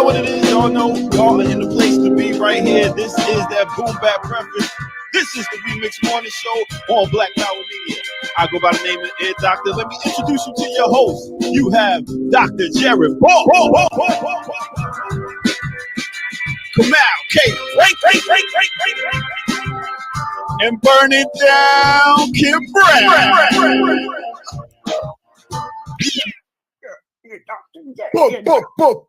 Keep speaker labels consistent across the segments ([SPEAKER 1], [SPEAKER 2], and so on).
[SPEAKER 1] know what it is. Y'all know y'all are in the place to be right here. This is that Boom Bap Breakfast. This is the Remix Morning Show on Black Power Media. I go by the name of Ed Doctor. Let me introduce you to your host. You have Dr. Jared Kamal K. And burn it down, Kim Brown.
[SPEAKER 2] Book.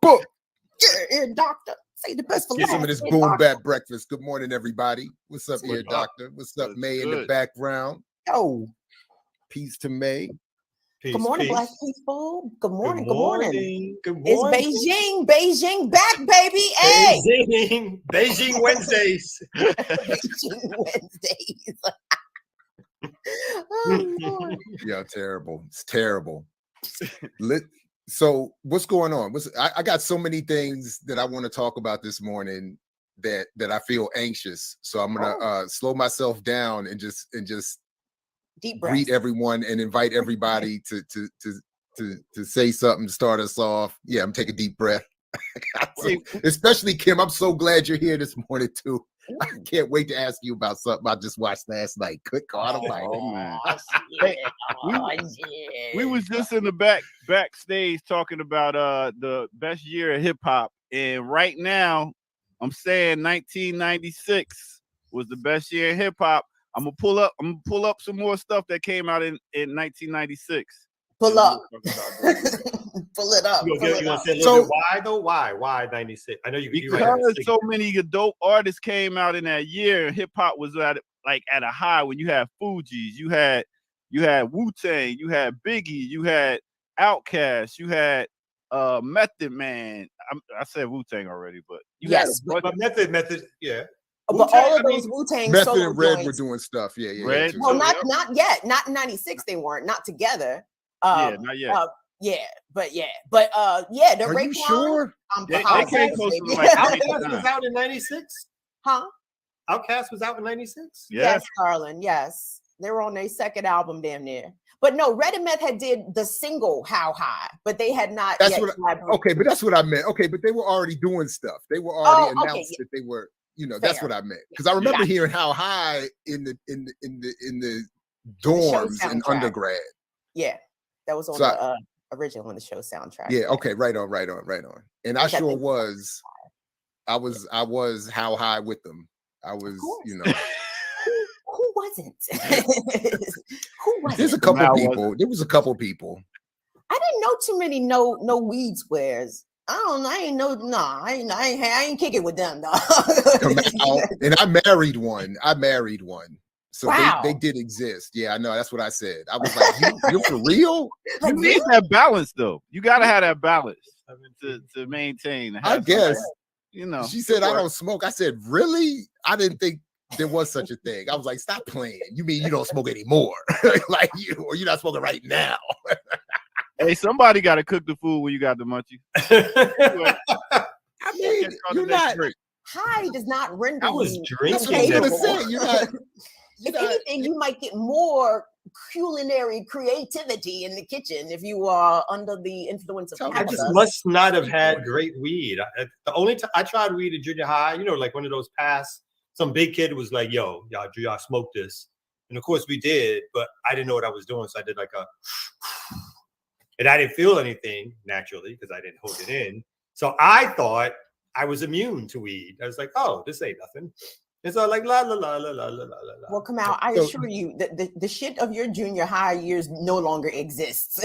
[SPEAKER 3] Yeah, doctor. Say the best for
[SPEAKER 2] Get
[SPEAKER 3] last.
[SPEAKER 2] some of this Boom Bap Breakfast. Good morning, everybody. What's up, here, Doctor? What's up,
[SPEAKER 1] That's
[SPEAKER 2] May in
[SPEAKER 1] good.
[SPEAKER 2] the background?
[SPEAKER 3] Yo,
[SPEAKER 2] Peace to May.
[SPEAKER 3] good morning, Black people. Good morning.
[SPEAKER 4] Good morning.
[SPEAKER 3] It's Beijing back, baby. Hey,
[SPEAKER 4] Beijing Wednesdays.
[SPEAKER 3] Beijing Wednesdays. Oh, Lord.
[SPEAKER 2] Yeah, terrible. It's terrible. So what's going on? I got so many things that I want to talk about this morning that I feel anxious. So I'm gonna slow myself down and just
[SPEAKER 3] Deep breath.
[SPEAKER 2] greet everyone and invite everybody to say something to start us off. Yeah, I'm taking a deep breath. Especially Kim, I'm so glad you're here this morning too. I can't wait to ask you about something I just watched last night. Good God Almighty.
[SPEAKER 1] Oh man.
[SPEAKER 3] Yeah.
[SPEAKER 1] We was just in the backstage talking about the best year of hip hop, and right now I'm saying 1996 was the best year of hip hop. I'm gonna pull up some more stuff that came out in 1996.
[SPEAKER 3] Pull up. Pull it up.
[SPEAKER 4] You gonna say a little bit why though? Why 96? I know you
[SPEAKER 1] Because so many dope artists came out in that year. Hip hop was at a high when you had Fugees, you had Wu-Tang, you had Biggie, you had Outkast, you had Method Man. I said Wu-Tang already, but
[SPEAKER 4] but Method, yeah.
[SPEAKER 3] But all of those Wu-Tang
[SPEAKER 2] Method
[SPEAKER 3] solo
[SPEAKER 2] and Red
[SPEAKER 3] joints,
[SPEAKER 2] were doing stuff. Yeah.
[SPEAKER 1] Red.
[SPEAKER 3] well, not yet. Not in 96, they weren't. Not together.
[SPEAKER 1] Not yet.
[SPEAKER 3] But the
[SPEAKER 2] Are
[SPEAKER 3] Raekwon.
[SPEAKER 2] you sure?
[SPEAKER 3] I'm
[SPEAKER 1] They
[SPEAKER 3] positive,
[SPEAKER 1] came close to
[SPEAKER 3] baby.
[SPEAKER 1] like
[SPEAKER 4] Outkast was out in 96?
[SPEAKER 3] Huh?
[SPEAKER 4] Outkast was out in 96?
[SPEAKER 1] Yeah.
[SPEAKER 3] Yes, darling. Yes. They were on their second album, damn near. But no, Red and Meth had did the single How High, but they had not
[SPEAKER 2] That's
[SPEAKER 3] yet.
[SPEAKER 2] okay, but that's what I meant. Okay, but they were already doing stuff. They were already announced that they were, that's what I meant. Because I remember hearing How High in the dorms in undergrad.
[SPEAKER 3] Yeah, that was on the original on the show soundtrack.
[SPEAKER 2] Yeah, okay, right on. And I sure was. I was How High with them. I was,
[SPEAKER 3] Who wasn't? Who wasn't?
[SPEAKER 2] There's a couple people. There was a couple people.
[SPEAKER 3] I didn't know too many no weed squares. I ain't kick it with them, though.
[SPEAKER 2] And I married one. So they did exist. Yeah, I know. That's what I said. I was like, you're for real?
[SPEAKER 1] You need that balance, though. You got to have that balance to maintain.
[SPEAKER 2] I guess.
[SPEAKER 1] She
[SPEAKER 2] said, I don't smoke. I said, really? I didn't think there was such a thing. I was like, stop playing. You mean you don't smoke anymore? Like or you're not smoking right now.
[SPEAKER 1] Hey, somebody got to cook the food when you got the munchies.
[SPEAKER 2] I mean, you're not.
[SPEAKER 3] High does not render.
[SPEAKER 4] I was drinking.
[SPEAKER 2] That's what I was gonna say. You're not.
[SPEAKER 3] If anything, you might get more culinary creativity in the kitchen if you are under the influence of cannabis.
[SPEAKER 4] I just must not have had great weed. The only time I tried weed in junior high, like one of those some big kid was like, yo, y'all smoke this. And of course we did, but I didn't know what I was doing. So I did like and I didn't feel anything naturally because I didn't hold it in. So I thought I was immune to weed. I was like, oh, this ain't nothing. It's all like la la la la la la la la.
[SPEAKER 3] Well, Kamal, I assure you that the shit of your junior high years no longer exists.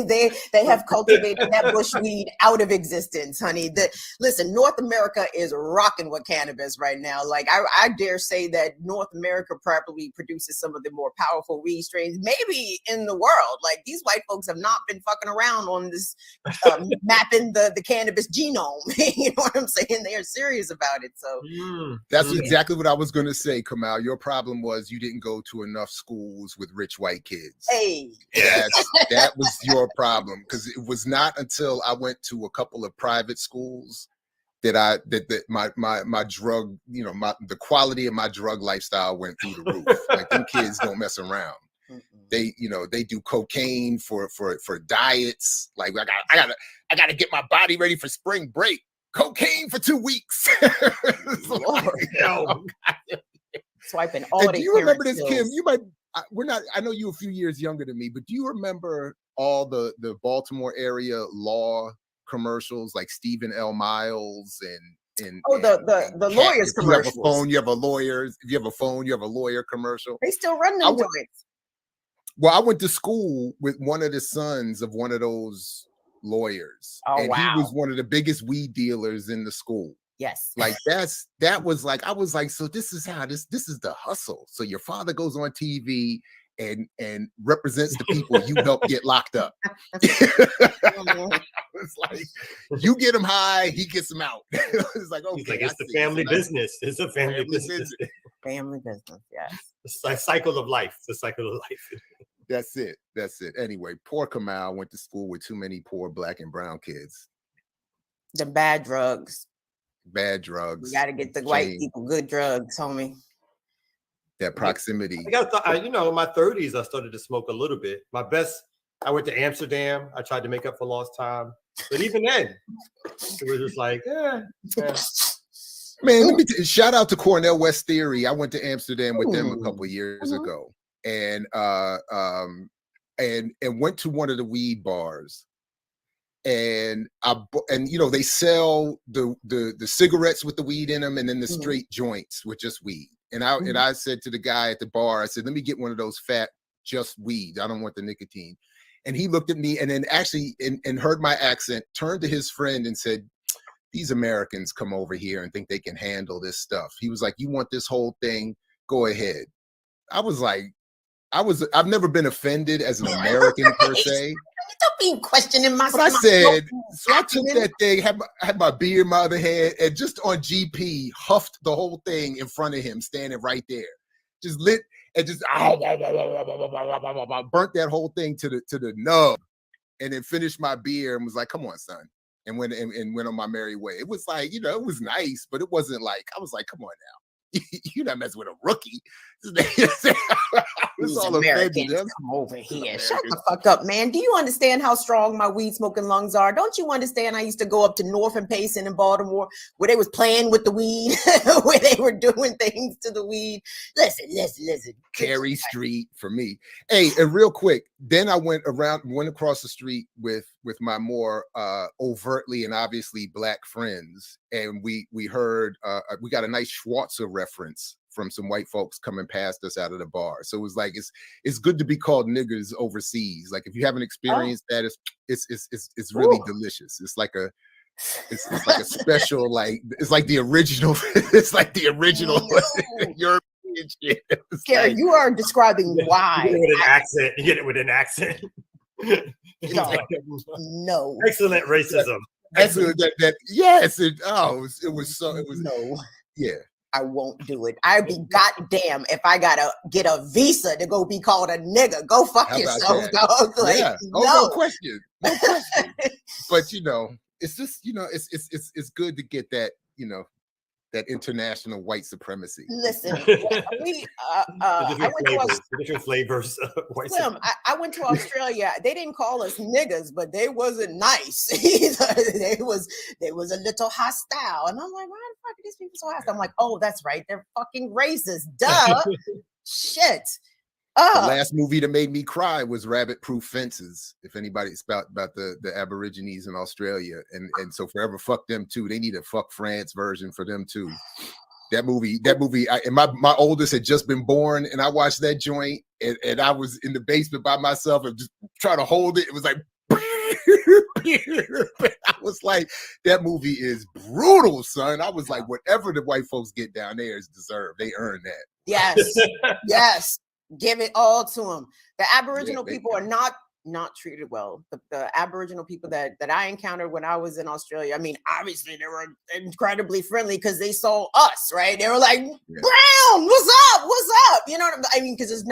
[SPEAKER 3] they have cultivated that bush weed out of existence, honey. Listen, North America is rocking with cannabis right now. Like I dare say that North America probably produces some of the more powerful weed strains, maybe in the world. Like these white folks have not been fucking around on this mapping the cannabis genome. You know what I'm saying? They are serious about it. So
[SPEAKER 2] that's exactly what I was going to say, Kamal. Your problem was you didn't go to enough schools with rich white kids.
[SPEAKER 3] Hey,
[SPEAKER 2] that was your problem, because it was not until I went to a couple of private schools that my drug, the quality of my drug lifestyle went through the roof. Like them kids don't mess around. They do cocaine for diets. Like I gotta get my body ready for spring break. cocaine for 2 weeks.
[SPEAKER 3] Lord. Swiping all
[SPEAKER 2] And
[SPEAKER 3] the
[SPEAKER 2] do you remember this,
[SPEAKER 3] pills.
[SPEAKER 2] Kim? You might. We're not. I know you a few years younger than me, but do you remember all the Baltimore area law commercials like Stephen L. Miles and
[SPEAKER 3] the lawyers
[SPEAKER 2] if you have a
[SPEAKER 3] commercials.
[SPEAKER 2] phone, you have a lawyer. If you have a phone, you have a lawyer commercial.
[SPEAKER 3] They still run them joints.
[SPEAKER 2] Well, I went to school with one of the sons of one of those lawyers,
[SPEAKER 3] Oh,
[SPEAKER 2] and he
[SPEAKER 3] wow.
[SPEAKER 2] was one of the biggest weed dealers in the school.
[SPEAKER 3] Yes.
[SPEAKER 2] Like that was like, I was like, so this is how this is the hustle. So your father goes on TV and represents the people you help get locked up. It's like, you get him high, he gets him out. It's like, okay,
[SPEAKER 4] he's like, it's the family business. It's a family business.
[SPEAKER 3] Family business, yes.
[SPEAKER 4] It's a cycle of life. It's a cycle of life.
[SPEAKER 2] That's it. Anyway, poor Kamal went to school with too many poor black and brown kids.
[SPEAKER 3] The bad drugs.
[SPEAKER 2] Bad drugs.
[SPEAKER 3] You got to get the white people good drugs, homie.
[SPEAKER 2] That proximity.
[SPEAKER 4] You know, in my 30s, I started to smoke a little bit. I went to Amsterdam. I tried to make up for lost time. But even then, it was just like, yeah.
[SPEAKER 2] Man, let me shout out to Cornell West Theory. I went to Amsterdam with them a couple of years ago, and went to one of the weed bars. And you know, they sell the cigarettes with the weed in them, and then the straight joints with just weed. And I said to the guy at the bar, I said, let me get one of those fat just weed. I don't want the nicotine. And he looked at me and then actually and heard my accent, turned to his friend and said, these Americans come over here and think they can handle this stuff. He was like, you want this whole thing? Go ahead. I was like, I've never been offended as an American per se.
[SPEAKER 3] Don't be questioning my.
[SPEAKER 2] But I said, so I took that thing, had my beer in my other hand, and just on GP huffed the whole thing in front of him, standing right there, just lit and just burnt that whole thing to the nub, and then finished my beer and was like, "Come on, son," and went on my merry way. It was like, you know, it was nice, but it wasn't like I was like, "Come on now." You're not messing with a rookie.
[SPEAKER 3] These Americans come over here. Shut the fuck up, man. Do you understand how strong my weed smoking lungs are? Don't you understand? I used to go up to North and Payson in Baltimore where they was playing with the weed, where they were doing things to the weed. Listen.
[SPEAKER 2] Cary Street for me. Hey, and real quick, then I went across the street with my more overtly and obviously black friends, and we heard we got a nice Schwarzer reference from some white folks coming past us out of the bar. So it was like it's good to be called niggers overseas. Like if you haven't experienced that, it's really delicious. It's like a special, like it's like the original. It's like the original European shit.
[SPEAKER 3] Gary, like, you are describing why.
[SPEAKER 4] You get it with an accent.
[SPEAKER 3] No.
[SPEAKER 4] Excellent racism.
[SPEAKER 2] Excellent. Yes. It was
[SPEAKER 3] no.
[SPEAKER 2] Yeah.
[SPEAKER 3] I won't do it. I'd be goddamn if I gotta get a visa to go be called a nigga. Go fuck yourself, dog. Like,
[SPEAKER 2] yeah. No question. No question. But you know, it's just, you know, it's good to get that, you know, that international white supremacy.
[SPEAKER 3] Listen, I went
[SPEAKER 4] different flavors.
[SPEAKER 3] Slim, I went to Australia. They didn't call us niggas, but they wasn't nice either. They was a little hostile, and I'm like, why the fuck are these people so hostile? I'm like, oh, that's right, they're fucking racist. Duh, shit.
[SPEAKER 2] The last movie that made me cry was Rabbit Proof Fences. If anybody's about the Aborigines in Australia, and so forever fuck them too. They need a fuck France version for them too. That movie. And my oldest had just been born, and I watched that joint, and I was in the basement by myself and just trying to hold it. It was like, I was like, that movie is brutal, son. I was like, whatever the white folks get down there is deserved. They earn that.
[SPEAKER 3] Yes, yes. Give it all to them. The Aboriginal people are not treated well. The Aboriginal people that I encountered when I was in Australia, I mean, obviously they were incredibly friendly because they saw us, right? They were like, Brown, what's up? You know what I mean? Because it's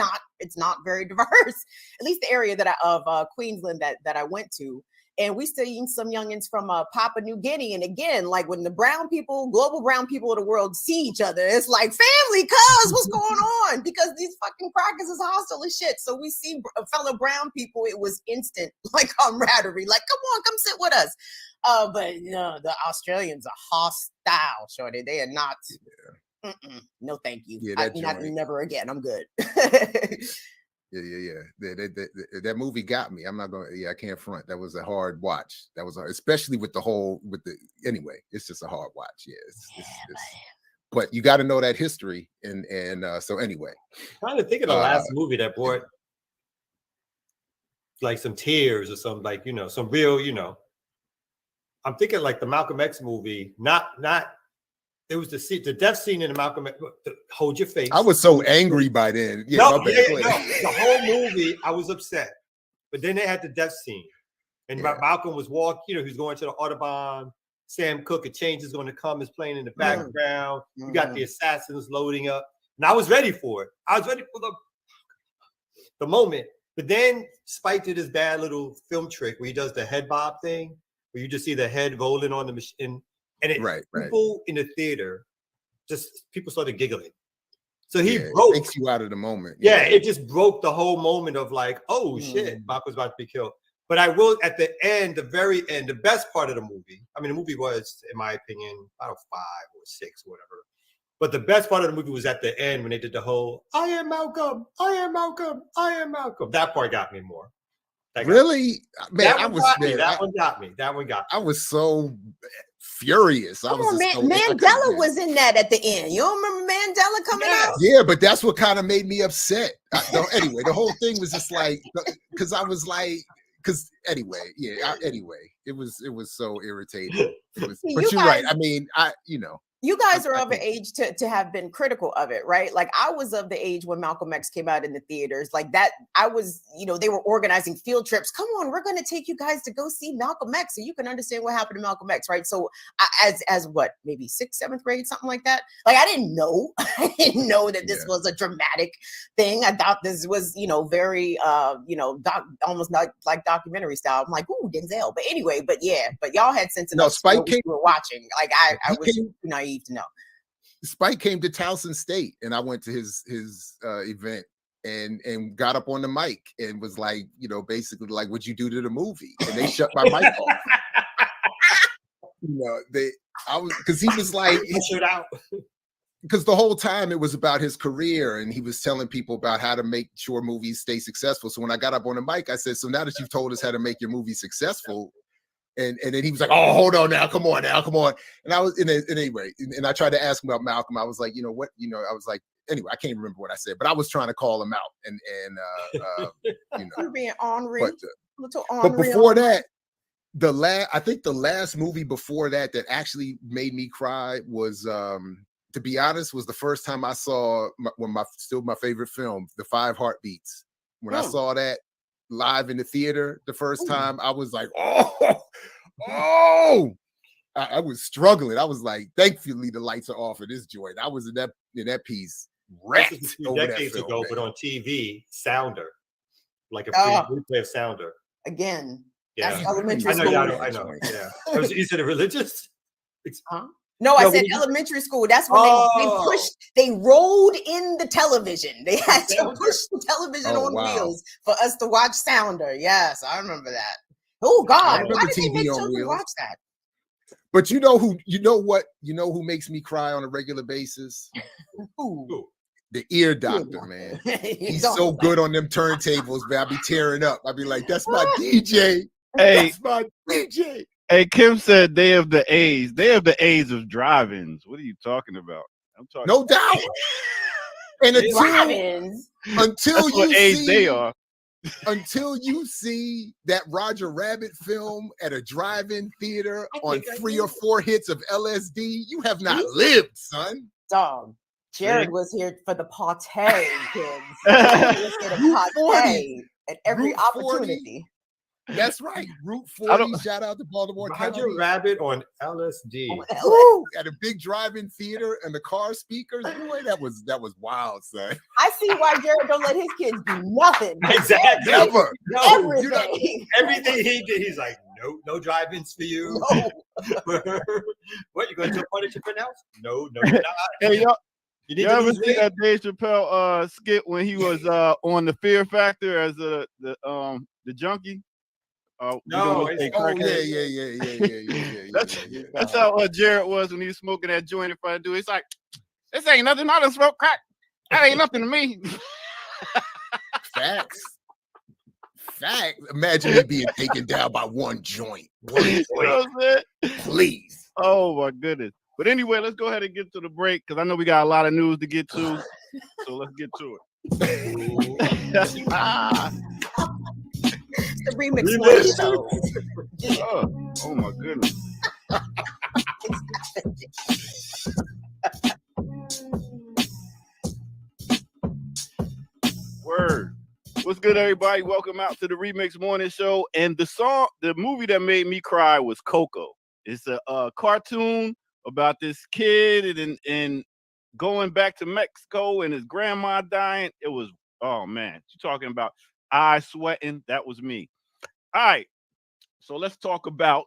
[SPEAKER 3] not very diverse. At least the area of Queensland that I went to, and we seeing some youngins from Papua New Guinea. And again, like when the brown people, global brown people of the world see each other, it's like family, cuz what's going on? Because these fucking crackers is hostile as shit. So we see fellow brown people, it was instant like camaraderie, like come on, come sit with us. But you know, the Australians are hostile, shorty. They are not. No, thank you.
[SPEAKER 2] Yeah,
[SPEAKER 3] never again. I'm good.
[SPEAKER 2] Yeah. That movie got me. I'm not gonna. Yeah, I can't front. That was a hard watch. That was especially with the. Anyway, it's just a hard watch. Yeah, it's but you got to know that history, and so anyway.
[SPEAKER 4] I'm trying to think of the last movie that brought like some tears or some like some real I'm thinking like the Malcolm X movie. Not. It was the death scene in the Malcolm X. Hold your face.
[SPEAKER 2] I was so angry by then. Yeah,
[SPEAKER 4] no, the whole movie I was upset. But then they had the death scene, and Malcolm was walking. He was going to the Audubon. Sam Cooke, A Change Is Going to Come, is playing in the background. You got the assassins loading up, and I was ready for it. I was ready for the moment. But then Spike did his bad little film trick where he does the head bob thing, where you just see the head rolling on the machine. And people in the theater, people started giggling. So he broke.
[SPEAKER 2] Takes you out of the moment.
[SPEAKER 4] Yeah, it just broke the whole moment of like, oh shit, Malcolm's about to be killed. But I will, at the end, the very end, the best part of the movie. I mean, the movie was, in my opinion, about 5 or 6 or whatever. But the best part of the movie was at the end when they did the whole, I am Malcolm, I am Malcolm, I am Malcolm. That part got me more.
[SPEAKER 2] Really? Man,
[SPEAKER 4] that one got me.
[SPEAKER 2] I was so furious.
[SPEAKER 3] Mandela was in that at the end. You don't remember Mandela coming out?
[SPEAKER 2] Yeah, but that's what kind of made me upset. Anyway, the whole thing was just like, because I was like, anyway, it was so irritating. But you're right. I mean,
[SPEAKER 3] you guys are of an age to have been critical of it, right? Like I was of the age when Malcolm X came out in the theaters, like that. I was, they were organizing field trips. Come on, we're going to take you guys to go see Malcolm X so you can understand what happened to Malcolm X, right? So as what, maybe 6th, 7th grade, something like that. Like I didn't know that this was a dramatic thing. I thought this was, very, almost like documentary style. I'm like, ooh, Denzel. But anyway, but y'all had sense enough.
[SPEAKER 2] Spike
[SPEAKER 3] we were watching. Like I was naive to know.
[SPEAKER 2] Spike came to Towson State, and I went to his event and got up on the mic and was like, basically like, what'd you do to the movie? And they shut my mic off. Because he was like, because the whole time it was about his career, and he was telling people about how to make sure movies stay successful. So when I got up on the mic, I said, so now that you've told us how to make your movie successful. And then he was like, oh, hold on now. Come on. And I was anyway, and I tried to ask him about Malcolm. I was like, I was like, anyway, I can't remember what I said, but I was trying to call him out. And
[SPEAKER 3] You're being ornery.
[SPEAKER 2] But before that, I think the last movie before that actually made me cry was, to be honest, was the first time I saw my favorite film, The 5 Heartbeats. When I saw that live in the theater the first time, I was like, I was struggling. I was like, thankfully the lights are off in this joint. I was in that piece wrecked over
[SPEAKER 4] decades
[SPEAKER 2] that film,
[SPEAKER 4] ago,
[SPEAKER 2] man.
[SPEAKER 4] but on TV, Sounder, like a replay of Sounder.
[SPEAKER 3] Again,
[SPEAKER 4] yeah,
[SPEAKER 3] that's elementary school.
[SPEAKER 4] I know. Yeah, you said it religious?
[SPEAKER 3] No, I said elementary school. That's when they rolled in the television. They had to push the television on wheels for us to watch Sounder. Yes, I remember that. Oh God, why did they make children watch that?
[SPEAKER 2] But you know who makes me cry on a regular basis?
[SPEAKER 3] Who?
[SPEAKER 2] The ear doctor, man. He's so good on them turntables, man. I be tearing up. I be like, that's my DJ.
[SPEAKER 1] Hey,
[SPEAKER 2] that's my DJ.
[SPEAKER 1] Hey, Kim said they have the A's. They have the A's of drive-ins. What are you talking about? I'm talking.
[SPEAKER 2] No doubt. And until you
[SPEAKER 1] A's they are.
[SPEAKER 2] Until you see that Roger Rabbit film at a drive-in theater on 3 or 4 hits of LSD, you have not lived, son.
[SPEAKER 3] Dog. Jared was here for the party, kids. He was here to party at every opportunity.
[SPEAKER 2] That's right. Route 40. Shout out to Baltimore.
[SPEAKER 4] Roger Rabbit on LSD.
[SPEAKER 2] At a big drive-in theater and the car speakers. Boy, that was wild, son.
[SPEAKER 3] I see why Jared don't let his kids do nothing.
[SPEAKER 4] Exactly.
[SPEAKER 2] Never.
[SPEAKER 3] Everything.
[SPEAKER 4] Everything he did, he's like, No drive-ins for you.
[SPEAKER 3] No.
[SPEAKER 4] What, you going to a punishment house? No, you're not.
[SPEAKER 1] Hey, y'all.
[SPEAKER 4] You need
[SPEAKER 1] You
[SPEAKER 4] to
[SPEAKER 1] ever
[SPEAKER 4] lose
[SPEAKER 1] see
[SPEAKER 4] weight?
[SPEAKER 1] that Dave Chappelle skit when he was on the Fear Factor as the junkie?
[SPEAKER 4] No,
[SPEAKER 1] we
[SPEAKER 4] it's-
[SPEAKER 1] don't
[SPEAKER 2] Oh
[SPEAKER 1] say
[SPEAKER 2] yeah.
[SPEAKER 1] That's how Jared was when he was smoking that joint in front of dude. It's like, this ain't nothing. I done smoke crack. That ain't nothing to me.
[SPEAKER 2] Facts. Imagine me being taken down by one joint.
[SPEAKER 1] You know what I'm saying?
[SPEAKER 2] Please.
[SPEAKER 1] Oh my goodness. But anyway, let's go ahead and get to the break because I know we got a lot of news to get to. So let's get to it.
[SPEAKER 3] The remix morning show.
[SPEAKER 1] Oh my goodness. Word. What's good, everybody? Welcome out to the Remix Morning Show. And the movie that made me cry was Coco. It's a cartoon about this kid and going back to Mexico and his grandma dying. It was, oh man, you're talking about eyes sweating. That was me. All right. So let's talk about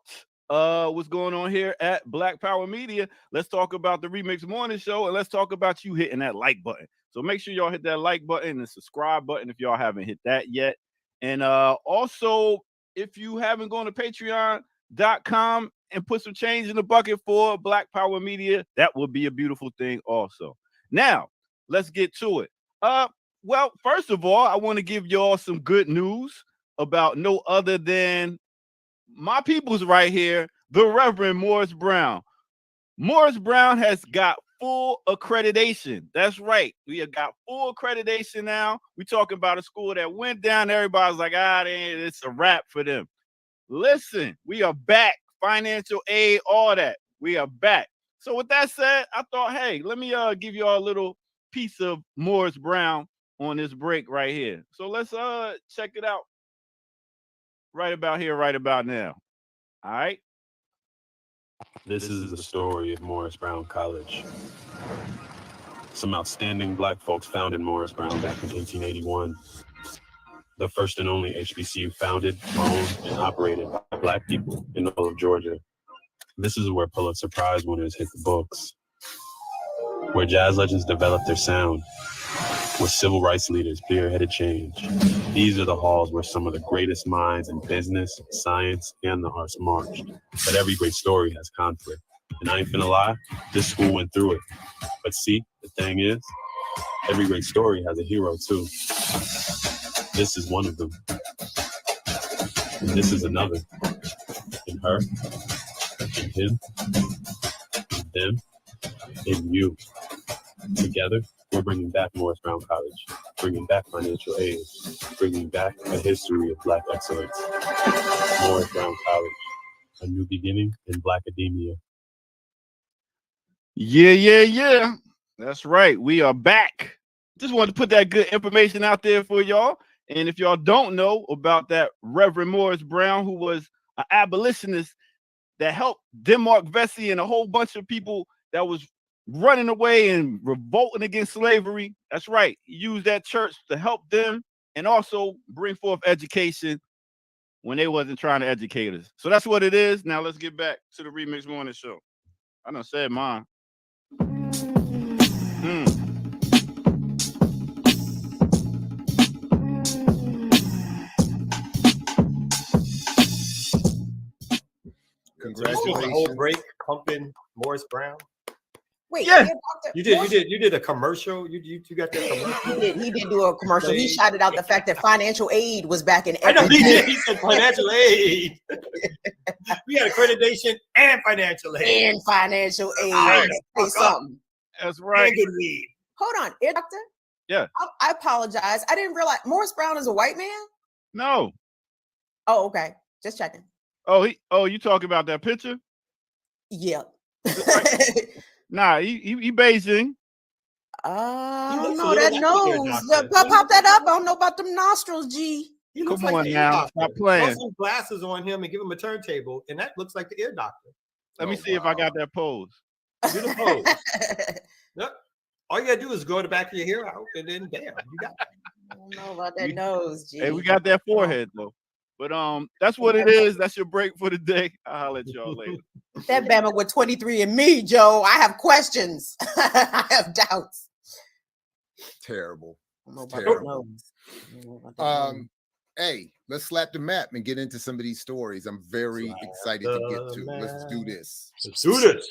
[SPEAKER 1] what's going on here at Black Power Media. Let's talk about the Remix Morning Show, and let's talk about you hitting that like button. So make sure y'all hit that like button and subscribe button if y'all haven't hit that yet. And also, if you haven't gone to patreon.com and put some change in the bucket for Black Power Media, that would be a beautiful thing also. Now, let's get to it. Well, first of all, I want to give y'all some good news about no other than my people's right here, the Reverend Morris Brown. Morris Brown has got full accreditation. That's right. We have got full accreditation now. We talking about a school that went down. Everybody's like, it's a wrap for them. Listen, we are back. Financial aid, all that. We are back. So with that said, I thought, hey, let me give y'all a little piece of Morris Brown on this break right here. So let's check it out right about here, right about now. All right.
[SPEAKER 5] This is the story of Morris Brown College. Some outstanding Black folks founded Morris Brown back in 1881. The first and only HBCU founded, owned, and operated by Black people in all of Georgia. This is where Pulitzer Prize winners hit the books, where jazz legends developed their sound, where civil rights leaders spearheaded change. These are the halls where some of the greatest minds in business, science, and the arts marched. But every great story has conflict. And I ain't finna lie, this school went through it. But see, the thing is, every great story has a hero too. This is one of them. And this is another. And her, and him, and them, and you. Together, we're bringing back Morris Brown College, bringing back financial aid, bringing back a history of Black excellence. Morris Brown College, a new beginning in Black academia.
[SPEAKER 1] Yeah. That's right. We are back. Just wanted to put that good information out there for y'all. And if y'all don't know about that Reverend Morris Brown, who was an abolitionist that helped Denmark Vesey and a whole bunch of people that was running away and revolting against slavery. That's right. He used that church to help them and also bring forth education when they wasn't trying to educate us. So that's what it is. Now let's get back to the Remix Morning Show. I done said mine.
[SPEAKER 2] Congratulations.
[SPEAKER 4] The whole break pumping Morris Brown.
[SPEAKER 3] Wait,
[SPEAKER 1] Yeah.
[SPEAKER 4] You did a commercial. You got that commercial.
[SPEAKER 3] He did do a commercial. He shouted out the fact that financial aid was back in
[SPEAKER 4] I know
[SPEAKER 3] every
[SPEAKER 4] he did. He said financial aid. We had accreditation and financial aid.
[SPEAKER 3] and financial aid.
[SPEAKER 4] Right.
[SPEAKER 3] Say something.
[SPEAKER 1] That's right.
[SPEAKER 4] And good weed.
[SPEAKER 3] Hold on, ear doctor.
[SPEAKER 1] Yeah.
[SPEAKER 3] I apologize. I didn't realize Morris Brown is a white man.
[SPEAKER 1] No.
[SPEAKER 3] Oh, okay. Just checking.
[SPEAKER 1] Oh, you talking about that picture?
[SPEAKER 3] Yeah.
[SPEAKER 1] Nah, he Beijing.
[SPEAKER 3] I don't
[SPEAKER 4] looks
[SPEAKER 3] know
[SPEAKER 4] a little
[SPEAKER 3] that
[SPEAKER 4] like
[SPEAKER 3] nose.
[SPEAKER 4] the ear doctor.
[SPEAKER 3] Pop that up. I don't know about them nostrils, G.
[SPEAKER 4] He looks
[SPEAKER 1] Come
[SPEAKER 4] like
[SPEAKER 1] on
[SPEAKER 4] the ear
[SPEAKER 1] now.
[SPEAKER 4] doctor.
[SPEAKER 1] Stop playing.
[SPEAKER 4] Put some glasses on him and give him a turntable, and that looks like the ear doctor.
[SPEAKER 1] Let me see if I got that pose.
[SPEAKER 4] Do the pose. Yep. All you gotta do is go to the back of your hair out, and then bam, you got it.
[SPEAKER 3] I don't know about that nose, G.
[SPEAKER 1] Hey, we got that forehead though. But that's what it is. That's your break for the day. I'll holler at y'all later.
[SPEAKER 3] That Bama with 23andMe, Joe. I have questions. I have doubts.
[SPEAKER 2] Terrible.
[SPEAKER 3] Terrible.
[SPEAKER 2] Hey, let's slap the map and get into some of these stories. I'm very excited to get to. Let's do this.
[SPEAKER 4] Let's do this.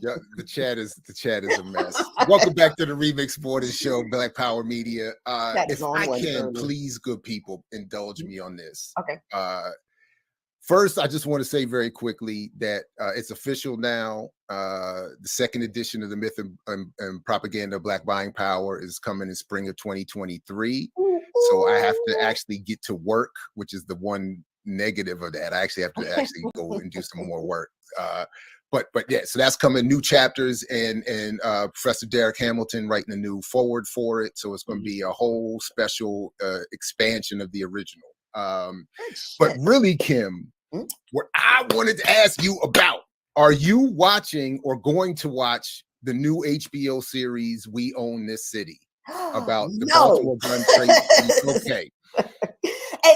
[SPEAKER 2] Yeah, the chat is a mess. Welcome back to the Remix Morning Show, Black Power Media. If I can, please, good people, indulge me on this.
[SPEAKER 3] Okay.
[SPEAKER 2] First, I just want to say very quickly that it's official now. The second edition of the Myth and Propaganda of Black Buying Power is coming in spring of 2023. So I have to actually get to work, which is the one negative of that. I actually have to actually go and do some more work. But yeah, so that's coming, new chapters, and Professor Derek Hamilton writing a new forward for it. So it's going to be a whole special expansion of the original. But really, Kim, what I wanted to ask you about, are you watching or going to watch the new HBO series We Own This City about the Baltimore gun trade? Okay.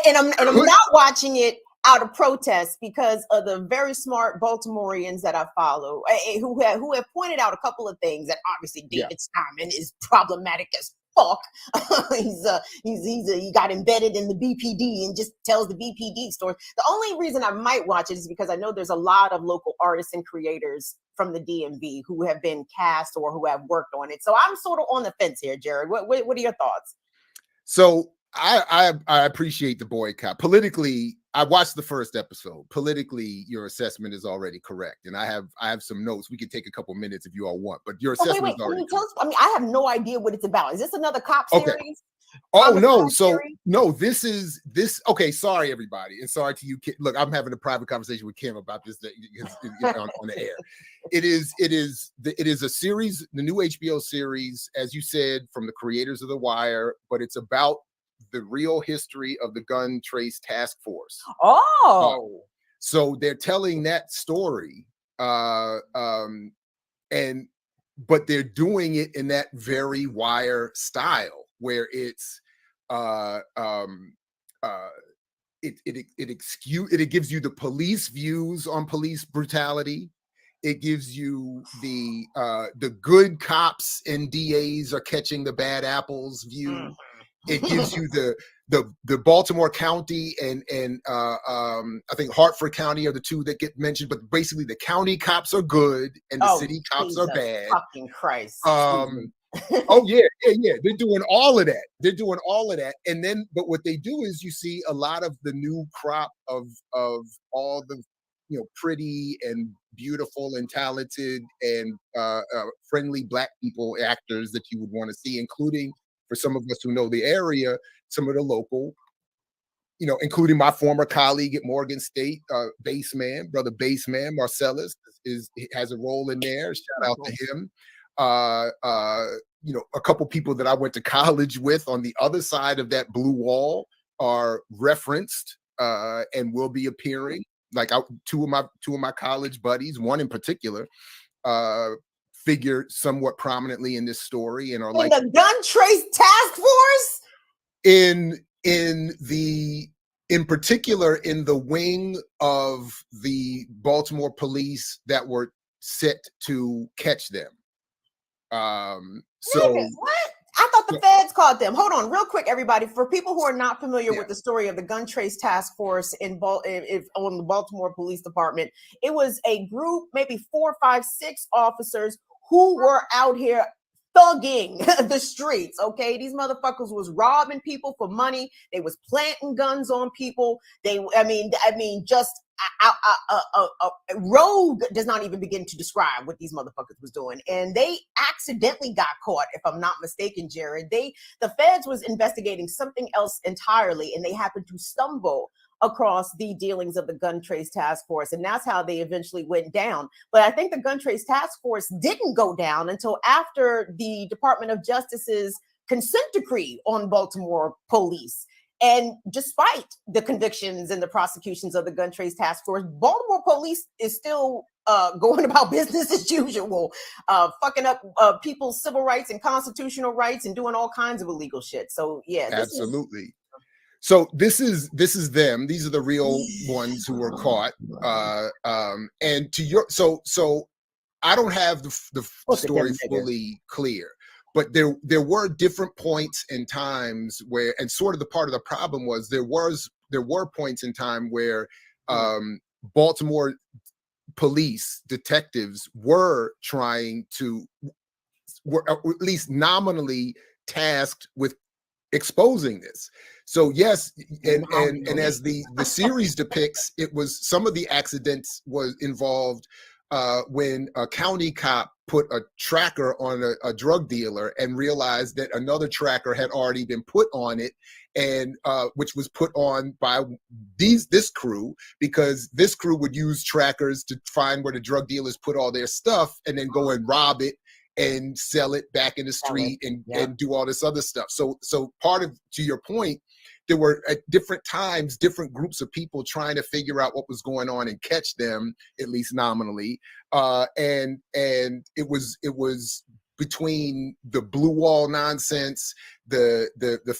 [SPEAKER 3] And I'm not watching it out of protest because of the very smart Baltimoreans that I follow, who have pointed out a couple of things that obviously David Simon is problematic as fuck. He got embedded in the BPD and just tells the BPD story. The only reason I might watch it is because I know there's a lot of local artists and creators from the DMV who have been cast or who have worked on it. So I'm sort of on the fence here, Jared. What are your thoughts?
[SPEAKER 2] So I appreciate the boycott. Politically, I watched the first episode. Politically, your assessment is already correct, and I have some notes. We can take a couple minutes if you all want, but your assessment is already correct.
[SPEAKER 3] I mean, I have no idea what it's about. Is this another cop series?
[SPEAKER 2] Oh no! So no, this is. Okay, sorry everybody, and sorry to you. Look, I'm having a private conversation with Kim about this on the air. It is a series, the new HBO series, as you said, from the creators of The Wire, but it's about the real history of the Gun Trace Task Force. So they're telling that story, but they're doing it in that very Wire style, where it's it gives you the police views on police brutality. It gives you the good cops and DAs are catching the bad apples view. It gives you the Baltimore County and I think Hartford County are the two that get mentioned, but basically the county cops are good and the city cops are bad.
[SPEAKER 3] Fucking Christ.
[SPEAKER 2] Oh yeah. They're doing all of that. And then, but what they do is you see a lot of the new crop of all the pretty and beautiful and talented and friendly Black people actors that you would want to see, including, for some of us who know the area, some of the local, including my former colleague at Morgan State, brother Bassman Marcellus has a role in there. Shout out to him. A couple people that I went to college with on the other side of that blue wall are referenced and will be appearing. Like two of my college buddies, one in particular, figure somewhat prominently in this story and are like
[SPEAKER 3] the Gun Trace Task Force
[SPEAKER 2] in particular in the wing of the Baltimore police that were set to catch them.
[SPEAKER 3] What? I thought the feds caught them. Hold on, real quick, everybody. For people who are not familiar with the story of the Gun Trace Task Force on the Baltimore Police Department, it was a group, maybe 4, 5, 6 officers who were out here thugging the streets. Okay, these motherfuckers was robbing people for money. They was planting guns on people. Just Rogue does not even begin to describe what these motherfuckers was doing, and they accidentally got caught, if I'm not mistaken, Jared. The feds was investigating something else entirely, and they happened to stumble across the dealings of the gun trace task force, and that's how they eventually went down. But I think the gun trace task force didn't go down until after the Department of Justice's consent decree on Baltimore police. And despite the convictions and the prosecutions of the gun trace task force, Baltimore police is still going about business as usual, fucking up people's civil rights and constitutional rights and doing all kinds of illegal shit. So yeah,
[SPEAKER 2] absolutely. So this is them. These are the real ones who were caught. And to your so I don't have the story fully clear. But there were different points in times where, and sort of the part of the problem was there were points in time where Baltimore police detectives were trying to, were at least nominally tasked with exposing this. So yes, and as the series depicts, it was some of the accidents was involved when a county cop put a tracker on a drug dealer and realized that another tracker had already been put on it, and which was put on by this crew, because this crew would use trackers to find where the drug dealers put all their stuff and then go and rob it and sell it back in the street and do all this other stuff. So part of, to your point, there were at different times, different groups of people trying to figure out what was going on and catch them, at least nominally. And it was between the blue wall nonsense, the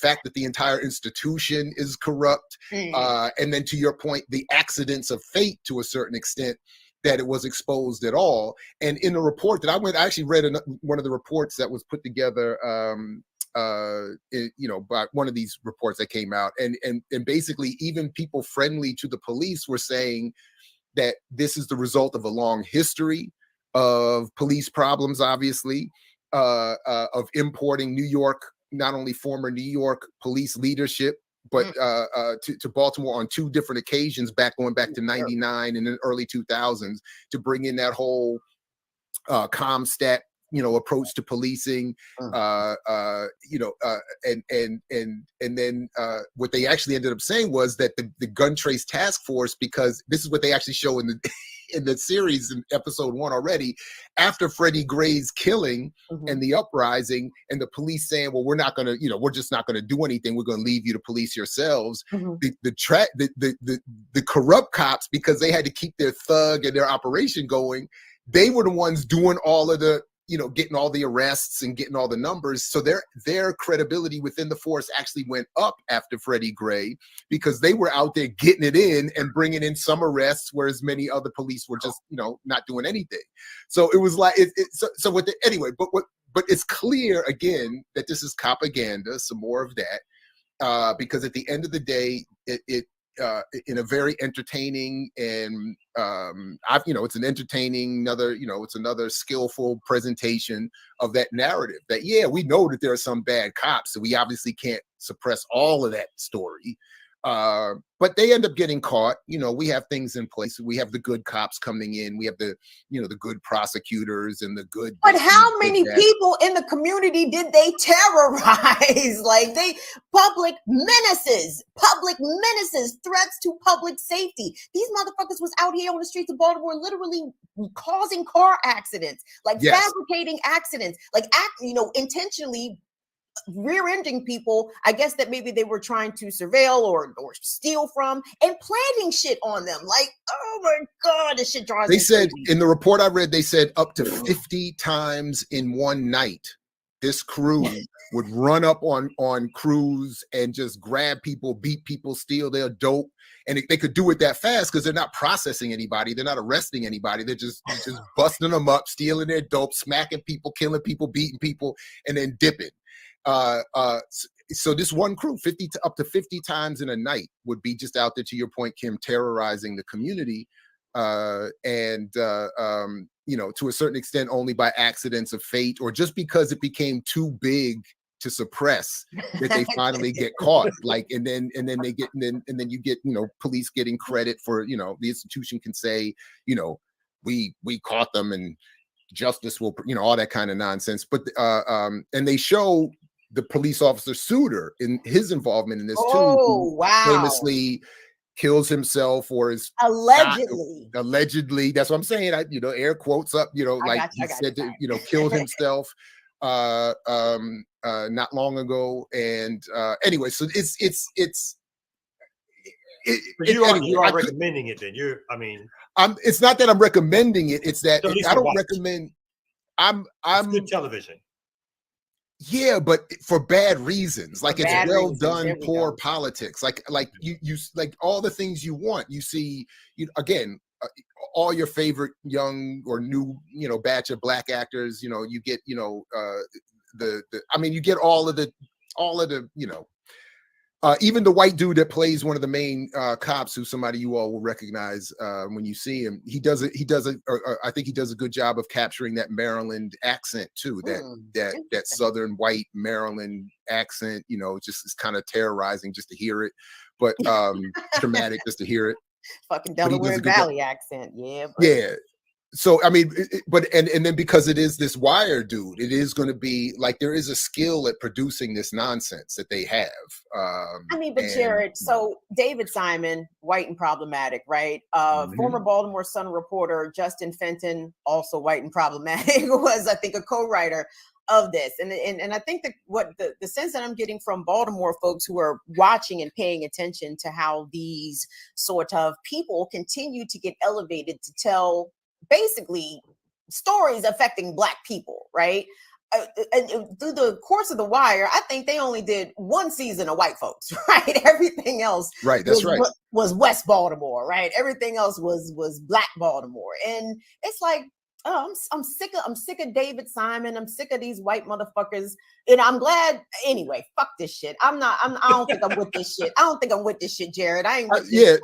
[SPEAKER 2] fact that the entire institution is corrupt, and then to your point, the accidents of fate to a certain extent, that it was exposed at all. And in the report that I actually read one of the reports that was put together, by one of these reports that came out, and basically even people friendly to the police were saying that this is the result of a long history of police problems, obviously, of importing New York, not only former New York police leadership, but to Baltimore on two different occasions, going back to 99 and the early 2000s, to bring in that whole ComStat, approach to policing, and then what they actually ended up saying was that the gun trace task force, because this is what they actually show in the series in episode 1 already, after Freddie Gray's killing and the uprising, and the police saying, well, we're not going to, we're just not going to do anything, we're going to leave you to police yourselves. The corrupt cops, because they had to keep their thug and their operation going, they were the ones doing all of the, getting all the arrests and getting all the numbers. So their credibility within the force actually went up after Freddie Gray, because they were out there getting it in and bringing in some arrests, whereas many other police were just, not doing anything. So it was like, but it's clear again that this is propaganda, some more of that, because at the end of the day, it in a very entertaining and it's an entertaining it's another skillful presentation of that narrative, that we know that there are some bad cops, so we obviously can't suppress all of that story, but they end up getting caught. We have things in place. We have the good cops coming in, we have the the good prosecutors and the good,
[SPEAKER 3] but how many people in the community did they terrorize? Like, public menaces, threats to public safety. These motherfuckers was out here on the streets of Baltimore literally causing car accidents, fabricating accidents, intentionally rear-ending people, I guess, that maybe they were trying to surveil or steal from, and planting shit on them. Like, oh my God, this shit drives me crazy.
[SPEAKER 2] They said in the report I read, they said up to 50 times in one night, this crew would run up on crews and just grab people, beat people, steal their dope. And they could do it that fast because they're not processing anybody. They're not arresting anybody. They're just busting them up, stealing their dope, smacking people, killing people, beating people, and then dipping. So this one crew, up to 50 times in a night, would be just out there, to your point, Kim, terrorizing the community, to a certain extent only by accidents of fate, or just because it became too big to suppress that they finally get caught. Like, and then you get, you know, police getting credit for, you know, the institution can say, you know, we caught them and justice will, you know, all that kind of nonsense. But and they show the police officer Souter in his involvement in this too.
[SPEAKER 3] Oh, wow.
[SPEAKER 2] Famously kills himself or is
[SPEAKER 3] allegedly.
[SPEAKER 2] That's what I'm saying. You know, air quotes up, you know, like he said to, you know, killed himself not long ago. And anyway, so
[SPEAKER 4] you are recommending it then.
[SPEAKER 2] It's not that I'm recommending it, it's that I don't recommend.
[SPEAKER 4] It's good television.
[SPEAKER 2] Yeah, but for bad reasons. Like, it's well done, poor politics. Like you like all the things you want. You see, again, all your favorite young or new, you know, batch of black actors. You know, you get, you know, you get all of the, you know, even the white dude that plays one of the main cops, who somebody you all will recognize when you see him. I think he does a good job of capturing that Maryland accent too. That Southern white Maryland accent, you know, just is kind of terrorizing just to hear it, but traumatic just to hear it.
[SPEAKER 3] Fucking Delaware Valley accent, yeah.
[SPEAKER 2] Yeah. So I mean, and then because it is this Wire dude, it is going to be like there is a skill at producing this nonsense that they have.
[SPEAKER 3] But Jared, so David Simon, white and problematic, right? Former Baltimore Sun reporter Justin Fenton, also white and problematic, was, I think, a co-writer of this. And I think that what the sense that I'm getting from Baltimore folks who are watching and paying attention to how these sort of people continue to get elevated to tell basically stories affecting Black people, right? And through the course of The Wire, I think they only did one season of white folks, right? Everything else,
[SPEAKER 2] right? That's right.
[SPEAKER 3] Was West Baltimore, right? Everything else was Black Baltimore, and it's like, oh, I'm sick of David Simon. I'm sick of these white motherfuckers, and I'm glad. Anyway, fuck this shit. I don't think I'm with this shit. I don't think I'm with this shit, Jared. I ain't with this.
[SPEAKER 2] Yeah.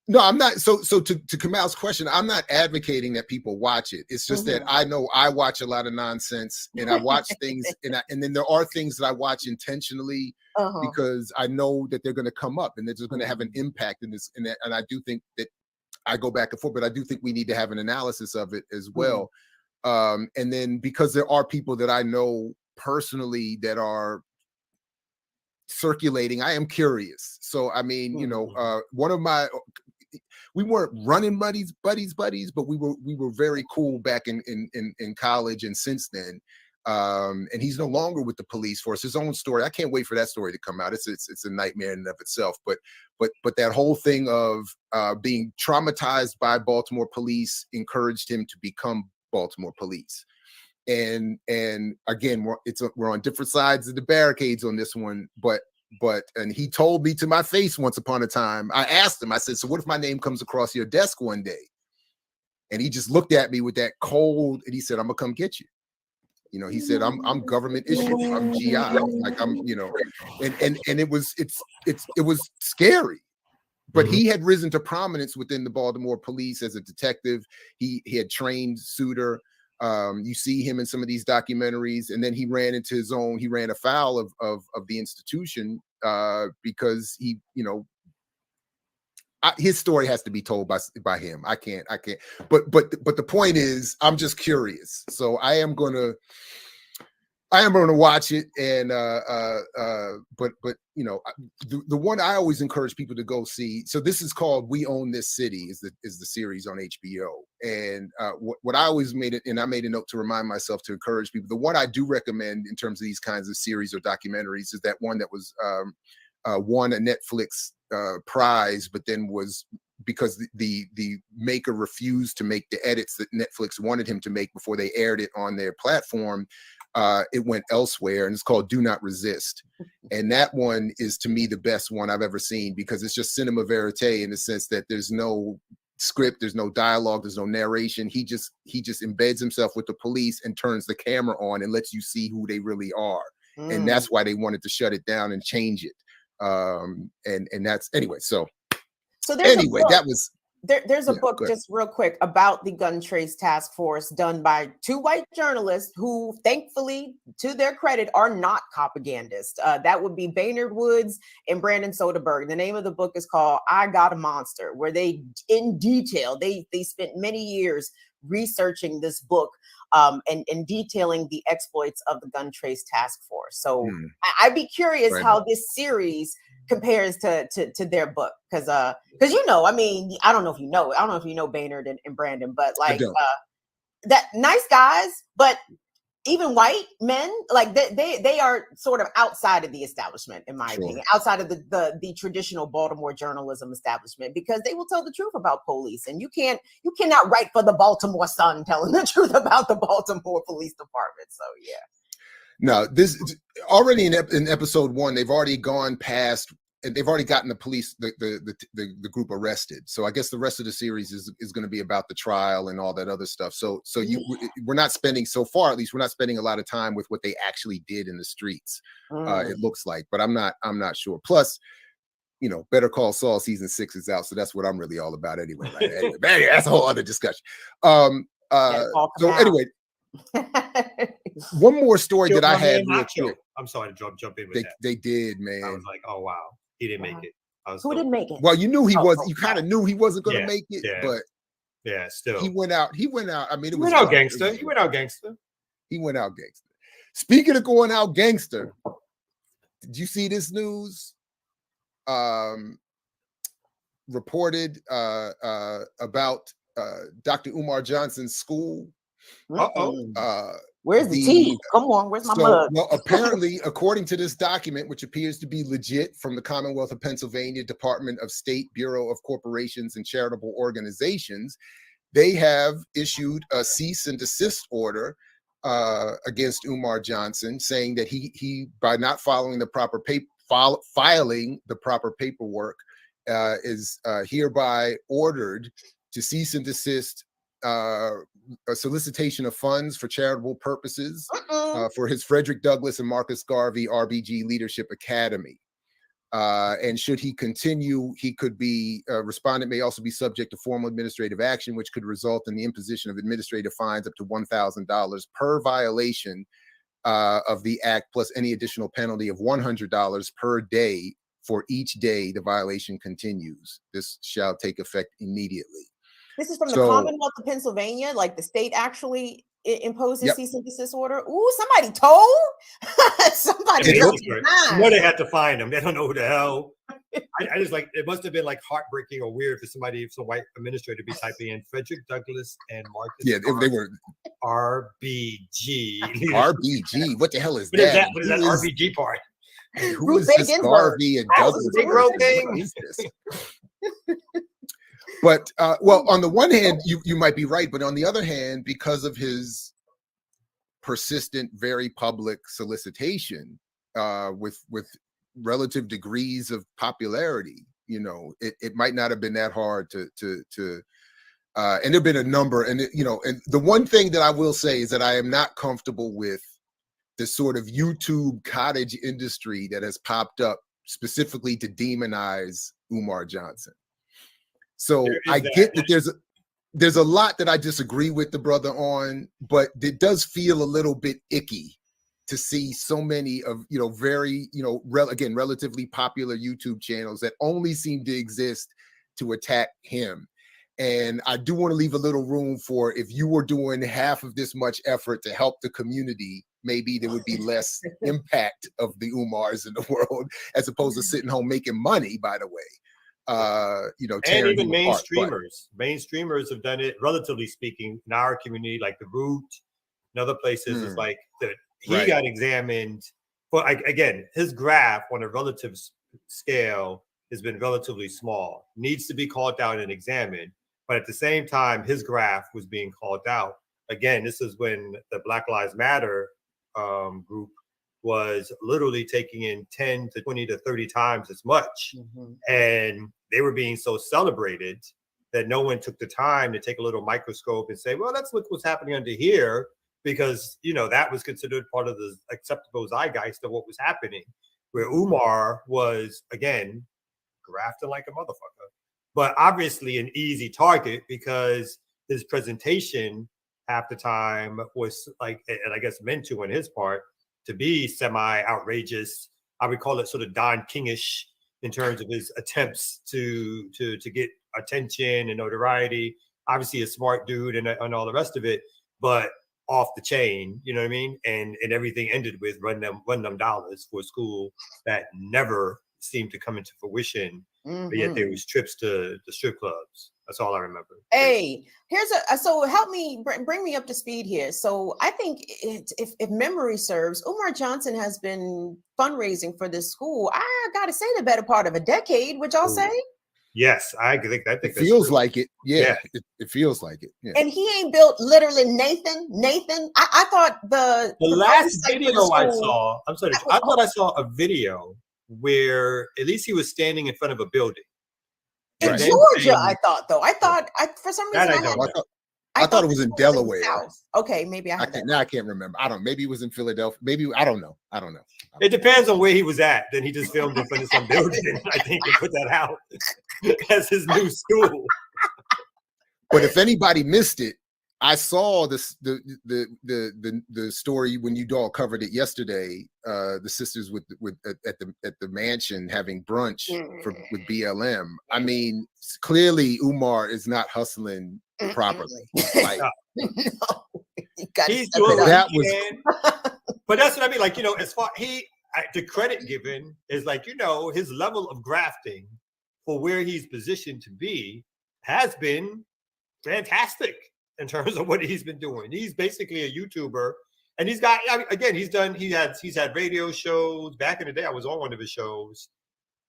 [SPEAKER 2] No, I'm not. So to Kamal's question, I'm not advocating that people watch it. It's just that I know I watch a lot of nonsense, and I watch things, and then there are things that I watch intentionally because I know that they're going to come up and they're just going to have an impact in this. And I do think that I go back and forth, but I do think we need to have an analysis of it as well. And then because there are people that I know personally that are circulating, I am curious. So I mean, you know, one of my, we weren't running buddies, but we were very cool back in college and since then. And he's no longer with the police force. His own story. I can't wait for that story to come out. It's a nightmare in and of itself. But that whole thing of being traumatized by Baltimore police encouraged him to become Baltimore police. And again, we're on different sides of the barricades on this one, but and he told me to my face once upon a time. I asked him, I said, so what if my name comes across your desk one day? And he just looked at me with that cold, and he said, I'm gonna come get you. You know, he said, I'm government issue, I'm GI, like I'm, you know, and it was scary. But he had risen to prominence within the Baltimore police as a detective. He had trained Souter. You see him in some of these documentaries, and then he ran afoul of the institution because he, you know, his story has to be told by him. I can't. But the point is, I'm just curious. So I am gonna watch it, and but you know, the one I always encourage people to go see. So this is called "We Own This City" is the series on HBO, and what I always made it, and I made a note to remind myself to encourage people. The one I do recommend in terms of these kinds of series or documentaries is that one that was won a Netflix prize, but then was, because the maker refused to make the edits that Netflix wanted him to make before they aired it on their platform, it went elsewhere, and it's called Do Not Resist. And that one is, to me, the best one I've ever seen, because it's just cinema verite in the sense that there's no script, there's no dialogue, there's no narration. He just embeds himself with the police and turns the camera on and lets you see who they really are. And that's why they wanted to shut it down and change it. And that's anyway. So anyway, that was
[SPEAKER 3] There's a
[SPEAKER 2] Yeah,
[SPEAKER 3] book,
[SPEAKER 2] go ahead.
[SPEAKER 3] just real quick, about the gun trace task force done by 2 white journalists who, thankfully, to their credit, are not propagandists. That would be Baynard Woods and Brandon Soderbergh. The name of the book is called I Got a Monster, where they, in detail, they spent many years researching this book and detailing the exploits of the gun trace task force. So I'd be curious
[SPEAKER 2] Right.
[SPEAKER 3] how this series compares to their book, because I mean, I don't know if you know Baynard and Brandon, but like that nice guys, but even white men, like they are sort of outside of the establishment, in my opinion, outside of the traditional Baltimore journalism establishment, because they will tell the truth about police, and you cannot write for the Baltimore Sun telling the truth about the Baltimore Police Department. So yeah.
[SPEAKER 2] No, this already in episode 1, they've already gone past, and they've already gotten the police, the group arrested. So I guess the rest of the series is going to be about the trial and all that other stuff. So we're not spending, so far at least, we're not spending a lot of time with what they actually did in the streets. It looks like, but I'm not sure. Plus, Better Call Saul season 6 is out, so that's what I'm really all about anyway. Right? Anyway, that's a whole other discussion. So anyway. One more story that I had real quick.
[SPEAKER 4] I'm sorry to jump in with that.
[SPEAKER 2] They did, man.
[SPEAKER 4] I was like, oh wow, he didn't make it.
[SPEAKER 3] Who didn't make it?
[SPEAKER 2] Well, you knew he was. You kind of knew he wasn't going to make it, but
[SPEAKER 4] still
[SPEAKER 2] he went out. I mean,
[SPEAKER 4] he went out gangster. He went out gangster.
[SPEAKER 2] Speaking of going out gangster, did you see this news? Reported about Dr. Umar Johnson's school.
[SPEAKER 3] Where's the tea? Come on, where's my mug?
[SPEAKER 2] Well, apparently, according to this document, which appears to be legit from the Commonwealth of Pennsylvania Department of State Bureau of Corporations and Charitable Organizations, they have issued a cease and desist order against Umar Johnson, saying that he by not following the proper filing the proper paperwork, is hereby ordered to cease and desist a solicitation of funds for charitable purposes for his Frederick Douglass and Marcus Garvey RBG Leadership Academy. And should he continue, he could be, respondent may also be subject to formal administrative action, which could result in the imposition of administrative fines up to $1,000 per violation of the act, plus any additional penalty of $100 per day for each day the violation continues. This shall take effect immediately.
[SPEAKER 3] This is from the Commonwealth of Pennsylvania, like the state actually imposed a cease and desist order. Ooh, somebody told. Somebody.
[SPEAKER 4] They had to find him. They don't know who the hell. I just like, it must have been like heartbreaking or weird for some white administrator to be typing in Frederick Douglass and Marcus.
[SPEAKER 2] Yeah, they were
[SPEAKER 4] RBG.
[SPEAKER 2] RBG. What the hell is
[SPEAKER 4] that? What is that RBG part?
[SPEAKER 2] Who is this Garvey and Douglass?
[SPEAKER 4] Thing.
[SPEAKER 2] But well, on the one hand, you might be right, but on the other hand, because of his persistent, very public solicitation, with relative degrees of popularity, it might not have been that hard to and there've been a number, and and the one thing that I will say is that I am not comfortable with the sort of YouTube cottage industry that has popped up specifically to demonize Umar Johnson. So I get that there's a lot that I disagree with the brother on, but it does feel a little bit icky to see so many of, very, relatively popular YouTube channels that only seem to exist to attack him. And I do want to leave a little room for, if you were doing half of this much effort to help the community, maybe there would be less impact of the Umars in the world, as opposed to sitting home making money, by the way. And
[SPEAKER 4] even mainstreamers have done it, relatively speaking, in our community, like The Root and other places. Is like that he got examined for, again, his graph on a relative scale has been relatively small, needs to be called out and examined, but at the same time his graph was being called out. Again, this is when the Black Lives Matter group was literally taking in 10 to 20 to 30 times as much. And they were being so celebrated that no one took the time to take a little microscope and say, well, let's look what's happening under here, because, that was considered part of the acceptable zeitgeist of what was happening, where Umar was, again, grafting like a motherfucker. but obviously an easy target because his presentation half the time was like, and I guess meant to on his part, to be semi-outrageous. I would call it sort of Don Kingish in terms of his attempts to get attention and notoriety. Obviously a smart dude and all the rest of it, but off the chain, you know what I mean? And everything ended with run them dollars for a school that never seemed to come into fruition. But yet there was trips to the strip clubs. That's all I remember.
[SPEAKER 3] Hey, here's so help me bring me up to speed here. So I think if memory serves, Umar Johnson has been fundraising for this school. I got to say the better part of a decade. Would y'all say?
[SPEAKER 4] Yes, I think
[SPEAKER 2] it feels like it. Yeah, it feels like it. Yeah.
[SPEAKER 3] And he ain't built literally Nathan. I thought the
[SPEAKER 4] last video I saw. I'm sorry. I thought I saw a video where at least he was standing in front of a building.
[SPEAKER 3] In Georgia, I thought for some reason
[SPEAKER 2] I thought it was in Delaware.
[SPEAKER 3] Okay, maybe I
[SPEAKER 2] can't remember. I don't. Maybe it was in Philadelphia. Maybe I don't know.
[SPEAKER 4] It depends on where he was at. Then he just filmed in front of some building, I think, and put that out as his new school.
[SPEAKER 2] But if anybody missed it, I saw this the story when you all covered it yesterday. The sisters at the mansion having brunch with BLM. I mean, clearly Umar is not hustling properly. Like,
[SPEAKER 4] he's doing what he can. But that's what I mean. Like, as far the credit given is like, his level of grafting for where he's positioned to be has been fantastic. In terms of what he's been doing, he's basically a YouTuber, and he's got. Again, he's had radio shows. Back in the day, I was on one of his shows.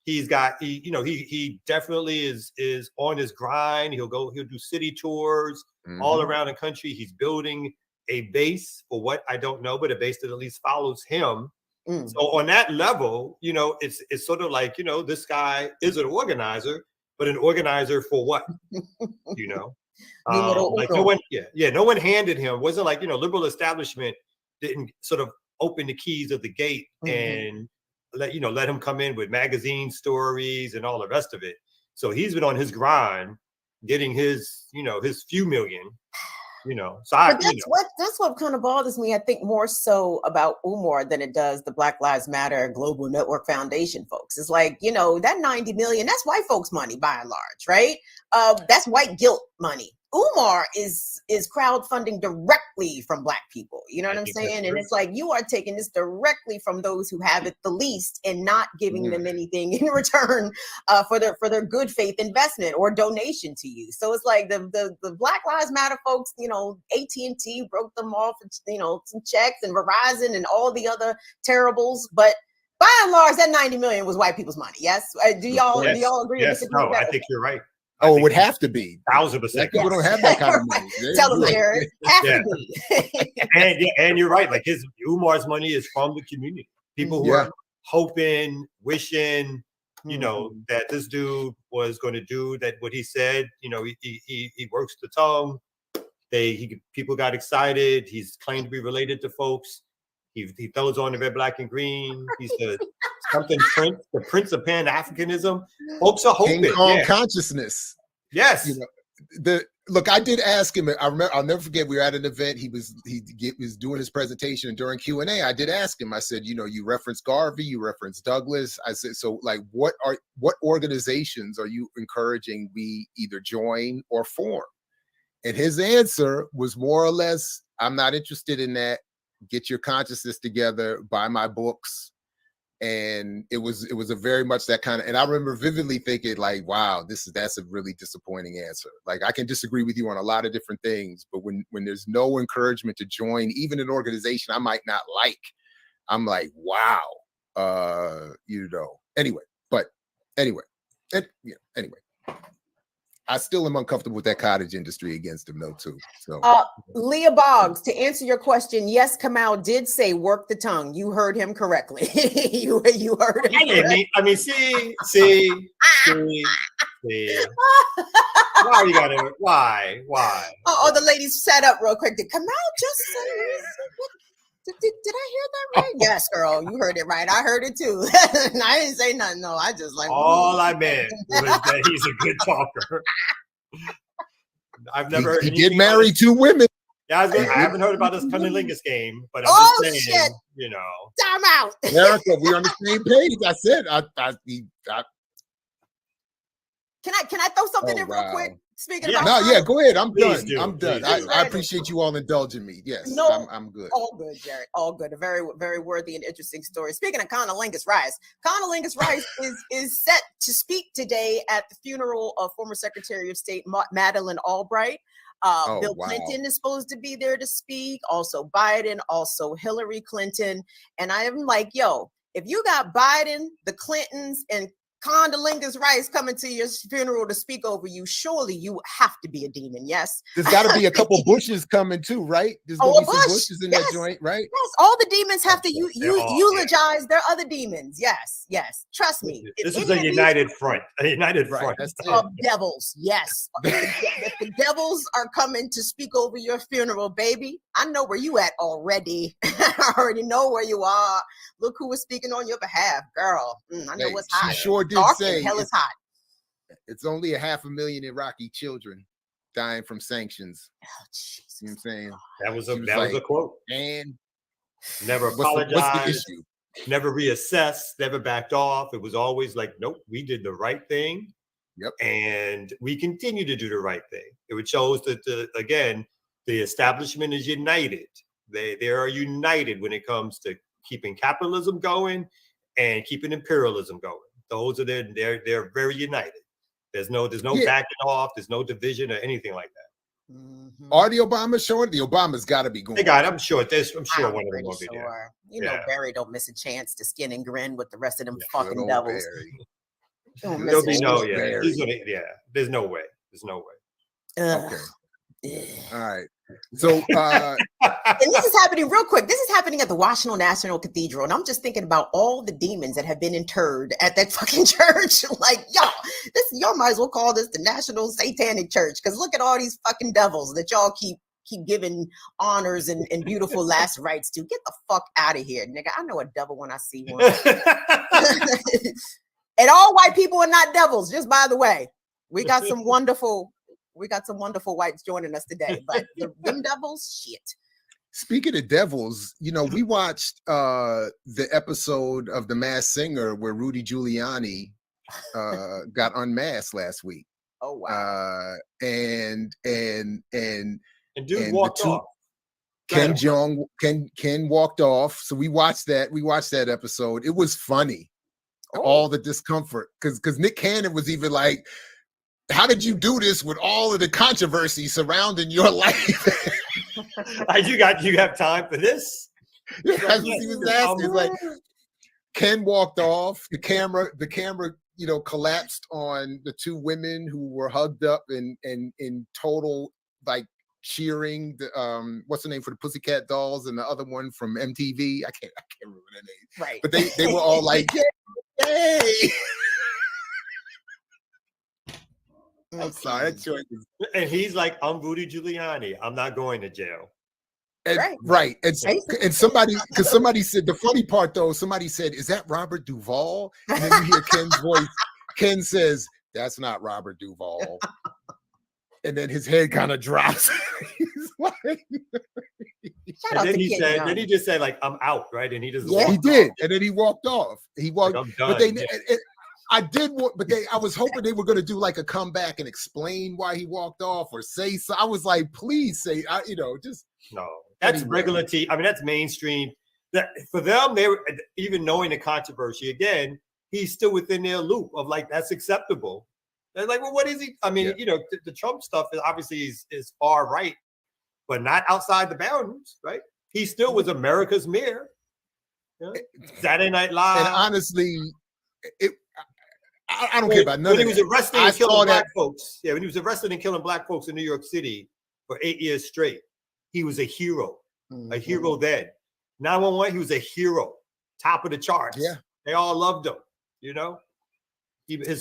[SPEAKER 4] He definitely is on his grind. He'll do city tours all around the country. He's building a base for what I don't know, but a base that at least follows him. So on that level, it's sort of like this guy is an organizer, but an organizer for what? Like no one handed him. It wasn't like liberal establishment didn't sort of open the keys of the gate and let him come in with magazine stories and all the rest of it. So he's been on his grind, getting his his few million. So
[SPEAKER 3] that's what kind of bothers me. I think more so about Umar than it does the Black Lives Matter Global Network Foundation folks. It's like, that 90 million, that's white folks' money by and large, right? That's white guilt money. Umar is crowdfunding directly from Black people. You know what I'm saying? And it's like, you are taking this directly from those who have it the least and not giving them anything in return for their good faith investment or donation to you. So it's like the Black Lives Matter folks, AT&T broke them off, some checks, and Verizon and all the other terribles. But by and large, that 90 million was white people's money. Yes. Do y'all agree?
[SPEAKER 4] Yes. No, I think you're right.
[SPEAKER 2] Oh, it would have to be
[SPEAKER 4] 1,000%.
[SPEAKER 2] People don't have that kind of money.
[SPEAKER 3] Tell them, Jared. Have to be.
[SPEAKER 4] and you're right. Like Umar's money is from the community. People who are hoping, wishing, that this dude was going to do that. What he said, he works the tongue. People got excited. He's claimed to be related to folks. He throws on the red, black, and green. He's the Prince of Pan-Africanism. Folks are hoping.
[SPEAKER 2] King Kong consciousness.
[SPEAKER 4] Yes.
[SPEAKER 2] Look, I did ask him. I remember. I'll never forget. We were at an event. He was doing his presentation, and during Q&A, I did ask him. I said, you referenced Garvey, you referenced Douglas. I said, so like, what organizations are you encouraging we either join or form? And his answer was more or less, I'm not interested in that. Get your consciousness together, buy my books. And it was a very much that kind of, and I remember vividly thinking like, wow, that's a really disappointing answer. Like, I can disagree with you on a lot of different things, but when there's no encouragement to join even an organization I might not like, I'm like, wow, anyway, I still am uncomfortable with that cottage industry against him though too. So
[SPEAKER 3] Leah Boggs, to answer your question, yes, Kamau did say work the tongue. You heard him correctly. you heard him correctly.
[SPEAKER 4] I mean, see. Why you gotta? Why?
[SPEAKER 3] Oh, the ladies sat up real quick. Did Kamau just say? Did I hear that right? Yes, girl, you heard it right. I heard it too. I didn't say nothing. No, I just like
[SPEAKER 4] all I meant was that he's a good talker. I've never heard
[SPEAKER 2] he did marry 2 women.
[SPEAKER 4] Yeah, I haven't heard about this cunnilingus game, but I'm just saying,
[SPEAKER 3] shit.
[SPEAKER 4] you know.
[SPEAKER 3] Time out.
[SPEAKER 2] Erica, we're on the same page. I said
[SPEAKER 3] Can I throw something in real quick? Speaking about
[SPEAKER 2] go ahead. I'm
[SPEAKER 4] Please
[SPEAKER 2] done.
[SPEAKER 4] do.
[SPEAKER 2] I'm done.
[SPEAKER 4] Please
[SPEAKER 2] I appreciate you all indulging me. Yes,
[SPEAKER 3] no,
[SPEAKER 2] I'm good.
[SPEAKER 3] All good, Jared. All good. A very, very worthy and interesting story. Speaking of Condolingus Rice, Condolingus Rice is set to speak today at the funeral of former Secretary of State Madeleine Albright. Bill Clinton is supposed to be there to speak. Also Biden. Also Hillary Clinton. And I am like, yo, if you got Biden, the Clintons, and Condolingus Rice coming to your funeral to speak over you, surely you have to be a demon, yes?
[SPEAKER 2] There's got to be a couple bushes coming too, right? There's going to be some bushes in that joint, right?
[SPEAKER 3] Yes, all the demons have to eulogize their other demons. Yes. Trust me.
[SPEAKER 4] This is a united front. A united front.
[SPEAKER 3] Of devils, yes. If the devils are coming to speak over your funeral, baby, I know where you at already. I already know where you are. Look who was speaking on your behalf, girl. I know what's hot.
[SPEAKER 2] She sure did say
[SPEAKER 3] hell is hot.
[SPEAKER 2] It's only 500,000 Iraqi children dying from sanctions.
[SPEAKER 3] Oh, Jesus.
[SPEAKER 2] You know what I'm saying?
[SPEAKER 4] That was a quote.
[SPEAKER 2] And
[SPEAKER 4] never apologized. What's the issue? Never reassessed, never backed off. It was always like, nope, we did the right thing.
[SPEAKER 2] Yep.
[SPEAKER 4] And we continue to do the right thing. It shows that, the establishment is united. They are united when it comes to keeping capitalism going and keeping imperialism going. Those are they're very united. There's no backing off. There's no division or anything like that.
[SPEAKER 3] Mm-hmm.
[SPEAKER 2] Are the Obamas showing? The Obamas got to be going.
[SPEAKER 4] They got it. I'm sure one of them will be there.
[SPEAKER 3] You know, Barry don't miss a chance to skin and grin with the rest of them fucking devils.
[SPEAKER 4] There'll be there's no way. There's no way.
[SPEAKER 2] Okay. All right. So
[SPEAKER 3] and this is happening real quick. This is happening at the Washington National Cathedral. And I'm just thinking about all the demons that have been interred at that fucking church. Like, y'all might as well call this the National Satanic Church. Because look at all these fucking devils that y'all keep giving honors and beautiful last rites to. Get the fuck out of here, nigga. I know a devil when I see one. And all white people are not devils, just by the way. We got some wonderful whites joining us today, but them devils, shit.
[SPEAKER 2] Speaking of devils, we watched the episode of The Masked Singer where Rudy Giuliani got unmasked last week.
[SPEAKER 3] Oh wow!
[SPEAKER 2] And
[SPEAKER 4] dude walked off.
[SPEAKER 2] Ken walked off. So we watched that. We watched that episode. It was funny. All the discomfort, because Nick Cannon was even like, how did you do this with all of the controversy surrounding your life?
[SPEAKER 4] You have time for this?
[SPEAKER 2] Yeah, that's what he was asking. Like, Ken walked off. The camera, collapsed on the 2 women who were hugged up in total like cheering. What's the name for the Pussycat Dolls and the other one from MTV? I can't remember their name.
[SPEAKER 3] Right.
[SPEAKER 2] But they were all like, yay! I'm sorry.
[SPEAKER 4] And he's like, I'm Rudy Giuliani. I'm not going to jail.
[SPEAKER 2] And, right. And somebody said, the funny part though, somebody said, is that Robert Duvall? And then you hear Ken's voice. Ken says, that's not Robert Duvall. And then his head kind of drops. He's like,
[SPEAKER 4] and then he just said, like, I'm out, right? And he just
[SPEAKER 2] he did. And then he walked off. He walked. Like, I'm done. But I was hoping they were going to do like a comeback and explain why he walked off or say so. I was like, please say, just
[SPEAKER 4] no. That's regular TV. I mean, that's mainstream. That for them, they were even knowing the controversy. Again, he's still within their loop of like that's acceptable. They're like, well, what is he? I mean, the Trump stuff is obviously is far right, but not outside the boundaries, right? He still was America's mayor. Saturday Night Live.
[SPEAKER 2] And honestly, I don't care about none of
[SPEAKER 4] it. When he was arrested and killing black folks. Yeah, when he was arrested and killing black folks in New York City for 8 years straight, he was a hero. Mm-hmm. A hero then. 911, he was a hero. Top of the charts.
[SPEAKER 2] Yeah.
[SPEAKER 4] They all loved him,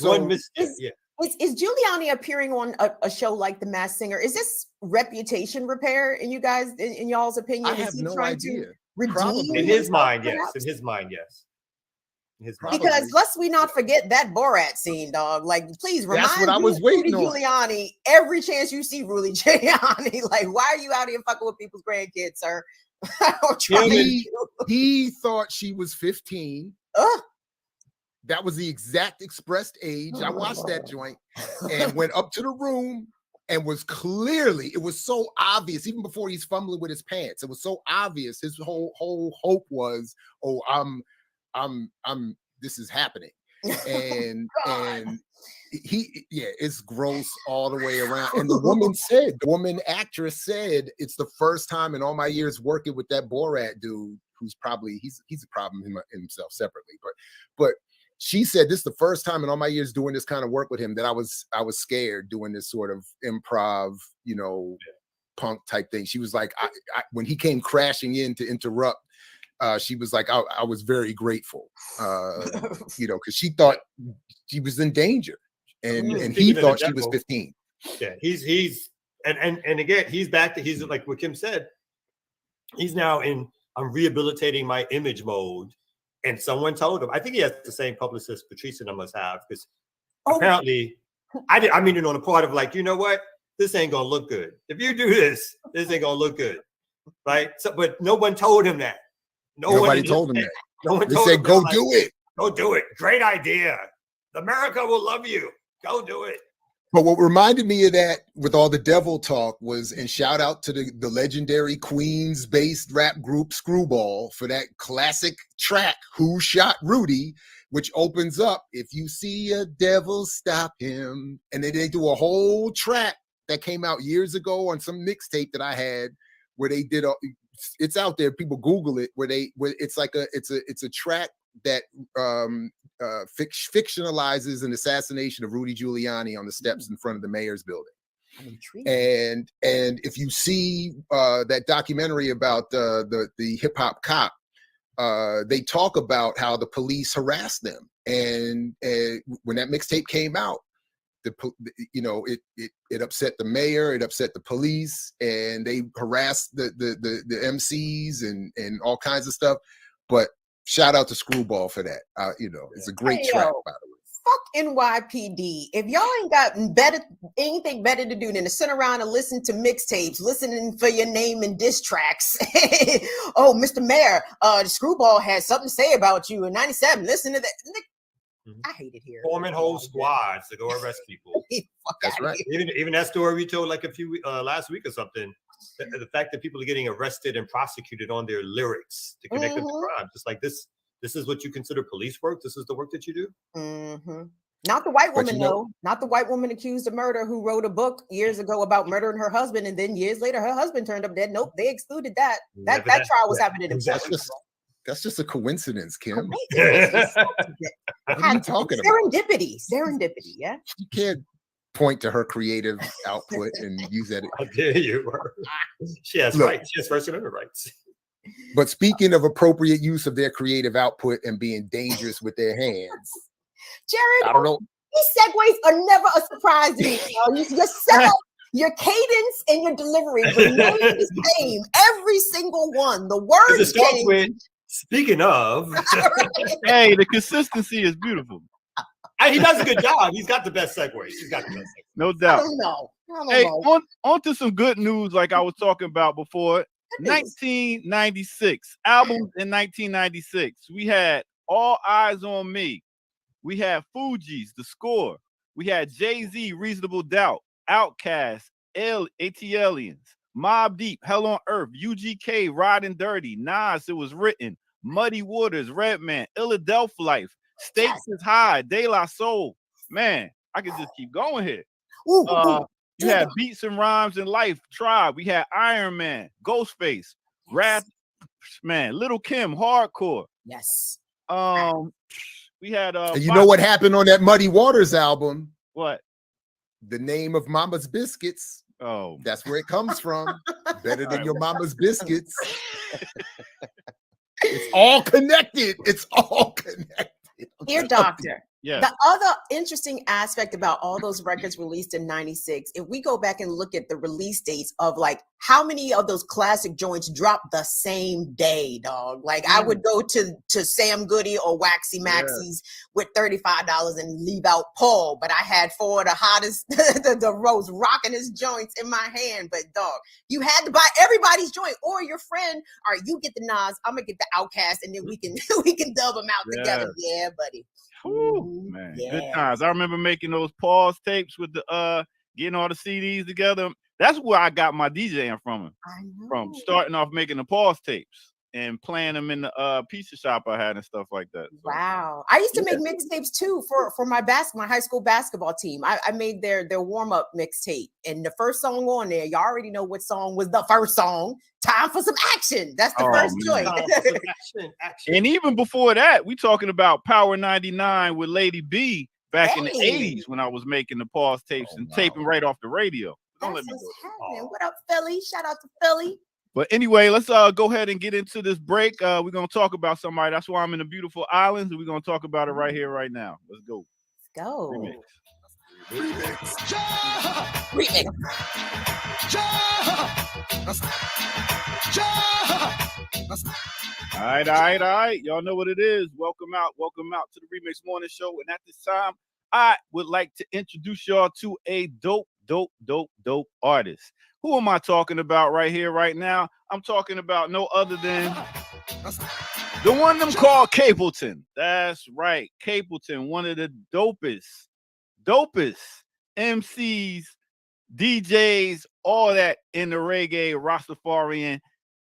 [SPEAKER 4] one mistake. Yeah.
[SPEAKER 3] Is Giuliani appearing on a show like The Masked Singer? Is this reputation repair in you guys, in y'all's opinion?
[SPEAKER 2] I have no idea.
[SPEAKER 3] redeem
[SPEAKER 4] In his mind,
[SPEAKER 3] perhaps?
[SPEAKER 4] yes. In his mind, yes.
[SPEAKER 3] Because let's we not forget that Borat scene, dog. Like, please remind
[SPEAKER 2] That's what I was
[SPEAKER 3] Rudy
[SPEAKER 2] waiting on.
[SPEAKER 3] Giuliani every chance you see Rudy Giuliani. Like, why are you out here fucking with people's grandkids, sir?
[SPEAKER 2] He thought she was 15. That was the exact expressed age. I watched that joint and went up to the room and was clearly, it was so obvious, even before he's fumbling with his pants, it was so obvious. His whole hope was, oh, this is happening. And it's gross all the way around. And the woman actress said, it's the first time in all my years working with that Borat dude, who's probably, he's a problem in himself separately, but she said this is the first time in all my years doing this kind of work with him that I was scared doing this sort of improv, punk type thing. She was like, when he came crashing in to interrupt, she was like, I was very grateful, because she thought she was in danger, and he thought she was 15.
[SPEAKER 4] Yeah, he's and again, he's back to, he's like what Kim said, he's now in I'm rehabilitating my image mode. And someone told him, I think he has the same publicist Patrice and I must have, because apparently I mean it on the part of like, you know what? This ain't gonna look good. If you do this ain't gonna look good. Right? So, but no one told him that.
[SPEAKER 2] Nobody told him that.
[SPEAKER 4] No one
[SPEAKER 2] they
[SPEAKER 4] told
[SPEAKER 2] said,
[SPEAKER 4] him
[SPEAKER 2] go
[SPEAKER 4] that,
[SPEAKER 2] do it.
[SPEAKER 4] Go do it. Great idea. America will love you. Go do it.
[SPEAKER 2] But what reminded me of that with all the devil talk was, and shout out to the legendary Queens-based rap group Screwball for that classic track, Who Shot Rudy, which opens up, if you see a devil, stop him. And then they do a whole track that came out years ago on some mixtape that I had, where they did it's out there, people Google it, where it's a track that fictionalizes an assassination of Rudy Giuliani on the steps in front of the mayor's building. And if you see that documentary about the hip hop cop, they talk about how the police harassed them, and when that mixtape came out, it upset the mayor, it upset the police, and they harassed the MCs and all kinds of stuff. But shout out to Screwball for that. It's a great track, by the way.
[SPEAKER 3] Fuck NYPD. If y'all ain't got anything better to do than to sit around and listen to mixtapes, listening for your name and diss tracks. Oh, Mr. Mayor, Screwball has something to say about you in 97. Listen to that. I hate it here.
[SPEAKER 4] Forming whole squads to go arrest people.
[SPEAKER 2] That's right.
[SPEAKER 4] Even that story we told like a few last week or something. The fact that people are getting arrested and prosecuted on their lyrics to connect them to crime, just like this is what you consider police work. This is the work that you do.
[SPEAKER 3] Not the white woman, though. Not the white woman accused of murder who wrote a book years ago about murdering her husband, and then years later her husband turned up dead. Nope, they excluded that. That trial was happening in
[SPEAKER 2] That's just a coincidence, Kim.
[SPEAKER 3] What are you talking about? Serendipity, yeah.
[SPEAKER 2] You can't point to her creative output and use that.
[SPEAKER 4] How dare you? She has rights. She has First Amendment rights.
[SPEAKER 2] But speaking of appropriate use of their creative output and being dangerous with their hands,
[SPEAKER 3] Jared,
[SPEAKER 2] I don't know.
[SPEAKER 3] These segues are never a surprise to me. Your setup, your cadence, and your delivery remain the same. Every single one. The words change.
[SPEAKER 4] Speaking of,
[SPEAKER 1] hey, the consistency is beautiful.
[SPEAKER 4] He does a good job. He's got the best segues. He's got the best segues.
[SPEAKER 1] No doubt.
[SPEAKER 3] I don't know.
[SPEAKER 1] Hey, on to some good news, like I was talking about before. 1996 albums in 1996. We had All Eyes on Me. We had Fugees, The Score. We had Jay-Z, Reasonable Doubt. Outkast, ATLiens. Mobb Deep, Hell on Earth. UGK, Riding Dirty. Nas, It Was Written. Muddy Waters, Redman. Philadelphia Life. Stakes is High. De La Soul. Man, I could just keep going here. You had Beats and Rhymes in Life, Tribe. We had Iron Man, Ghostface, Wrath, man, Little Kim, Hardcore.
[SPEAKER 3] Yes.
[SPEAKER 1] We had
[SPEAKER 2] you know what happened on that Muddy Waters album?
[SPEAKER 1] What?
[SPEAKER 2] The name of Mama's Biscuits.
[SPEAKER 1] Oh,
[SPEAKER 2] that's where it comes from. Better than your mama's biscuits. It's all connected. It's all connected.
[SPEAKER 3] Dear doctor,
[SPEAKER 1] Yeah.
[SPEAKER 3] The other interesting aspect about all those records released in 96, if we go back and look at the release dates of like how many of those classic joints dropped the same day, dog. Like I would go to Sam Goody or Waxy Maxie's with $35 and leave out Paul, but I had four of the hottest, the Rose rocking his joints in my hand. But dog, you had to buy everybody's joint or your friend. All right, you get the Nas, I'm gonna get the Outkast, and then we can dub them out together. Yeah, buddy.
[SPEAKER 1] Whew, man,
[SPEAKER 3] Yeah.
[SPEAKER 1] good times. I remember making those pause tapes with the getting all the CDs together. That's where I got my DJing from.
[SPEAKER 3] I know.
[SPEAKER 1] From starting off making the pause tapes and playing them in the pizza shop I had and stuff like that. So,
[SPEAKER 3] wow. I used to make mixtapes too for my high school basketball team. I made their warm-up mixtape. And the first song on there, y'all already know what song was the first song. Time for some action. That's the first joint.
[SPEAKER 4] Action.
[SPEAKER 1] And even before that, we talking about Power 99 with Lady B back in the 80s when I was making the pause tapes and taping right off the radio. Don't let me go.
[SPEAKER 3] What up, Philly? Shout out to Philly.
[SPEAKER 1] But anyway, let's go ahead and get into this break. We're going to talk about somebody. That's why I'm in the beautiful islands, and we're going to talk about it right here, right now. Let's go.
[SPEAKER 3] Let's go.
[SPEAKER 2] Remix.
[SPEAKER 1] All right. Y'all know what it is. Welcome out to the Remix Morning Show. And at this time, I would like to introduce y'all to a dope artist. Who am I talking about right here, right now? I'm talking about no other than the one them called Capleton. That's right, Capleton, one of the dopest MCs, DJs, all that in the reggae Rastafarian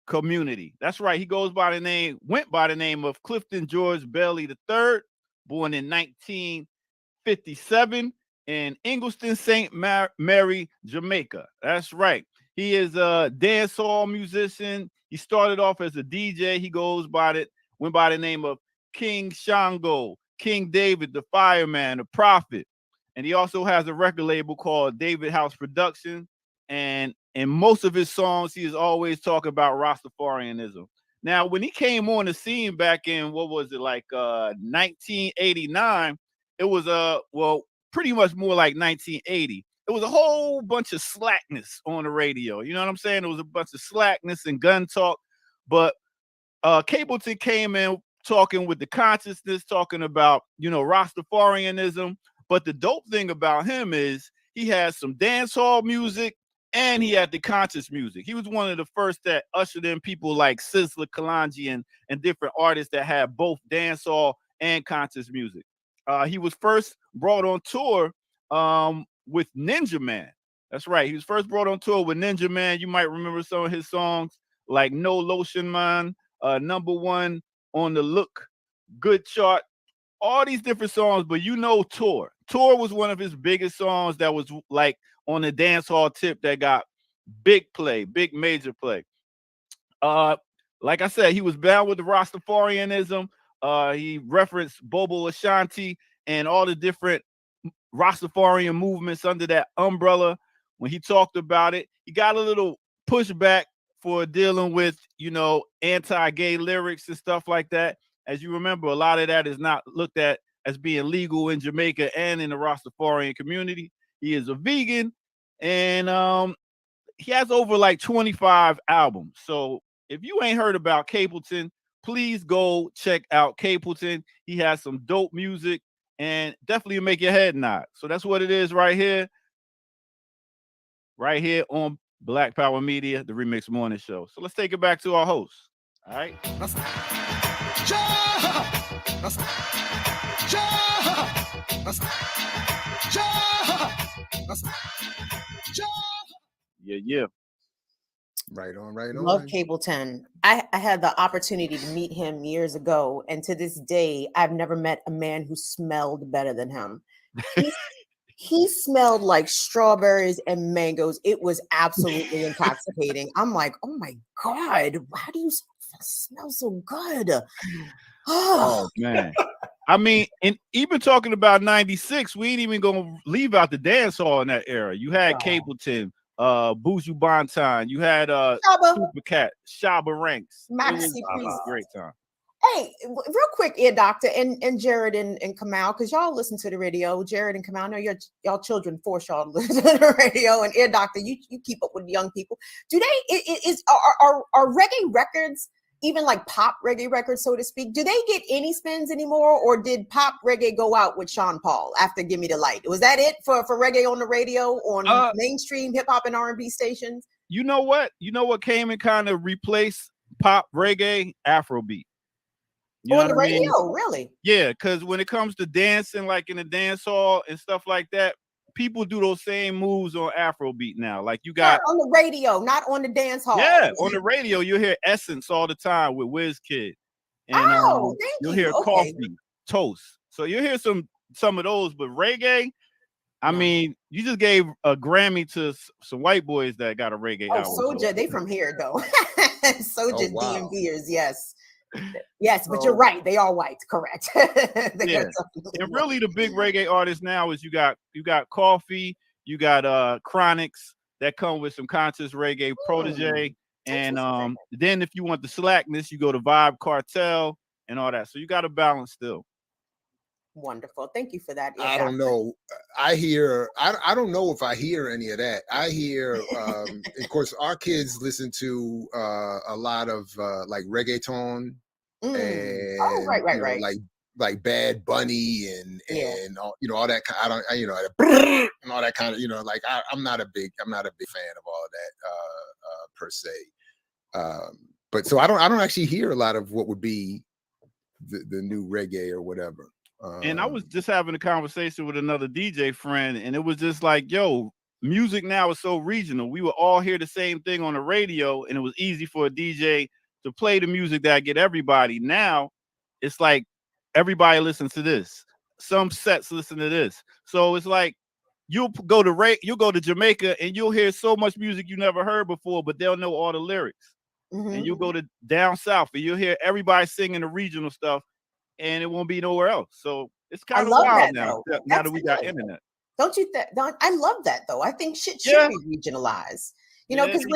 [SPEAKER 1] community. That's right. He went by the name of Clifton George Bailey III, born in 1957 in Ingleston, St. Mary, Jamaica. That's right. He is a dancehall musician. He started off as a DJ. He went by the name of King Shango, King David, the Fireman, the Prophet. And he also has a record label called David House Production. And in most of his songs, he is always talking about Rastafarianism. Now, when he came on the scene back in, 1989, it was pretty much more like 1980. It was a whole bunch of slackness on the radio. You know what I'm saying? It was a bunch of slackness and gun talk. But Capleton came in talking with the consciousness, talking about, Rastafarianism. But the dope thing about him is he has some dancehall music and he had the conscious music. He was one of the first that ushered in people like Sizzla Kalonji and different artists that had both dancehall and conscious music. He was first brought on tour with Ninja Man. That's right. He was first brought on tour with Ninja Man. You might remember some of his songs like No Lotion Man, #1 on the Look Good chart, all these different songs, but Tour. Tour was one of his biggest songs that was like on the dancehall tip that got big major play. Like I said, he was bound with the Rastafarianism. He referenced Bobo Ashanti and all the different Rastafarian movements under that umbrella. When he talked about it, he got a little pushback for dealing with, anti-gay lyrics and stuff like that. As you remember, a lot of that is not looked at as being legal in Jamaica and in the Rastafarian community. He is a vegan, and he has over like 25 albums. So if you ain't heard about Capleton, please go check out Capleton. He has some dope music and definitely make your head nod. So that's what it is right here on Black Power Media, the Remix Morning Show. So let's take it back to our host. All right. Yeah.
[SPEAKER 2] Right on.
[SPEAKER 3] Love Capleton. I had the opportunity to meet him years ago, and to this day, I've never met a man who smelled better than him. He smelled like strawberries and mangoes. It was absolutely intoxicating. I'm like, oh my God, how do you smell so good?
[SPEAKER 1] Oh man. I mean, and even talking about 96, we ain't even gonna leave out the dance hall in that era. You had Capleton, Buju Banton, you had Supercat, Shabba Ranks.
[SPEAKER 3] Maxi,
[SPEAKER 1] it was a great time.
[SPEAKER 3] Hey, real quick, Ear Doctor and Jared and Kamal, because y'all listen to the radio. Jared and Kamal, I know y'all children force y'all to listen to the radio. And Ear Doctor, you keep up with young people. Do they are reggae records, even like pop reggae records, so to speak? Do they get any spins anymore, or did pop reggae go out with Sean Paul after "Give Me the Light"? Was that it for reggae on the radio on mainstream hip hop and R&B stations?
[SPEAKER 1] You know what? You know what came and kind of replaced pop reggae? Afrobeat. You
[SPEAKER 3] On the radio, really?
[SPEAKER 1] Yeah, because when it comes to dancing, like in the dance hall and stuff like that, people do those same moves on Afrobeat now. Like you got
[SPEAKER 3] on the radio, not on the dance hall.
[SPEAKER 1] Yeah, on the radio, you'll hear Essence all the time with WizKid. And you'll hear Coffee, Toast. So you'll hear some of those, but reggae, I mean, you just gave a Grammy to some white boys that got a reggae album.
[SPEAKER 3] Soulja, they from here though. Soulja DMVers, yes. Yes, but you're right. They are white, correct.
[SPEAKER 1] And really the big reggae artists now is you got Coffee, you got Chronics that come with some conscious reggae protege. And then if you want the slackness, you go to Vibe Cartel and all that. So you got a balance still.
[SPEAKER 3] Wonderful. Thank you for that.
[SPEAKER 2] I don't know. I don't know if I hear any of that. I hear, of course, our kids listen to a lot of like reggaeton and
[SPEAKER 3] right.
[SPEAKER 2] like Bad Bunny and all, all that kind. And all that kind of, like I'm not a big fan of all of that per se. But so I don't actually hear a lot of what would be the new reggae or whatever.
[SPEAKER 1] And I was just having a conversation with another DJ friend, and it was just like, yo, music now is so regional. We would all hear the same thing on the radio, and it was easy for a DJ to play the music that get everybody. Now, it's like everybody listens to this. Some sets listen to this. So it's like you'll go to Jamaica, and you'll hear so much music you never heard before, but they'll know all the lyrics. And you go to down south, and you'll hear everybody singing the regional stuff. And it won't be nowhere else. So it's kind of wild now. Now that we got internet.
[SPEAKER 3] Don't you think? I love that though. I think shit should be regionalized. You know, because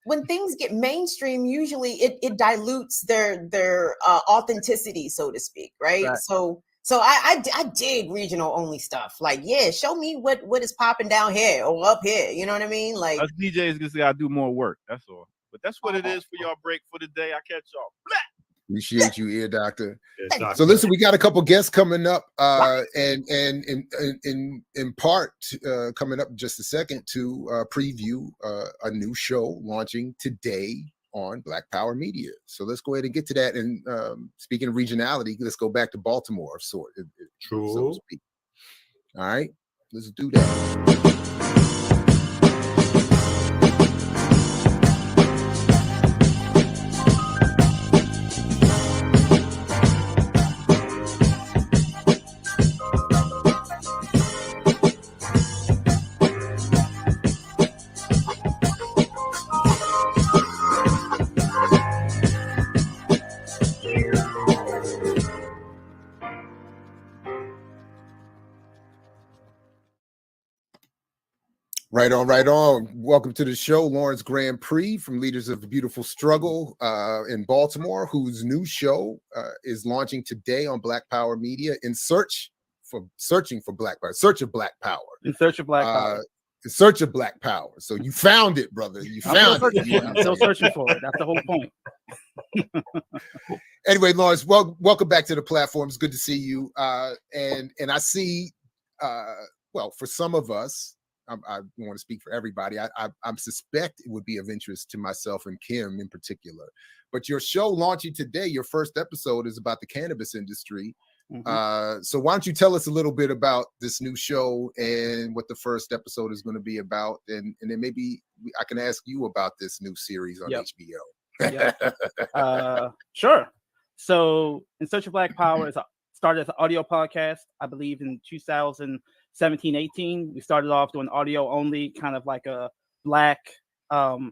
[SPEAKER 3] when things get mainstream, usually it dilutes their authenticity, so to speak, right? So I dig regional only stuff. Like, show me what is popping down here or up here. You know what I mean? Like
[SPEAKER 1] us DJs just gotta do more work. That's all. But that's what it is for y'all break for the day. I catch y'all. Blah!
[SPEAKER 2] Appreciate you, Ear Doctor. So listen, we got a couple guests coming up, and in part coming up in just a second to preview a new show launching today on Black Power Media. So let's go ahead and get to that. And speaking of regionality, let's go back to Baltimore of sort, so to speak. All right, let's do that. Right on. Welcome to the show, Lawrence Grand Prix from Leaders of the Beautiful Struggle in Baltimore, whose new show is launching today on Black Power Media in search of Black Power.
[SPEAKER 6] In search of Black Power.
[SPEAKER 2] In search of Black Power. So you found it, brother. You found it.
[SPEAKER 6] I'm still searching for it. That's the whole point.
[SPEAKER 2] Anyway, Lawrence, welcome back to the platform. It's good to see you. And I see, for some of us, I want to speak for everybody. I suspect it would be of interest to myself and Kim in particular. But your show launching today, your first episode is about the cannabis industry. So why don't you tell us a little bit about this new show and what the first episode is going to be about, and then maybe I can ask you about this new series on HBO.
[SPEAKER 6] Sure. So, In Search of Black Power started as an audio podcast, I believe, in 2017-18. We started off doing audio only, kind of like a Black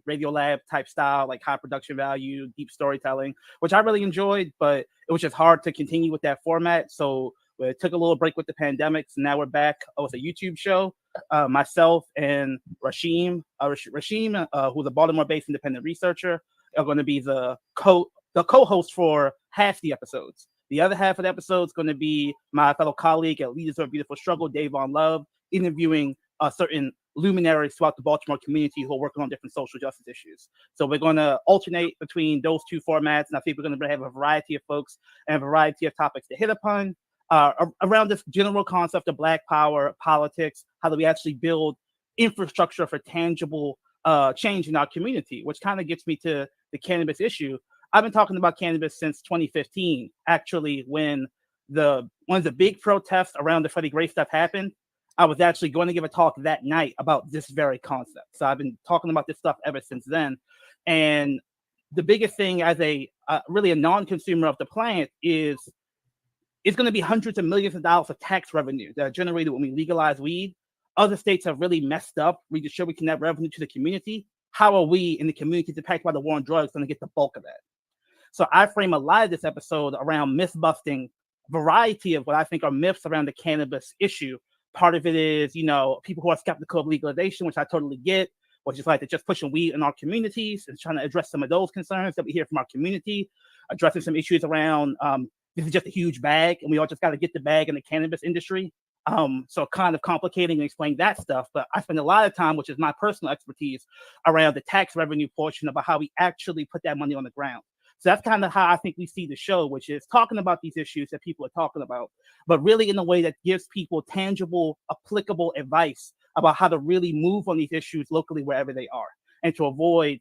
[SPEAKER 6] Radio Lab type style, like high production value, deep storytelling, which I really enjoyed, but it was just hard to continue with that format. So we took a little break with the pandemic. So now we're back with a YouTube show. Myself and Rasheem, who's a Baltimore-based independent researcher, are going to be the the co-host for half the episodes. The other half of the episode is going to be my fellow colleague at Leaders of a Beautiful Struggle, Davon Love, interviewing certain luminaries throughout the Baltimore community who are working on different social justice issues. So we're going to alternate between those two formats, and I think we're going to have a variety of folks and a variety of topics to hit upon around this general concept of Black power, politics. How do we actually build infrastructure for tangible change in our community, which kind of gets me to the cannabis issue. I've been talking about cannabis since 2015, actually, when one of the big protests around the Freddie Gray stuff happened. I was actually going to give a talk that night about this very concept. So I've been talking about this stuff ever since then. And the biggest thing as really a non-consumer of the plant is it's going to be hundreds of millions of dollars of tax revenue that are generated when we legalize weed. Other states have really messed up. We just show we can have revenue to the community. How are we in the community impacted by the war on drugs going to get the bulk of that? So I frame a lot of this episode around myth busting, variety of what I think are myths around the cannabis issue. Part of it is, people who are skeptical of legalization, which I totally get, which is like they're just pushing weed in our communities and trying to address some of those concerns that we hear from our community, addressing some issues around this is just a huge bag and we all just got to get the bag in the cannabis industry. So kind of complicating and explaining that stuff. But I spend a lot of time, which is my personal expertise, around the tax revenue portion about how we actually put that money on the ground. So that's kind of how I think we see the show, which is talking about these issues that people are talking about, but really in a way that gives people tangible, applicable advice about how to really move on these issues locally wherever they are, and to avoid,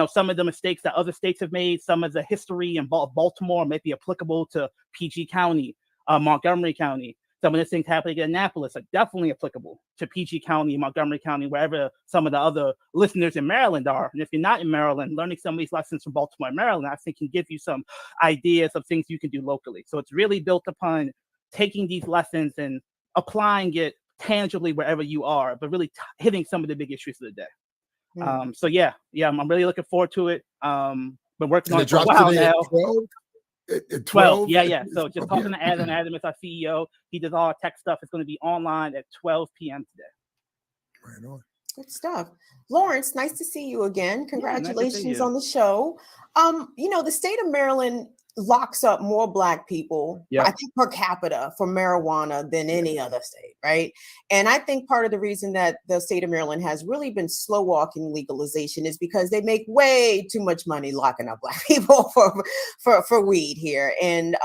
[SPEAKER 6] some of the mistakes that other states have made. Some of the history in Baltimore may be applicable to PG County, Montgomery County. Some of the things happening in Annapolis are definitely applicable to PG County, Montgomery County, wherever some of the other listeners in Maryland are. And if you're not in Maryland, learning some of these lessons from Baltimore and Maryland, I think can give you some ideas of things you can do locally. So it's really built upon taking these lessons and applying it tangibly wherever you are, but really hitting some of the big issues of the day. So I'm really looking forward to it. Been working on it for a while now.
[SPEAKER 2] At 12?
[SPEAKER 6] Yeah. So just talking to Adam. Adam is our CEO. He does all our tech stuff. It's going to be online at 12 p.m. today.
[SPEAKER 2] Right on.
[SPEAKER 3] Good stuff. Lawrence, nice to see you again. Congratulations
[SPEAKER 6] nice to
[SPEAKER 3] on the show. The state of Maryland locks up more Black people, I think per capita, for marijuana than any other state, right? And I think part of the reason that the state of Maryland has really been slow walking legalization is because they make way too much money locking up Black people for weed here. And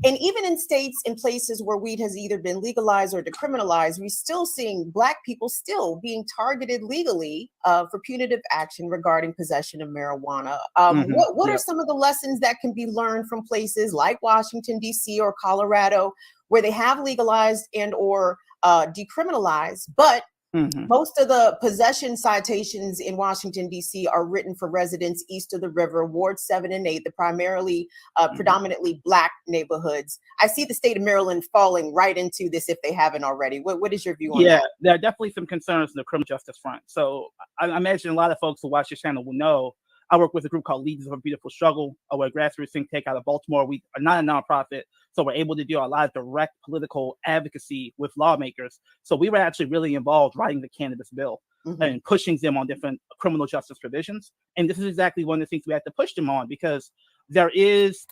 [SPEAKER 3] and even in states, in places where weed has either been legalized or decriminalized, we're still seeing Black people still being targeted legally for punitive action regarding possession of marijuana. What are some of the lessons that can be learned from places like Washington, D.C. or Colorado, where they have legalized and or decriminalized, but most of the possession citations in Washington, D.C. are written for residents east of the river, Ward 7 and 8, the primarily predominantly Black neighborhoods. I see the state of Maryland falling right into this if they haven't already. What is your view on that? Yeah,
[SPEAKER 6] there are definitely some concerns in the criminal justice front. So I imagine a lot of folks who watch this channel will know I work with a group called Leaders of a Beautiful Struggle, we're a grassroots think tank out of Baltimore. We are not a nonprofit, so we're able to do a lot of direct political advocacy with lawmakers. So we were actually really involved writing the cannabis bill and pushing them on different criminal justice provisions. And this is exactly one of the things we have to push them on, because there is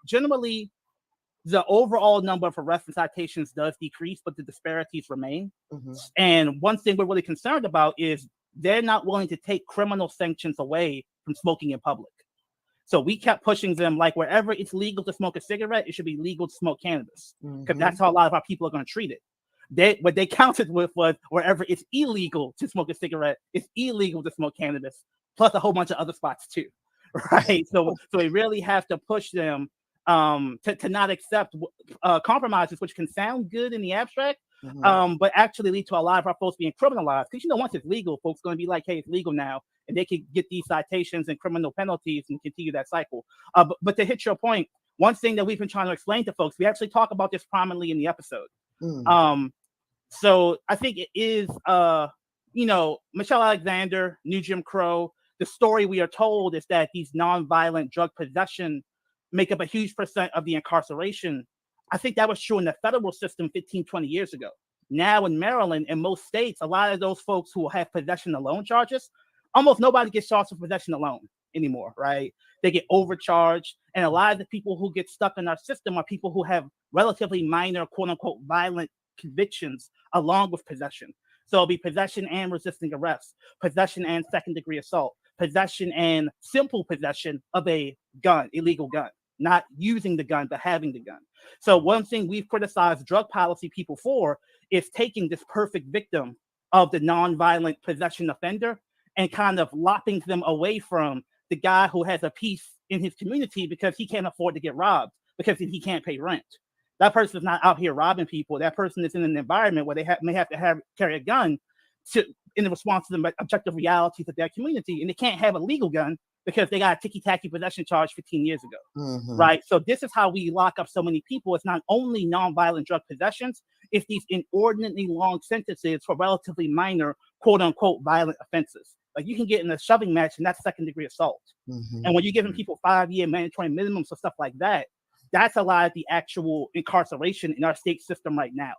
[SPEAKER 6] generally the overall number of arrests and citations does decrease, but the disparities remain. And one thing we're really concerned about is they're not willing to take criminal sanctions away from smoking in public. So we kept pushing them, like, wherever it's legal to smoke a cigarette, it should be legal to smoke cannabis, because that's how a lot of our people are going to treat it. What they counted with was wherever it's illegal to smoke a cigarette, it's illegal to smoke cannabis, plus a whole bunch of other spots too, right? So we really have to push them to not accept compromises, which can sound good in the abstract, but actually lead to a lot of our folks being criminalized. Because once it's legal, folks are going to be like, hey, it's legal now, and they can get these citations and criminal penalties and continue that cycle. But to hit your point, one thing that we've been trying to explain to folks, we actually talk about this prominently in the episode. So I think it is, Michelle Alexander, New Jim Crow. The story we are told is that these nonviolent drug possession make up a huge percent of the incarceration. I think that was true in the federal system 15, 20 years ago. Now in Maryland and most states, a lot of those folks who have possession alone charges, almost nobody gets charged for possession alone. anymore, right? They get overcharged. And a lot of the people who get stuck in our system are people who have relatively minor, quote unquote, violent convictions along with possession. So it'll be possession and resisting arrest, possession and second degree assault, possession and simple possession of a gun, illegal gun, not using the gun, but having the gun. So one thing we've criticized drug policy people for is taking this perfect victim of the nonviolent possession offender and kind of lopping them away from the guy who has a piece in his community because he can't afford to get robbed because he can't pay rent. That person is not out here robbing people. That person is in an environment where they may have to carry a gun in response to the objective realities of their community, and they can't have a legal gun because they got a ticky-tacky possession charge 15 years ago, right? So this is how we lock up so many people. It's not only nonviolent drug possessions, it's these inordinately long sentences for relatively minor, quote-unquote, violent offenses. Like you can get in a shoving match, and that's second-degree assault. And when you're giving people 5-year mandatory minimums or stuff like that, that's a lot of the actual incarceration in our state system right now.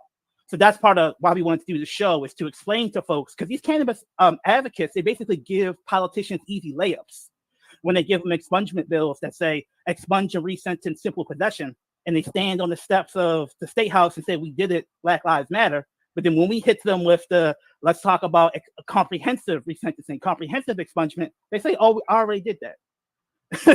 [SPEAKER 6] So that's part of why we wanted to do the show, is to explain to folks, because these cannabis advocates, they basically give politicians easy layups when they give them expungement bills that say expunge and resentence simple possession, and they stand on the steps of the state house and say we did it, Black Lives Matter. But then when we hit them with the let's talk about a comprehensive resentencing, comprehensive expungement, they say, oh, we already did that. So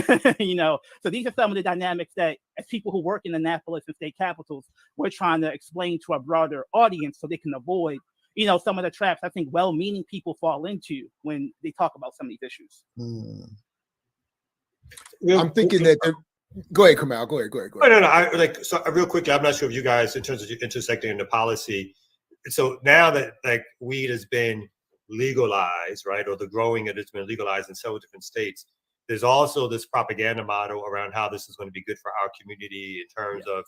[SPEAKER 6] these are some of the dynamics that, as people who work in Annapolis and state capitals, we're trying to explain to a broader audience so they can avoid, some of the traps I think well-meaning people fall into when they talk about some of these issues.
[SPEAKER 2] I'm thinking that. Go ahead, Kamal. Go ahead.
[SPEAKER 4] No. So real quickly, I'm not sure if you guys, in terms of intersecting in the policy. So now that weed has been legalized, right, or the growing it has been legalized in several different states, there's also this propaganda model around how this is going to be good for our community in terms of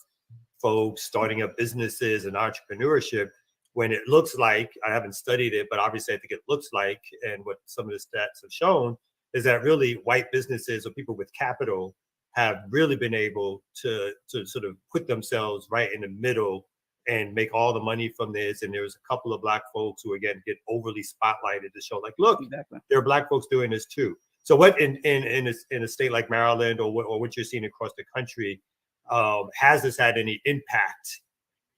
[SPEAKER 4] folks starting up businesses and entrepreneurship, when it looks like, I haven't studied it, but obviously I think it looks like, and what some of the stats have shown, is that really white businesses or people with capital have really been able to sort of put themselves right in the middle and make all the money from this. And there's a couple of Black folks who, again, get overly spotlighted to show, like, look, there are Black folks doing this too. So what in a state like Maryland or what you're seeing across the country, has this had any impact,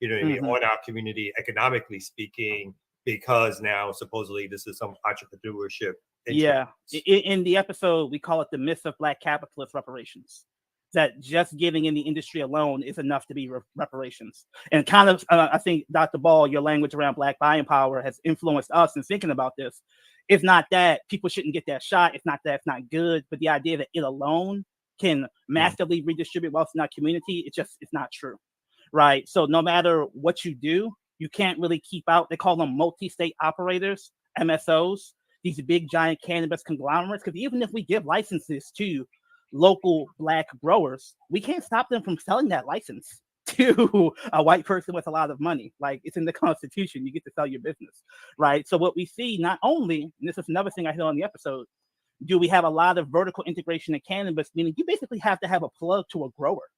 [SPEAKER 4] on our community, economically speaking, because now supposedly this is some entrepreneurship?
[SPEAKER 6] Yeah. In the episode, we call it the myth of Black capitalist reparations, that just giving in the industry alone is enough to be reparations. And kind of, I think, Dr. Ball, your language around Black buying power has influenced us in thinking about this. It's not that people shouldn't get that shot. It's not that it's not good, but the idea that it alone can massively redistribute wealth in our community, it's not true, right? So no matter what you do, you can't really keep out, they call them multi-state operators, MSOs, these big giant cannabis conglomerates, because even if we give licenses to local Black growers, we can't stop them from selling that license to a white person with a lot of money. Like, it's in the Constitution, you get to sell your business, right? So what we see, not only, and this is another thing I hit on the episode, do we have a lot of vertical integration in cannabis, meaning you basically have to have a plug to a grower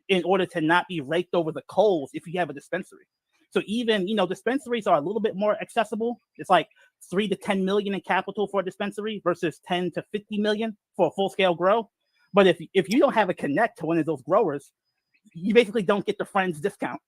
[SPEAKER 6] in order to not be raked over the coals if you have a dispensary. So even, dispensaries are a little bit more accessible. It's like 3 to 10 million in capital for a dispensary versus 10 to 50 million for a full-scale grow. But if you don't have a connect to one of those growers, you basically don't get the friends discount.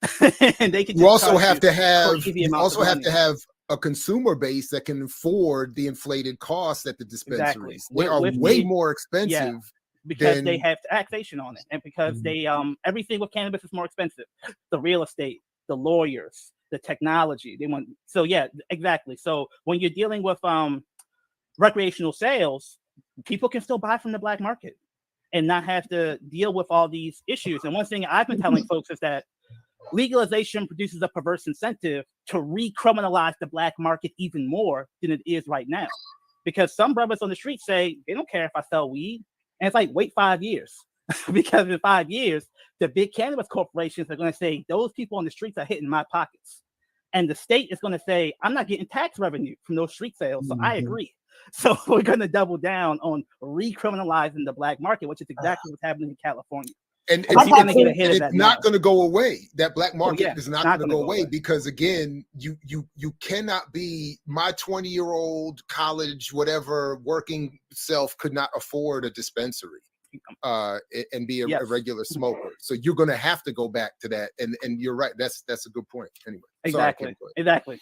[SPEAKER 6] And they can.
[SPEAKER 2] You also have to have a consumer base that can afford the inflated costs at the dispensaries. Exactly. They are way more expensive
[SPEAKER 6] because they have taxation on it, and because they everything with cannabis is more expensive. The real estate, the lawyers, the technology. They want exactly. So when you're dealing with recreational sales, people can still buy from the Black market and not have to deal with all these issues. And one thing I've been telling folks is that legalization produces a perverse incentive to recriminalize the Black market even more than it is right now. Because some brothers on the street say, they don't care if I sell weed. And it's like, wait 5 years. Because in 5 years, the big cannabis corporations are going to say, those people on the streets are hitting my pockets. And the state is going to say, I'm not getting tax revenue from those street sales. So I agree. So we're going to double down on recriminalizing the Black market, which is exactly what's happening in California.
[SPEAKER 2] And
[SPEAKER 6] People
[SPEAKER 3] gonna
[SPEAKER 6] get ahead of
[SPEAKER 2] it's
[SPEAKER 6] that
[SPEAKER 2] not
[SPEAKER 6] now.
[SPEAKER 2] going to go away. That black market
[SPEAKER 6] yeah,
[SPEAKER 2] is not
[SPEAKER 6] not
[SPEAKER 2] going to
[SPEAKER 6] gonna
[SPEAKER 2] go
[SPEAKER 6] go
[SPEAKER 2] away
[SPEAKER 6] away.
[SPEAKER 2] because again, you cannot be my 20-year-old college whatever working self could not afford a dispensary and be a
[SPEAKER 6] Yes.
[SPEAKER 2] regular smoker. So you're going to have to go back to that. And you're right. That's a good point. Anyway, sorry,
[SPEAKER 6] Exactly.
[SPEAKER 2] Kim, go ahead.
[SPEAKER 6] Exactly.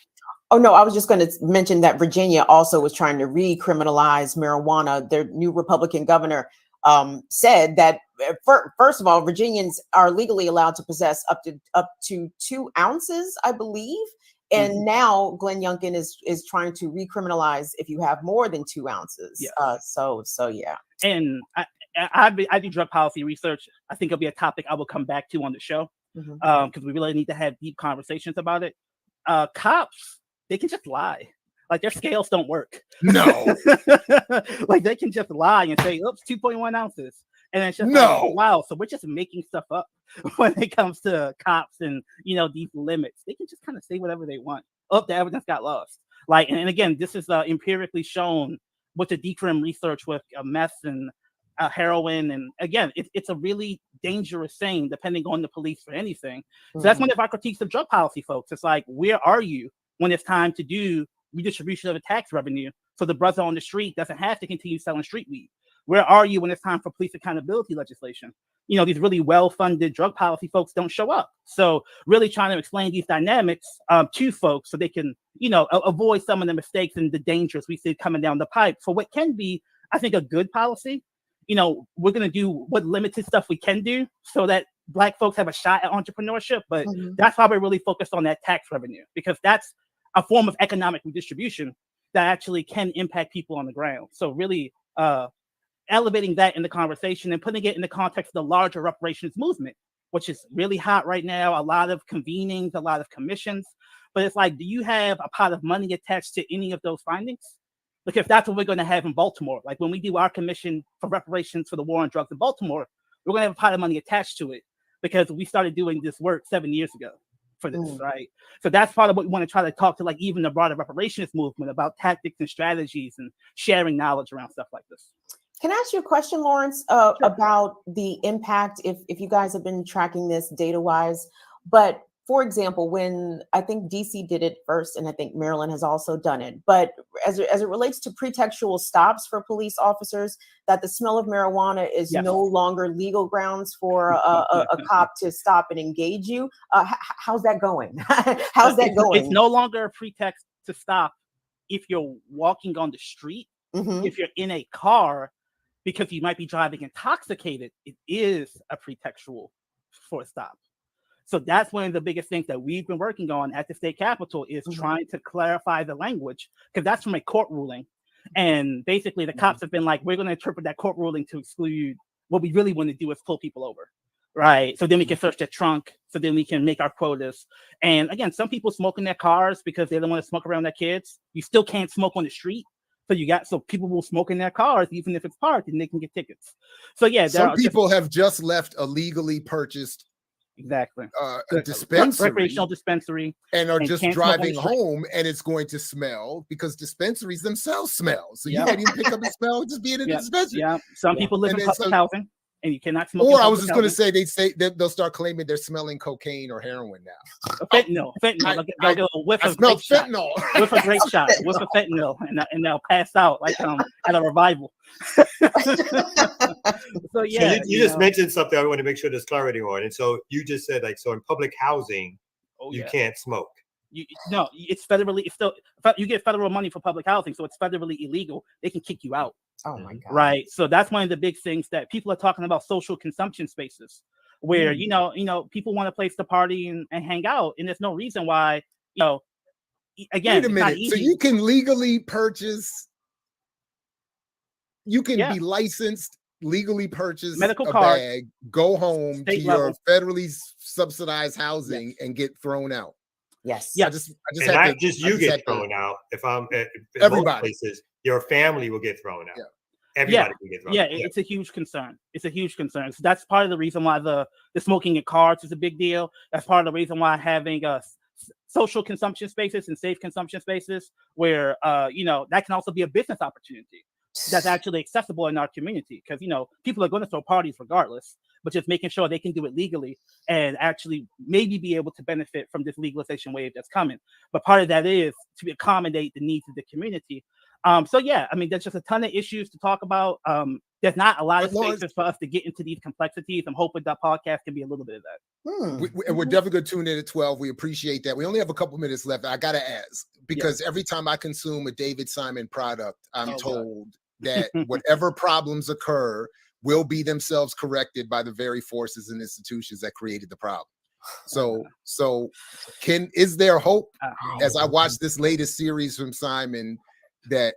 [SPEAKER 3] Oh no, I was just going to mention that Virginia also was trying to recriminalize marijuana. Their new Republican governor said that first of all, Virginians are legally allowed to possess up to 2 ounces, I believe. And now Glenn Youngkin is trying to recriminalize if you have more than 2 ounces.
[SPEAKER 6] Yeah.
[SPEAKER 3] So yeah.
[SPEAKER 6] And I do drug policy research. I think it'll be a topic I will come back to on the show because we really need to have deep conversations about it. Cops, they can just lie. Like their scales don't work.
[SPEAKER 2] No.
[SPEAKER 6] Like they can just lie and say, oops, 2.1 ounces. And it's just
[SPEAKER 2] No.
[SPEAKER 6] like, wow, so we're just making stuff up when it comes to cops and, these limits. They can just kind of say whatever they want. Oh, the evidence got lost. Like, and again, this is empirically shown with the decrim research with meth and heroin. And again, it's a really dangerous thing depending on the police for anything. So that's one of our critiques of drug policy, folks. It's like, where are you when it's time to do redistribution of the tax revenue so the brother on the street doesn't have to continue selling street weed? Where are you when it's time for police accountability legislation? These really well-funded drug policy folks don't show up. So really trying to explain these dynamics to folks so they can, avoid some of the mistakes and the dangers we see coming down the pipe for what can be, I think, a good policy. We're going to do what limited stuff we can do so that Black folks have a shot at entrepreneurship. But that's why we're really focused on that tax revenue, because that's a form of economic redistribution that actually can impact people on the ground. So really elevating that in the conversation and putting it in the context of the larger reparations movement, which is really hot right now. A lot of convenings, a lot of commissions. But it's like, do you have a pot of money attached to any of those findings? Because that's what we're going to have in Baltimore. Like when we do our commission for reparations for the war on drugs in Baltimore, we're going to have a pot of money attached to it because we started doing this work 7 years ago for this, right? So that's part of what we want to try to talk to, like, even the broader reparations movement about tactics and strategies and sharing knowledge around stuff like this.
[SPEAKER 3] Can I ask you a question, Lawrence, about the impact, if you guys have been tracking this data-wise? But for example, when I think DC did it first, and I think Maryland has also done it, but as it relates to pretextual stops for police officers, that the smell of marijuana is no longer legal grounds for a cop to stop and engage you. How's that going? How's that going?
[SPEAKER 6] It's no longer a pretext to stop if you're walking on the street, if you're in a car, because you might be driving intoxicated. It is a pretextual for a stop. So that's one of the biggest things that we've been working on at the state capitol is trying to clarify the language, because that's from a court ruling. And basically the cops have been like, we're going to interpret that court ruling to exclude what we really want to do is pull people over. Right. So then we can search their trunk. So then we can make our quotas. And again, some people smoke in their cars because they don't want to smoke around their kids. You still can't smoke on the street. So people will smoke in their cars, even if it's parked, and they can get tickets. So yeah,
[SPEAKER 2] some people have just left a legally purchased
[SPEAKER 6] a
[SPEAKER 2] dispensary,
[SPEAKER 6] recreational dispensary,
[SPEAKER 2] and are just driving home, and it's going to smell because dispensaries themselves smell. So you can't even pick up the smell just being in the dispensary.
[SPEAKER 6] Yeah, some people live in public housing, and you cannot smoke.
[SPEAKER 2] Or I was just going to say they'll start claiming they're smelling cocaine or heroin now.
[SPEAKER 6] Fentanyl. They'll go with a
[SPEAKER 2] smell fentanyl.
[SPEAKER 6] With a grape shot, with a fentanyl, and they'll pass out like at a revival. So yeah,
[SPEAKER 4] so you just mentioned something I want to make sure there's clarity on. And so you just said, like, so in public housing, you can't smoke.
[SPEAKER 6] It's federally. It's still, you get federal money for public housing, so it's federally illegal. They can kick you out.
[SPEAKER 3] Oh my God.
[SPEAKER 6] Right. So that's one of the big things that people are talking about: social consumption spaces, where people want a place to party and hang out, and there's no reason why. Again,
[SPEAKER 2] wait a minute. So you can legally purchase. You can be licensed, legally purchase
[SPEAKER 6] medical
[SPEAKER 2] a
[SPEAKER 6] card,
[SPEAKER 2] bag, go home to your federally subsidized housing, and get thrown out.
[SPEAKER 3] Yes.
[SPEAKER 2] I just
[SPEAKER 4] not just you get thrown out. If I'm at
[SPEAKER 2] everybody,
[SPEAKER 4] most places, your family will get thrown out. Everybody will get thrown out.
[SPEAKER 6] It's a huge concern. It's a huge concern. So that's part of the reason why the smoking in cars is a big deal. That's part of the reason why having social consumption spaces and safe consumption spaces where that can also be a business opportunity. that's actually accessible in our community. Because, people are going to throw parties regardless, but just making sure they can do it legally and actually maybe be able to benefit from this legalization wave that's coming. But part of that is to accommodate the needs of the community. So yeah, I mean, there's just a ton of issues to talk about. There's not a lot of spaces for us to get into these complexities. I'm hoping that podcast can be a little bit of that.
[SPEAKER 2] We're definitely going to tune in at 12. We appreciate that. We only have a couple minutes left. I got to ask, because every time I consume a David Simon product, I'm told that whatever problems occur will be themselves corrected by the very forces and institutions that created the problem. So is there hope, as I watch this latest series from Simon, that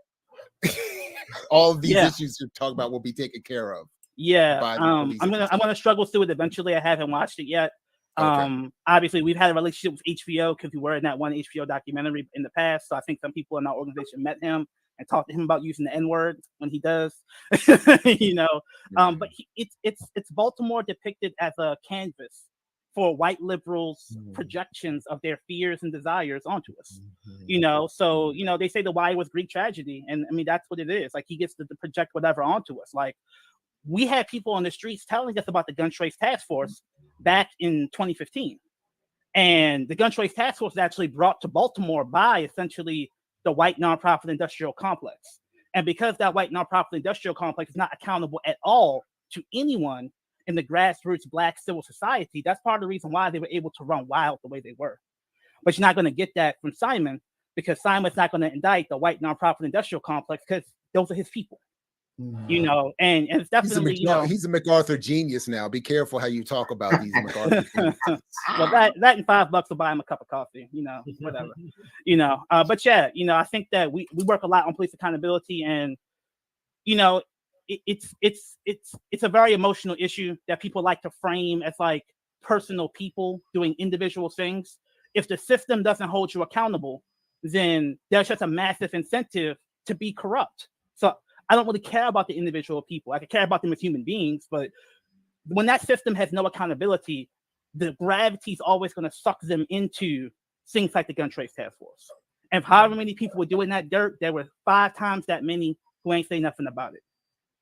[SPEAKER 2] all of these issues you're talking about will be taken care of?
[SPEAKER 6] I'm gonna struggle through it eventually. I haven't watched it yet. Obviously we've had a relationship with HBO because we were in that one HBO documentary in the past. So I think some people in our organization met him and talked to him about using the N-word when he does, but it's Baltimore depicted as a canvas for white liberals' projections of their fears and desires onto us. So they say the why was Greek tragedy, and I mean that's what it is. Like, he gets to project whatever onto us. Like, we had people on the streets telling us about the Gun Trace Task Force back in 2015, and the Gun Trace Task Force was actually brought to Baltimore by essentially the white nonprofit industrial complex. And because that white nonprofit industrial complex is not accountable at all to anyone in the grassroots Black civil society, that's part of the reason why they were able to run wild the way they were. But you're not going to get that from Simon, because Simon's not going to indict the white nonprofit industrial complex, because those are his people. And it's definitely,
[SPEAKER 2] he's a MacArthur genius now. Be careful how you talk about these MacArthur geniuses.
[SPEAKER 6] Well, that and $5 will buy him a cup of coffee, whatever. But I think that we work a lot on police accountability, and it's a very emotional issue that people like to frame as like personal people doing individual things. If the system doesn't hold you accountable, then there's just a massive incentive to be corrupt. So I don't really care about the individual people. I can care about them as human beings, but when that system has no accountability, the gravity is always going to suck them into things like the Gun Trace Task Force. And however many people were doing that dirt, there were 5 times that many who ain't say nothing about it.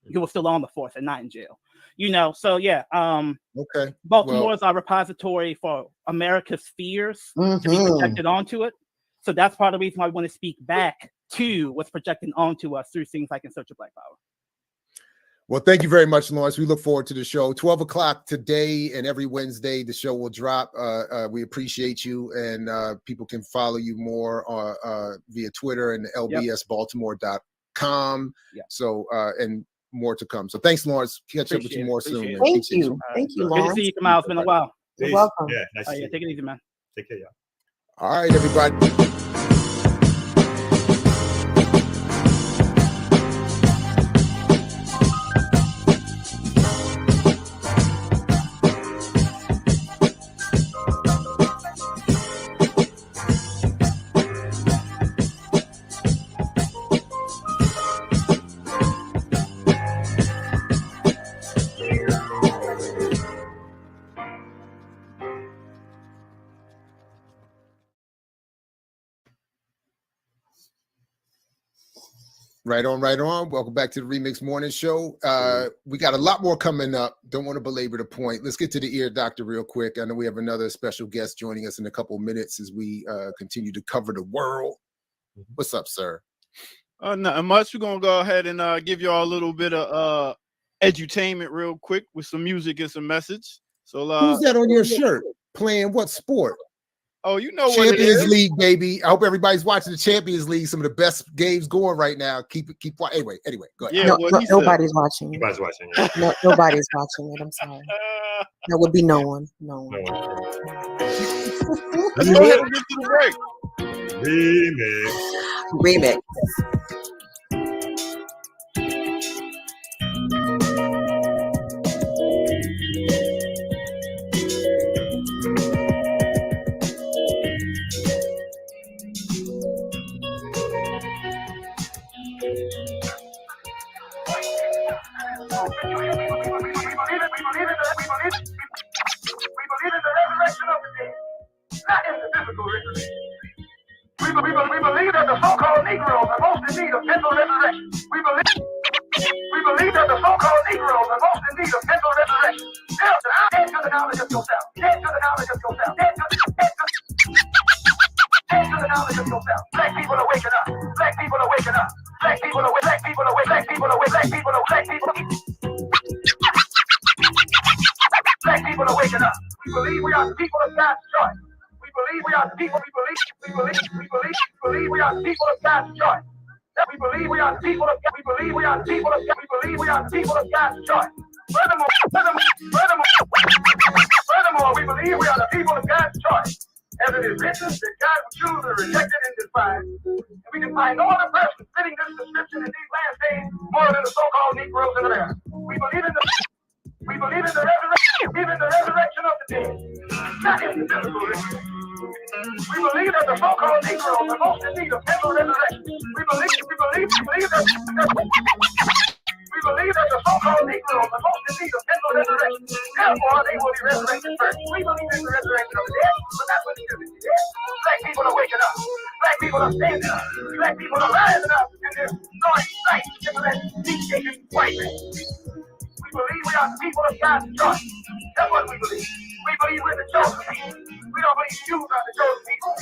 [SPEAKER 6] You were still on the force and not in jail. So Baltimore is our repository for America's fears to be projected onto it. So that's part of the reason why we want to speak back to what's projected onto us through things like In Search of Black Power.
[SPEAKER 2] Well, thank you very much, Lawrence. We look forward to the show. 12 o'clock today, and every Wednesday the show will drop. We appreciate you, and people can follow you more via Twitter and lbsbaltimore.com. So, and more to come. So thanks, Lawrence. Catch up with you more soon.
[SPEAKER 3] Thank you. Thank you, Lawrence.
[SPEAKER 6] Good to see you, Kamal. It's been a while.
[SPEAKER 3] You're welcome.
[SPEAKER 4] Yeah, nice to see you.
[SPEAKER 6] Take it easy, man.
[SPEAKER 4] Take care, y'all.
[SPEAKER 2] All right, everybody. Right on. Welcome back to the Remix Morning Show. We got a lot more coming up. Don't want to belabor the point. Let's get to the ear doctor real quick. I know we have another special guest joining us in a couple of minutes as we continue to cover the world. What's up, sir?
[SPEAKER 1] Nothing much. We're going to go ahead and give y'all a little bit of edutainment real quick with some music and some message. So
[SPEAKER 2] who's that on your shirt? Playing what sport?
[SPEAKER 1] Oh, you know what
[SPEAKER 2] Champions League, baby. I hope everybody's watching the Champions League. Some of the best games going right now. Keep anyway, go ahead.
[SPEAKER 3] Yeah, nobody's watching it.
[SPEAKER 4] Nobody's watching it.
[SPEAKER 3] Nobody's watching it. I'm sorry. There would be no one.
[SPEAKER 1] Let's go ahead and get to the break.
[SPEAKER 3] Remix.
[SPEAKER 7] We believe that the so-called Negroes are most in need of mental resurrection. We believe knowledge of yourself. Get to the knowledge of yourself. Get to the knowledge of yourself. Black people are waking up. Black people are waking up. Black people are black people are black people are black people are black people. Black people are waking up. We believe we are the people of God's choice. We believe we are the people. We believe we are the people of God's choice. We believe we are the people of God. We believe we are the people of God. We believe we are the people of God's choice. Furthermore, we believe we are the people of God's choice. As it is written, that God will choose the rejected and despised. And we can find no other person fitting this description in these last days more than the so-called Negroes in America. We believe in the resurrection of the dead, not in the physical resurrection. We believe that the so-called Negroes are most in need of mental resurrection. We believe that the so-called Negroes are most in need of mental resurrection. Therefore, they will be resurrected first. We believe in the resurrection of the dead, but that's what it is. Black people are waking up. Black people are standing up. Black people are rising up, and they're throwing sight into that deep-shaking white man. We believe we are the people of God's choice. That's what we believe. We believe we're the chosen people. We don't believe you are the chosen people.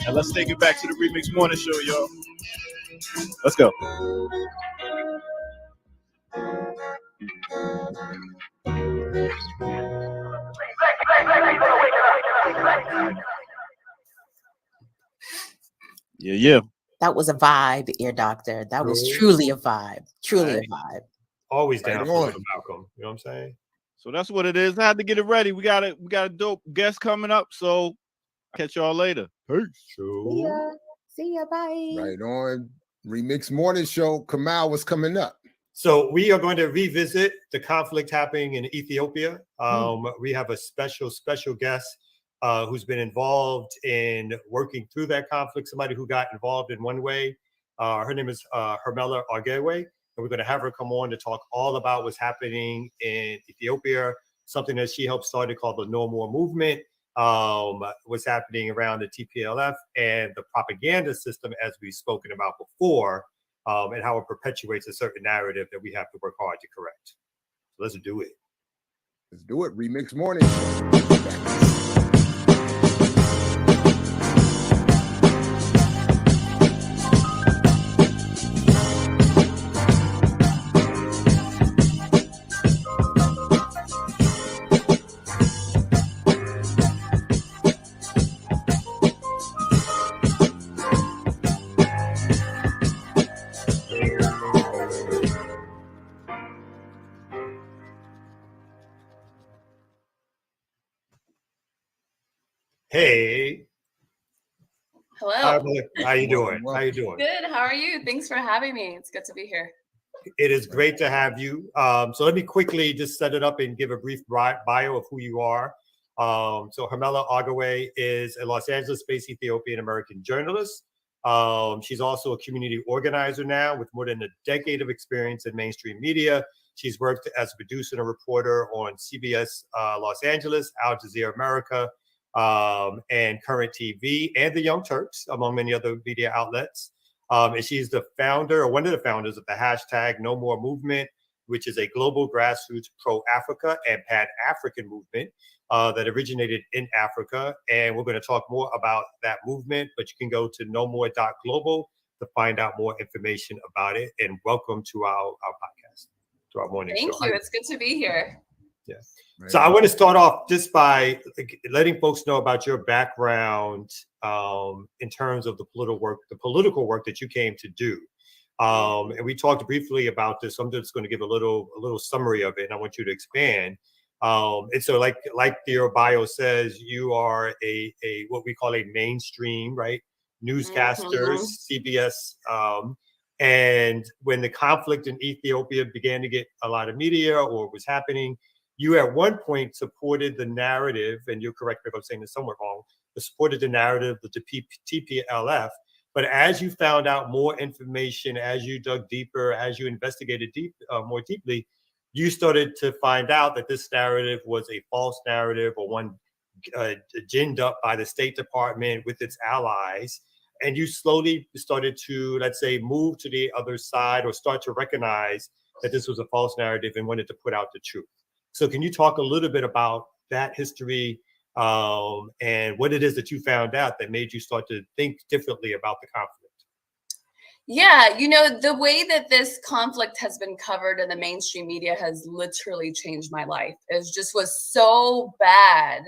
[SPEAKER 1] And let's take it back to the Remix Morning Show, y'all. Let's go. Yeah.
[SPEAKER 3] That was a vibe, Ear Doctor. That was truly a vibe. Truly a vibe.
[SPEAKER 4] Always down for Malcolm. You know what I'm saying?
[SPEAKER 1] So that's what it is. I had to get it ready. We got a dope guest coming up. So catch y'all later. Peace.
[SPEAKER 3] See ya. See ya. Bye.
[SPEAKER 2] Right on. Remix Morning Show. Kamal was coming up.
[SPEAKER 4] So we are going to revisit the conflict happening in Ethiopia. We have a special guest who's been involved in working through that conflict, somebody who got involved in one way. Her name is Hermela Argewe, and we're going to have her come on to talk all about what's happening in Ethiopia, something that she helped start called the No More Movement, what's happening around the TPLF and the propaganda system, as we've spoken about before, and how it perpetuates a certain narrative that we have to work hard to correct. So let's do it.
[SPEAKER 2] Let's do it. Remix Morning.
[SPEAKER 4] Hey.
[SPEAKER 8] Hello.
[SPEAKER 4] How you doing? How you doing?
[SPEAKER 8] Good. How are you? Thanks for having me. It's good to be here.
[SPEAKER 4] It is great to have you. So let me quickly just set it up and give a brief bio of who you are. So Hermela Argewe is a Los Angeles-based Ethiopian American journalist. She's also a community organizer now with more than a decade of experience in mainstream media. She's worked as a producer and a reporter on CBS Los Angeles, Al Jazeera America, and Current TV, and the Young Turks, among many other media outlets. And she's the founder, or one of the founders of the hashtag No More Movement, which is a global grassroots pro-Africa and pan-African movement that originated in Africa. And we're going to talk more about that movement, but you can go to nomore.global to find out more information about it. And welcome to our podcast, to our morning show.
[SPEAKER 8] Thank you. It's good to be here.
[SPEAKER 4] Yeah. So I want to start off just by letting folks know about your background in terms of the political work that you came to do. And we talked briefly about this. I'm just going to give a little summary of it, and I want you to expand. And so, like your bio says, you are a what we call a mainstream, right, newscaster, CBS. And when the conflict in Ethiopia began to get a lot of media, or was happening, you at one point supported the narrative, and you're correct me if I'm saying this somewhat wrong, but supported the narrative of the TPLF. But as you found out more information, as you dug deeper, as you investigated more deeply, you started to find out that this narrative was a false narrative, or one ginned up by the State Department with its allies. And you slowly started to, let's say, move to the other side, or start to recognize that this was a false narrative and wanted to put out the truth. So can you talk a little bit about that history and what it is that you found out that made you start to think differently about the conflict?
[SPEAKER 8] Yeah, the way that this conflict has been covered in the mainstream media has literally changed my life. It just was so bad,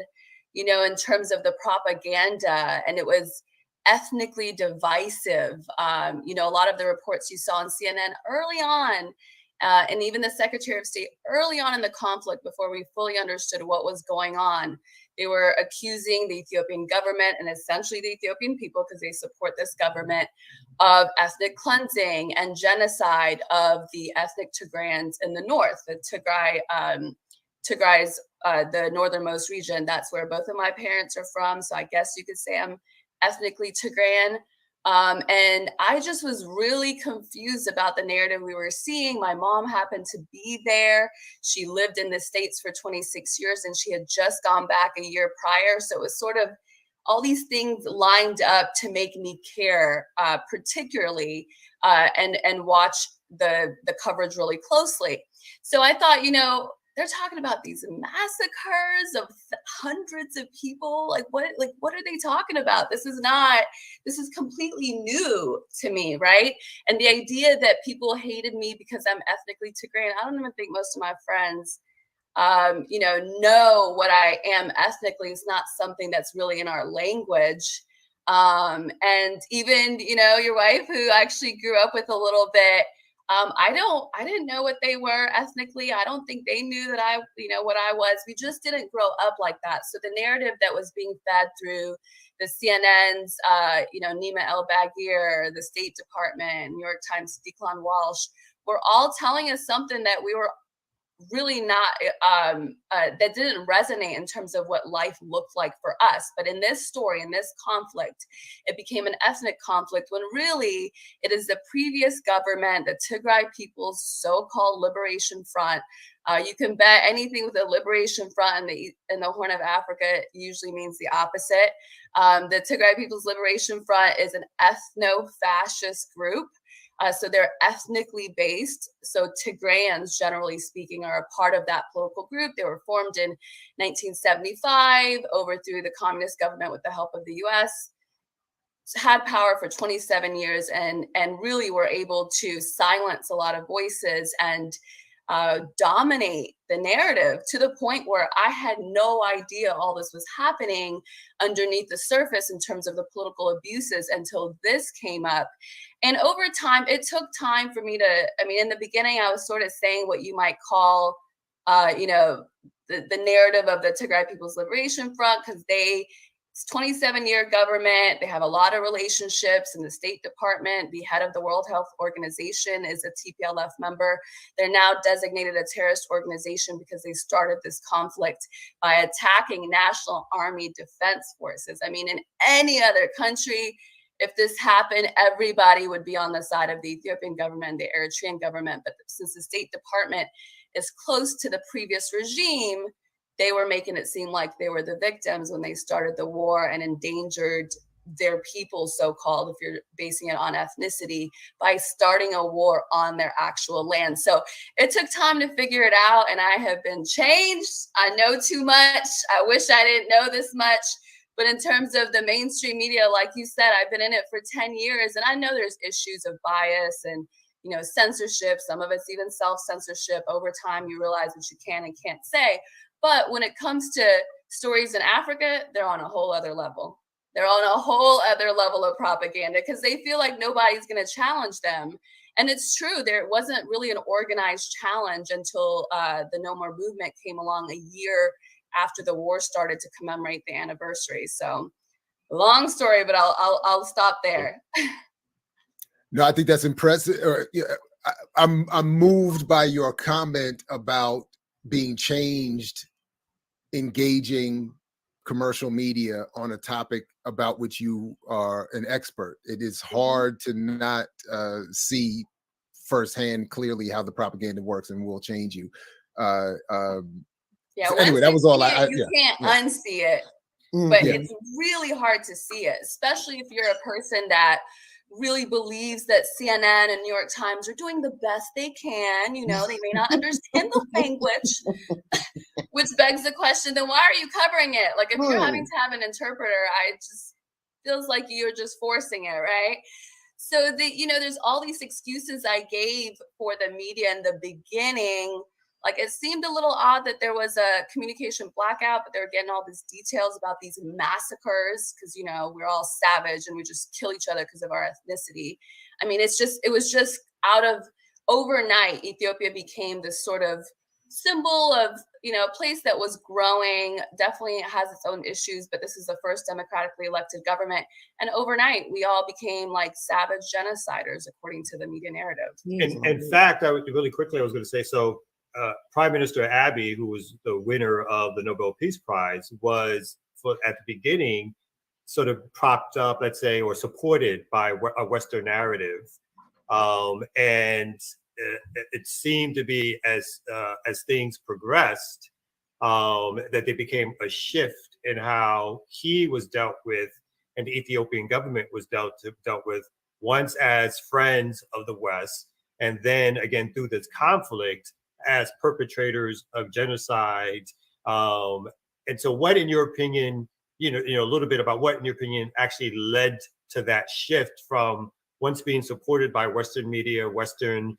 [SPEAKER 8] in terms of the propaganda, and it was ethnically divisive. A lot of the reports you saw on CNN early on, and even the Secretary of State early on in the conflict, before we fully understood what was going on, they were accusing the Ethiopian government and essentially the Ethiopian people, because they support this government, of ethnic cleansing and genocide of the ethnic Tigrayans in the north. The Tigray's the northernmost region. That's where both of my parents are from. So I guess you could say I'm ethnically Tigrayan. And I just was really confused about the narrative we were seeing. My mom happened to be there. She lived in the States for 26 years and she had just gone back a year prior. So it was sort of all these things lined up to make me care, particularly, and watch the coverage really closely. So I thought, they're talking about these massacres of hundreds of people. What are they talking about? This is completely new to me, right? And the idea that people hated me because I'm ethnically Tigrayan, I don't even think most of my friends, know what I am ethnically. Is not something that's really in our language. And even, your wife, who actually grew up with a little bit, I didn't know what they were ethnically. I don't think they knew that what I was. We just didn't grow up like that. So the narrative that was being fed through the CNN's, Nima El-Bagir, the State Department, New York Times, Declan Walsh, were all telling us something that we were really not, that didn't resonate in terms of what life looked like for us. But in this story, in this conflict, it became an ethnic conflict when really it is the previous government, the Tigray People's so-called Liberation Front. You can bet anything with the Liberation Front in the Horn of Africa usually means the opposite. The Tigray People's Liberation Front is an ethno-fascist group. So they're ethnically based. So Tigrayans, generally speaking, are a part of that political group. They were formed in 1975, overthrew the communist government with the help of the US, had power for 27 years, and really were able to silence a lot of voices and dominate the narrative to the point where I had no idea all this was happening underneath the surface in terms of the political abuses until this came up. And over time, it took time for me to, in the beginning, I was sort of saying what you might call, the narrative of the Tigray People's Liberation Front, because it's 27-year government. They have a lot of relationships in the State Department. The head of the World Health Organization is a TPLF member. They're now designated a terrorist organization because they started this conflict by attacking National Army Defense Forces. In any other country, if this happened, everybody would be on the side of the Ethiopian government, the Eritrean government. But since the State Department is close to the previous regime, they were making it seem like they were the victims when they started the war and endangered their people, so-called, if you're basing it on ethnicity, by starting a war on their actual land. So it took time to figure it out, and I have been changed. I know too much. I wish I didn't know this much. But in terms of the mainstream media, like you said, I've been in it for 10 years, and I know there's issues of bias and censorship. Some of it's even self-censorship. Over time, you realize what you can and can't say. But when it comes to stories in Africa, they're on a whole other level. They're on a whole other level of propaganda because they feel like nobody's going to challenge them. And it's true, there wasn't really an organized challenge until the No More movement came along a year after the war started to commemorate the anniversary. So long story, but I'll stop there.
[SPEAKER 2] No, I think that's impressive. I'm moved by your comment about being changed, engaging commercial media on a topic about which you are an expert. It is hard to not see firsthand clearly how the propaganda works and will change you.
[SPEAKER 8] Yeah.
[SPEAKER 2] So anyway, that was all
[SPEAKER 8] you can't unsee it, but it's really hard to see it, especially if you're a person that really believes that CNN and New York Times are doing the best they can. You know, they may not understand the language, which begs the question, then why are you covering it? Like, if you're having to have an interpreter, I just feels like you're just forcing it, right? So there's all these excuses I gave for the media in the beginning. Like, it seemed a little odd that there was a communication blackout, but they were getting all these details about these massacres because, we're all savage and we just kill each other because of our ethnicity. I mean, it was just out of overnight, Ethiopia became this sort of symbol of, a place that was growing, definitely has its own issues, but this is the first democratically elected government. And overnight, we all became like savage genociders, according to the media narrative.
[SPEAKER 4] In fact, I was going to say, so Prime Minister Abiy, who was the winner of the Nobel Peace Prize, was at the beginning sort of propped up, let's say, or supported by a Western narrative. And it seemed to be as things progressed, that there became a shift in how he was dealt with and the Ethiopian government was dealt with, once as friends of the West, and then again through this conflict as perpetrators of genocide. And so what, in your opinion, a little bit about what, in your opinion, actually led to that shift from once being supported by Western media, Western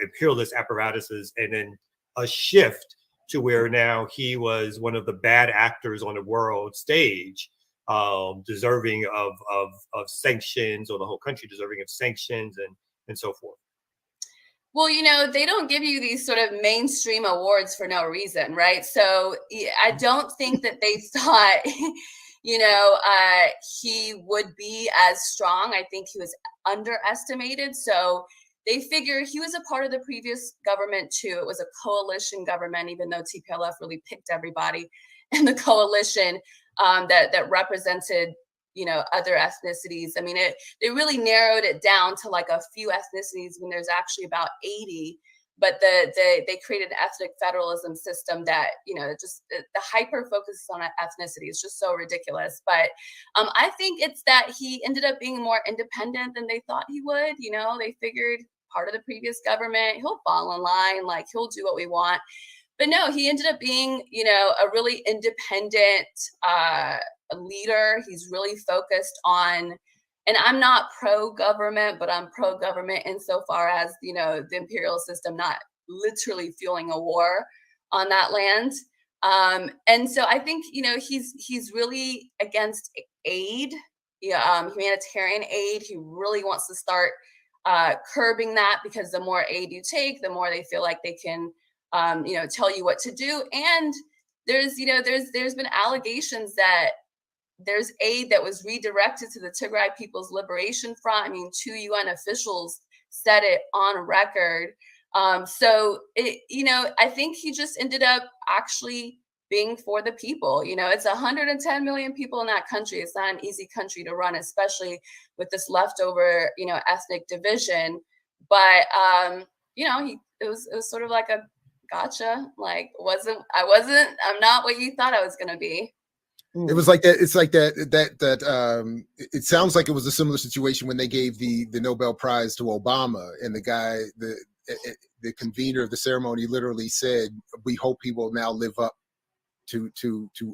[SPEAKER 4] imperialist apparatuses, and then a shift to where now he was one of the bad actors on the world stage, deserving of sanctions, or the whole country deserving of sanctions and so forth.
[SPEAKER 8] Well, they don't give you these sort of mainstream awards for no reason, right? So I don't think that they thought, he would be as strong. I think he was underestimated. So they figure he was a part of the previous government too. It was a coalition government, even though TPLF really picked everybody in the coalition that represented, other ethnicities. I mean, they really narrowed it down to like a few ethnicities when there's actually about 80. But they created an ethnic federalism system that, just the hyper focus on ethnicity is just so ridiculous. But I think it's that he ended up being more independent than they thought he would. They figured part of the previous government, he'll fall in line, like he'll do what we want. But no, he ended up being, a really independent leader. He's really focused on, and I'm not pro-government, but I'm pro-government insofar as, the imperial system not literally fueling a war on that land. And so I think, he's really against aid, humanitarian aid. He really wants to start curbing that, because the more aid you take, the more they feel like they can, tell you what to do. And there's been allegations that there's aid that was redirected to the Tigray People's Liberation Front. I mean, 2 UN officials said it on record. So I think he just ended up actually being for the people. It's 110 million people in that country. It's not an easy country to run, especially with this leftover, ethnic division. But it was sort of like a gotcha. Like, I'm not what you thought I was gonna be.
[SPEAKER 2] It was like that. It's like that. It sounds like it was a similar situation when they gave the Nobel Prize to Obama, and the guy, the convener of the ceremony, literally said, "We hope he will now live up to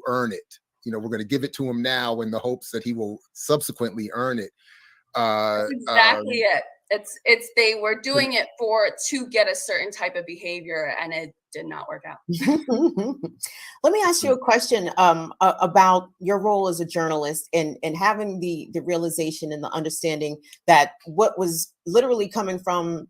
[SPEAKER 2] earn it. We're going to give it to him now in the hopes that he will subsequently earn it."
[SPEAKER 8] That's exactly it. It's they were doing it to get a certain type of behavior, and it did not work out.
[SPEAKER 3] Let me ask you a question about your role as a journalist and having the realization and the understanding that what was literally coming from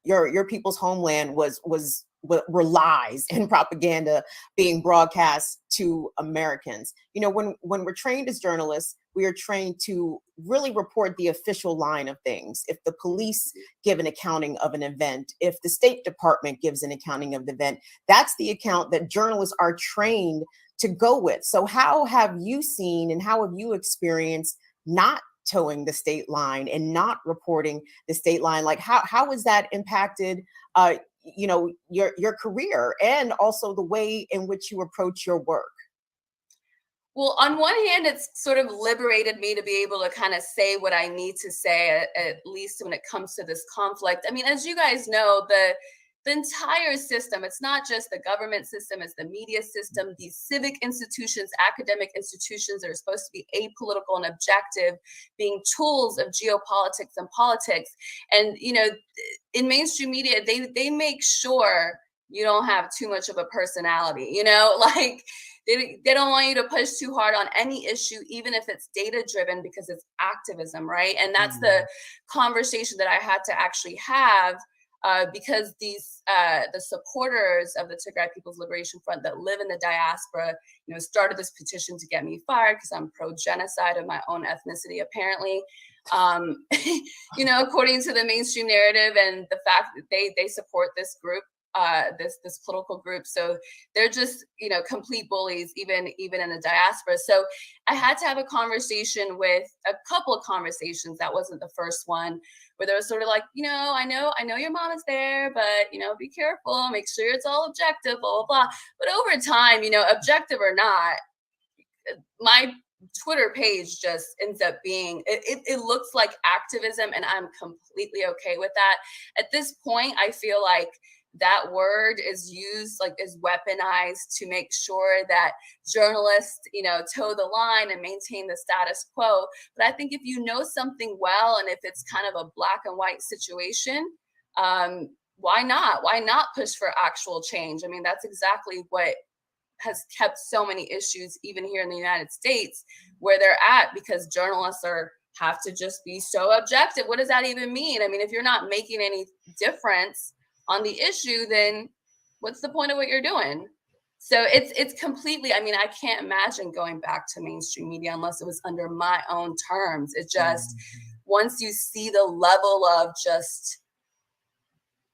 [SPEAKER 3] your people's homeland were lies and propaganda being broadcast to Americans. When we're trained as journalists, we are trained to really report the official line of things. If the police give an accounting of an event, if the State Department gives an accounting of the event, that's the account that journalists are trained to go with. So how have you seen and how have you experienced not towing the state line and not reporting the state line? Like how has that impacted your career and also the way in which you approach your work?
[SPEAKER 8] Well, on one hand, it's sort of liberated me to be able to kind of say what I need to say, at least when it comes to this conflict. I mean, as you guys know, the entire system, it's not just the government system, it's the media system, these civic institutions, academic institutions that are supposed to be apolitical and objective, being tools of geopolitics and politics. And, you know, in mainstream media, they make sure you don't have too much of a personality, you know, like they don't want you to push too hard on any issue, even if it's data driven, because it's activism, right? And that's the conversation that I had to actually have, because these the supporters of the Tigray People's Liberation Front that live in the diaspora, you know, started this petition to get me fired because I'm pro-genocide of my own ethnicity, apparently. You know, according to the mainstream narrative and the fact that they support this group, this political group, so they're just, you know, complete bullies, even in the diaspora. So I had to have a conversation with a couple of conversations. That wasn't the first one, where they were sort of like, you know, I know your mom is there, but, you know, be careful, make sure it's all objective, blah blah blah. But over time, you know, objective or not, my Twitter page just ends up being, it looks like activism, and I'm completely okay with that. At this point, I feel like that word is used, like, is weaponized to make sure that journalists, you know, toe the line and maintain the status quo. But I think if you know something well, and if it's kind of a black and white situation, why not? Why not push for actual change? I mean, that's exactly what has kept so many issues, even here in the United States, where they're at, because journalists have to just be so objective. What does that even mean? I mean, if you're not making any difference on the issue, then what's the point of what you're doing? So it's completely, I mean, I can't imagine going back to mainstream media unless it was under my own terms. It just, once you see the level of just,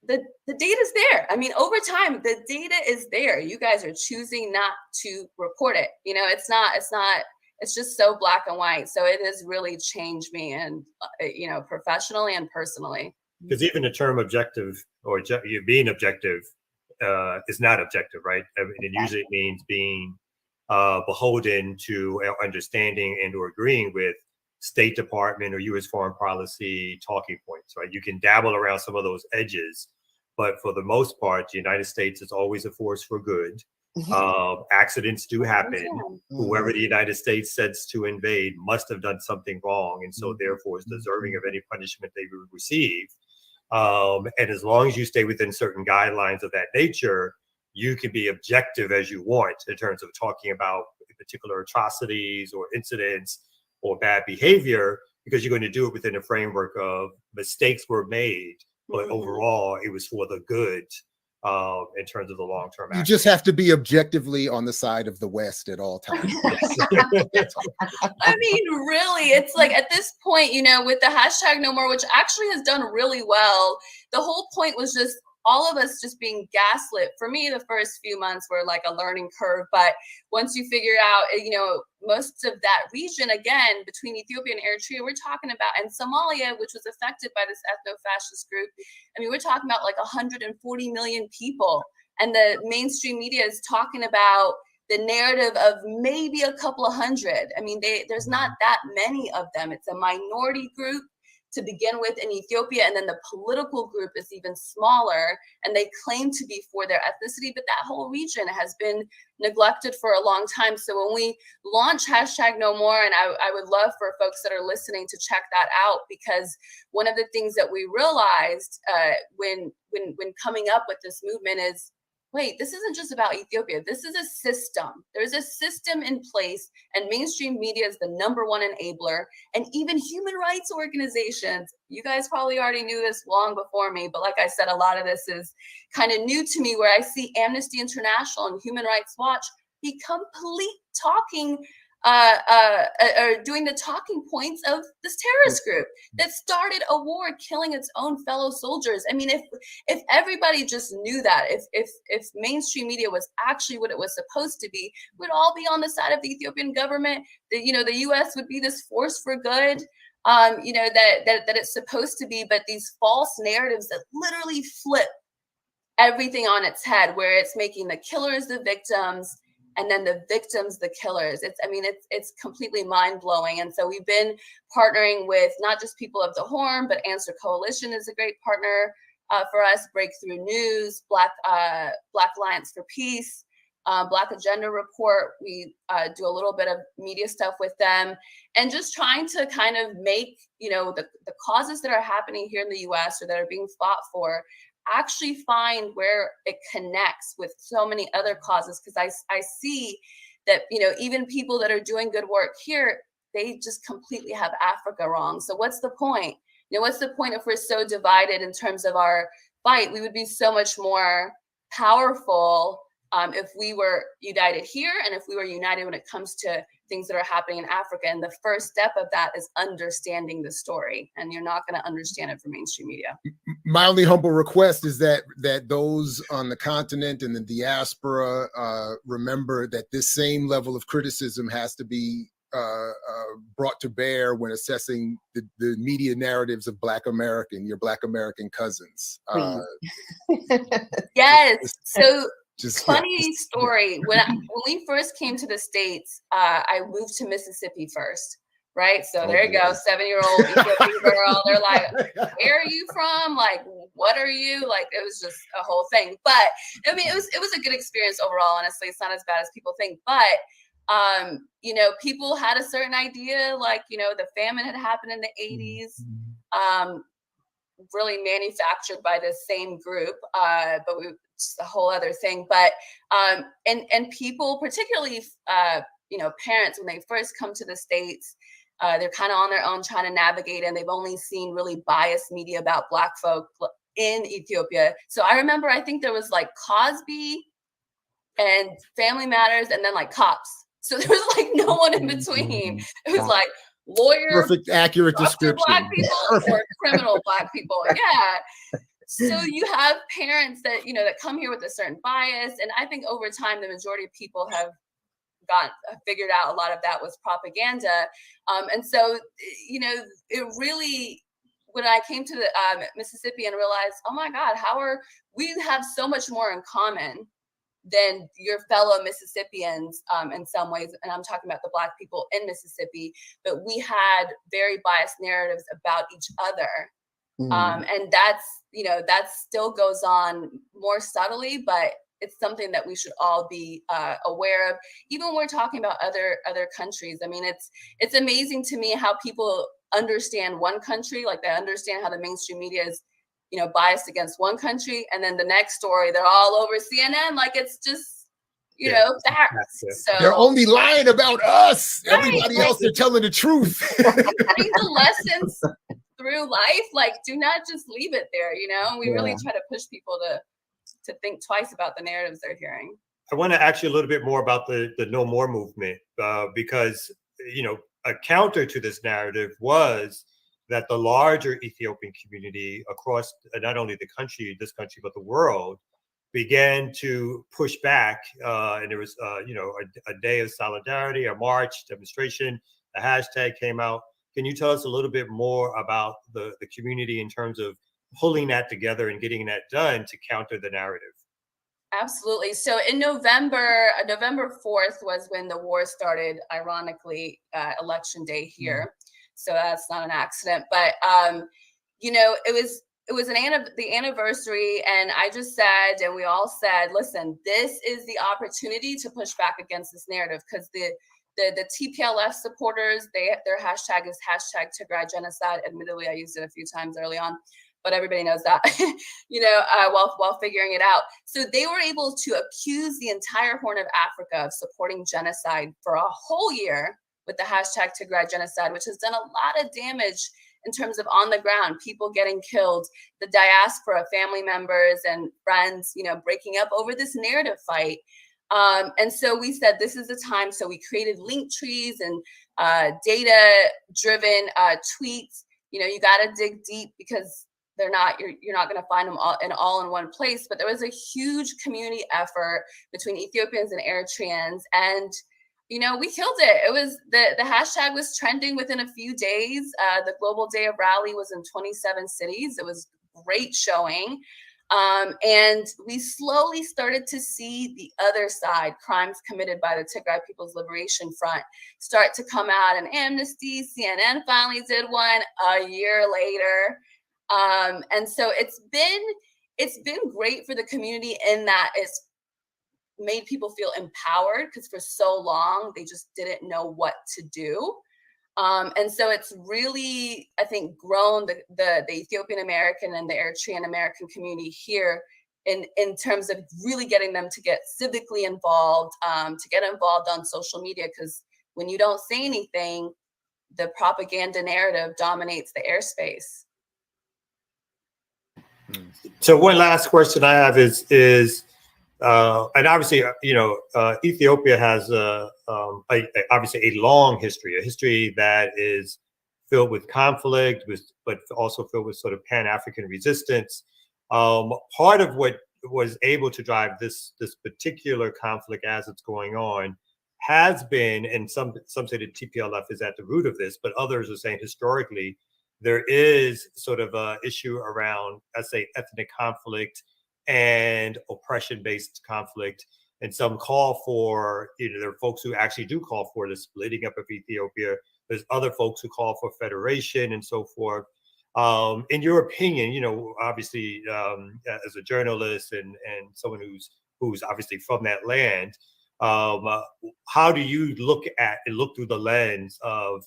[SPEAKER 8] the data's there. I mean, over time, the data is there. You guys are choosing not to report it. You know, it's just so black and white. So it has really changed me, and, you know, professionally and personally.
[SPEAKER 4] Because even the term objective, or you being objective, is not objective, right? I mean, it usually means being beholden to understanding and or agreeing with State Department or U.S. foreign policy talking points, right? You can dabble around some of those edges, but for the most part, the United States is always a force for good. Accidents do happen. Whoever the United States sets to invade must have done something wrong, and so therefore is deserving of any punishment they would receive. And as long as you stay within certain guidelines of that nature, you can be objective as you want in terms of talking about particular atrocities or incidents or bad behavior, because you're going to do it within a framework of mistakes were made, but overall it was for the good. In terms of the long-term
[SPEAKER 2] you just have to be objectively on the side of the West at all times.
[SPEAKER 8] I mean, really, it's like at this point, you know, with the hashtag no more, which actually has done really well, the whole point was just all of us just being gaslit. For me, the first few months were like a learning curve, but once you figure out, you know, most of that region, again, between Ethiopia and Eritrea, we're talking about, and Somalia, which was affected by this ethno-fascist group, I mean, we're talking about like 140 million people, and the mainstream media is talking about the narrative of maybe a couple of hundred. I mean, there's not that many of them. It's a minority group to begin with in Ethiopia, and then the political group is even smaller, and they claim to be for their ethnicity, but that whole region has been neglected for a long time. So when we launch hashtag no more, and I would love for folks that are listening to check that out, because one of the things that we realized when coming up with this movement is, wait, this isn't just about Ethiopia. This is a system. There's a system in place, and mainstream media is the #1 enabler. And even human rights organizations, you guys probably already knew this long before me, but like I said, a lot of this is kind of new to me, where I see Amnesty International and Human Rights Watch be complete talking, or doing the talking points of this terrorist group that started a war, killing its own fellow soldiers. I mean, if everybody just knew that, if mainstream media was actually what it was supposed to be, we'd all be on the side of the Ethiopian government. You know, the U.S. would be this force for good, you know, that it's supposed to be. But these false narratives that literally flip everything on its head, where it's making the killers the victims, and then the victims, the killers. It's completely mind blowing. And so we've been partnering with not just People of the Horn, but Answer Coalition is a great partner for us. Breakthrough News, Black Alliance for Peace, Black Agenda Report. We do a little bit of media stuff with them, and just trying to kind of make, the causes that are happening here in the US or that are being fought for actually find where it connects with so many other causes. Because I see that, even people that are doing good work here, they just completely have Africa wrong. So what's the point? What's the point if we're so divided in terms of our fight? We would be so much more powerful if we were united here, and if we were united when it comes to things that are happening in Africa. And the first step of that is understanding the story, and you're not going to understand it from mainstream media.
[SPEAKER 2] My only humble request is that those on the continent and the diaspora remember that this same level of criticism has to be brought to bear when assessing the media narratives of your Black American cousins.
[SPEAKER 8] Yes. So funny story. When we first came to the States, I moved to Mississippi first. Right. So there you go. 7-year-old Ethiopian girl. They're like, where are you from? Like, what are you? Like, it was just a whole thing. But it was a good experience overall. Honestly, it's not as bad as people think. But people had a certain idea, like, the famine had happened in the 80s, really manufactured by the same group, but it's a whole other thing. But and people, particularly parents, when they first come to the States, they're kind of on their own trying to navigate, and they've only seen really biased media about Black folk in Ethiopia. So I remember, I think there was like Cosby and Family Matters, and then like Cops. So there was like no one in between. It was like lawyer,
[SPEAKER 2] perfect, accurate description.
[SPEAKER 8] Black people or criminal Black people. Yeah. So you have parents that, that come here with a certain bias. And I think over time, the majority of people have figured out a lot of that was propaganda. And so, it really, when I came to the Mississippi and realized, oh my God, we have so much more in common than your fellow Mississippians in some ways. And I'm talking about the Black people in Mississippi, but we had very biased narratives about each other. And that still goes on more subtly, but it's something that we should all be aware of, even when we're talking about other countries. I mean, it's amazing to me how people understand one country, like they understand how the mainstream media is biased against one country, and then the next story they're all over CNN, like it's just facts. So
[SPEAKER 2] they're only lying about us. Right. Everybody else, they're telling the truth.
[SPEAKER 8] I think the lessons through life, like, do not just leave it there. We really try to push people to think twice about the narratives they're hearing.
[SPEAKER 4] I want to ask you a little bit more about the No More movement, because a counter to this narrative was that the larger Ethiopian community across not only this country, but the world, began to push back. And there was, a day of solidarity, a march, demonstration, a hashtag came out. Can you tell us a little bit more about the community in terms of pulling that together and getting that done to counter the narrative?
[SPEAKER 8] Absolutely. So in November 4th was when the war started, ironically, election day here. So that's not an accident, but it was the anniversary, and I just said, and we all said, listen, this is the opportunity to push back against this narrative, because the TPLF supporters, their hashtag is #TigrayGenocide. Admittedly, I used it a few times early on, but everybody knows that, while figuring it out. So they were able to accuse the entire Horn of Africa of supporting genocide for a whole year with the #TigrayGenocide, which has done a lot of damage in terms of on the ground, people getting killed, the diaspora, family members and friends, breaking up over this narrative fight. And so we said, this is the time. So we created link trees and data-driven tweets. You got to dig deep, because you're not going to find them all in one place. But there was a huge community effort between Ethiopians and Eritreans, and we killed it. It was the hashtag was trending within a few days. The Global Day of Rally was in 27 cities. It was great showing. And we slowly started to see the other side, crimes committed by the Tigray People's Liberation Front, start to come out. And Amnesty, CNN finally did one a year later. And so it's been great for the community in that it's made people feel empowered, because for so long they just didn't know what to do. And so it's really, I think, grown the Ethiopian American and the Eritrean American community here in terms of really getting them to get civically involved, to get involved on social media, because when you don't say anything, the propaganda narrative dominates the airspace.
[SPEAKER 4] So one last question I have is and obviously, Ethiopia has obviously a long history, a history that is filled with conflict, but also filled with sort of Pan-African resistance. Part of what was able to drive this particular conflict as it's going on has been, and some say that TPLF is at the root of this, but others are saying historically there is sort of a issue around, let's say, ethnic conflict and oppression-based conflict. And some call for, there are folks who actually do call for the splitting up of Ethiopia. There's other folks who call for federation and so forth. In your opinion, obviously, as a journalist and someone who's obviously from that land, how do you look through the lens of,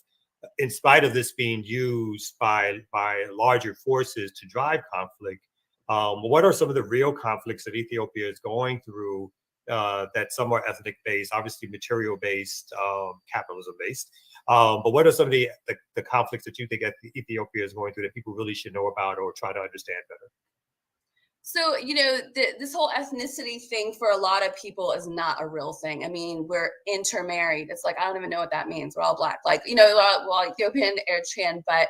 [SPEAKER 4] in spite of this being used by larger forces to drive conflict, what are some of the real conflicts that Ethiopia is going through that some are ethnic based, obviously material based, capitalism based? But what are some of the conflicts that you think Ethiopia is going through that people really should know about or try to understand better?
[SPEAKER 8] So, this whole ethnicity thing for a lot of people is not a real thing. I mean, we're intermarried. It's like, I don't even know what that means. We're all Black, like, well, Ethiopian, Eritrean, but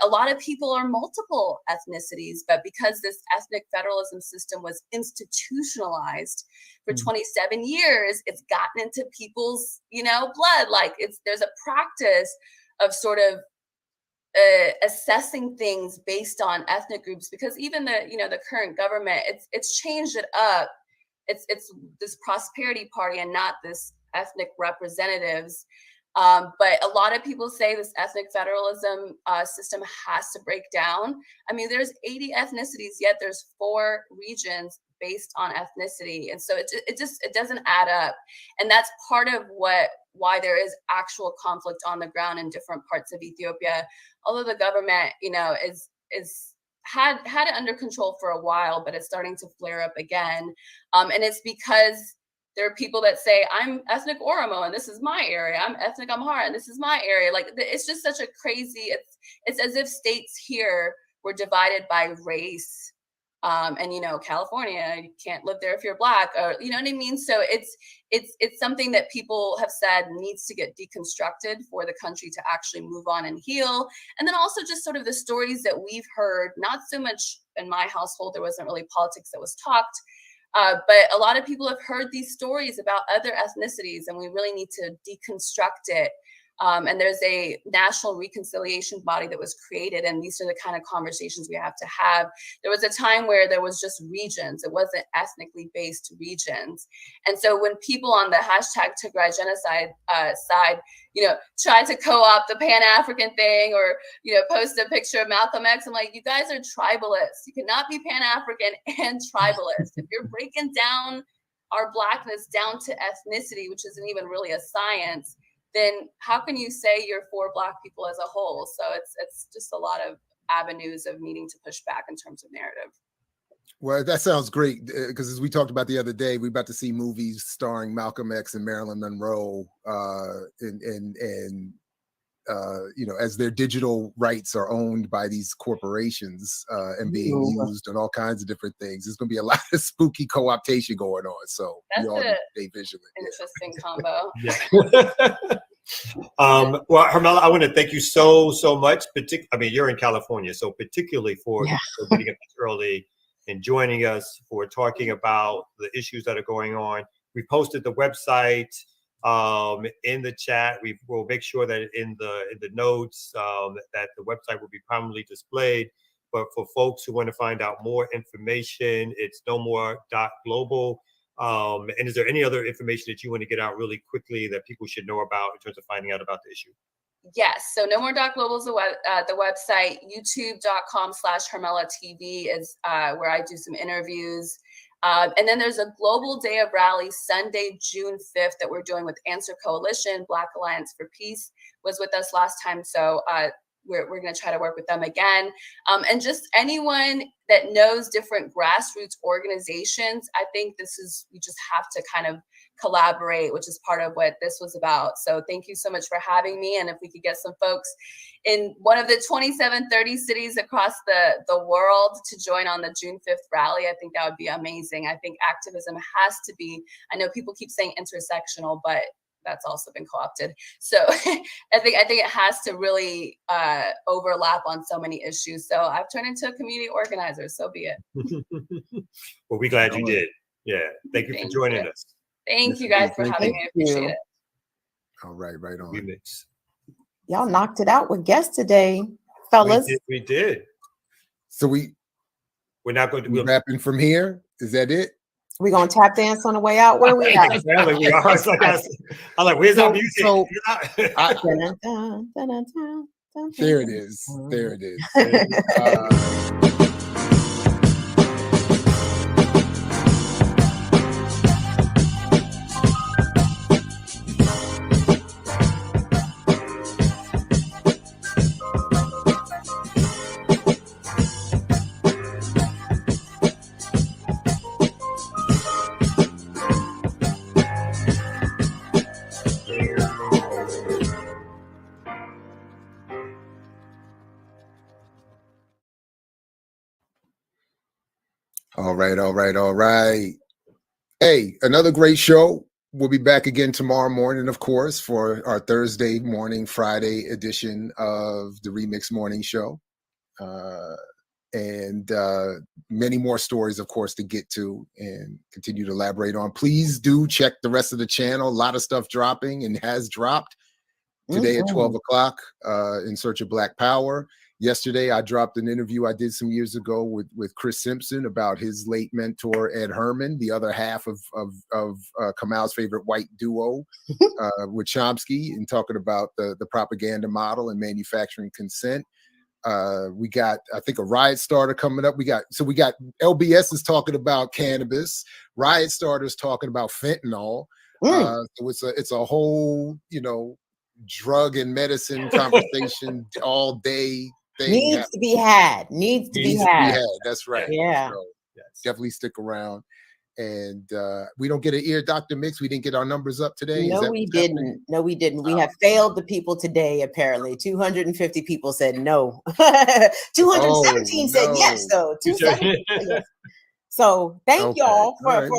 [SPEAKER 8] a lot of people are multiple ethnicities. But because this ethnic federalism system was institutionalized for 27 years, it's gotten into people's, blood. Like there's a practice of sort of assessing things based on ethnic groups, because even the current government, it's changed it up. It's this prosperity party and not this ethnic representatives. But a lot of people say this ethnic federalism system has to break down. I mean, there's 80 ethnicities, yet there's 4 regions based on ethnicity, and so it doesn't add up. And that's part of why there is actual conflict on the ground in different parts of Ethiopia. Although the government, is had it under control for a while, but it's starting to flare up again. And it's because there are people that say, I'm ethnic Oromo and this is my area. I'm ethnic Amhara and this is my area. Like, it's just such a crazy, it's as if states here were divided by race. And California, you can't live there if you're Black, or you know what I mean? So it's something that people have said needs to get deconstructed for the country to actually move on and heal. And then also just sort of the stories that we've heard, not so much in my household, there wasn't really politics that was talked, but a lot of people have heard these stories about other ethnicities, and we really need to deconstruct it. And there's a national reconciliation body that was created, and these are the kind of conversations we have to have. There was a time where there was just regions. It wasn't ethnically based regions. And so when people on the hashtag Tigray genocide side, try to co-opt the Pan-African thing, or, post a picture of Malcolm X, I'm like, you guys are tribalists. You cannot be Pan-African and tribalist. If you're breaking down our Blackness down to ethnicity, which isn't even really a science, then how can you say you're for Black people as a whole? So it's just a lot of avenues of needing to push back in terms of narrative.
[SPEAKER 2] Well, that sounds great, because as we talked about the other day, we're about to see movies starring Malcolm X and Marilyn Monroe, as their digital rights are owned by these corporations and being used on all kinds of different things. There's going to be a lot of spooky co-optation going on. So
[SPEAKER 8] that's
[SPEAKER 2] we all need to stay vigilant.
[SPEAKER 8] Interesting combo.
[SPEAKER 4] Yeah. Well, Hermela, I want to thank you so much. You're in California, so particularly for getting up early and joining us, for talking about the issues that are going on. We posted the website in the chat. We will make sure that in the notes that the website will be prominently displayed. But for folks who want to find out more information, it's nomore.global. And is there any other information that you want to get out really quickly that people should know about in terms of finding out about the issue?
[SPEAKER 8] Yes. So nomore.global is the website. YouTube.com/Hermela TV is where I do some interviews. And then there's a global day of rally Sunday, June 5th that we're doing with Answer Coalition. Black Alliance for Peace was with us last time. So we're going to try to work with them again. And just anyone that knows different grassroots organizations, I think we just have to kind of collaborate, which is part of what this was about. So thank you so much for having me. And if we could get some folks in one of the 27-30 cities across the world to join on the June 5th rally, I think that would be amazing. I think activism has to be, I know people keep saying intersectional, but that's also been co-opted. So I think it has to really overlap on so many issues. So I've turned into a community organizer, so be it.
[SPEAKER 4] Well, we're glad you did. Yeah. Thank you for joining us.
[SPEAKER 8] Thank you guys for having me. I appreciate it.
[SPEAKER 2] All right, right on.
[SPEAKER 4] Remix.
[SPEAKER 3] Y'all knocked it out with guests today, fellas.
[SPEAKER 4] We did.
[SPEAKER 2] So we're
[SPEAKER 4] not going to
[SPEAKER 2] wrapping from here. Is that it?
[SPEAKER 3] We're gonna tap dance on the way out. Where we at?
[SPEAKER 4] I'm like, where's our music?
[SPEAKER 2] So there it is. There it is. All right. Hey, another great show. We'll be back again tomorrow morning, of course, for our Thursday morning, Friday edition of the Remix Morning Show. And many more stories, of course, to get to and continue to elaborate on. Please do check the rest of the channel. A lot of stuff dropping and has dropped today at 12 o'clock in Search of Black Power. Yesterday, I dropped an interview I did some years ago with Chris Simpson about his late mentor, Ed Herman, the other half of Kamal's favorite white duo with Chomsky, and talking about the propaganda model and manufacturing consent. We got, I think, a riot starter coming up. We got LBS is talking about cannabis. Riot starters talking about fentanyl. So it's a whole, drug and medicine conversation all day.
[SPEAKER 3] Needs to be had.
[SPEAKER 2] That's right.
[SPEAKER 3] Yeah.
[SPEAKER 2] So, definitely stick around. And we don't get an ear Dr. Mix. We didn't get our numbers up today.
[SPEAKER 3] No, we didn't. No, we didn't. We have failed the people today, apparently. 250 people said no. 217 said yes, though. 217 yes. So thank y'all for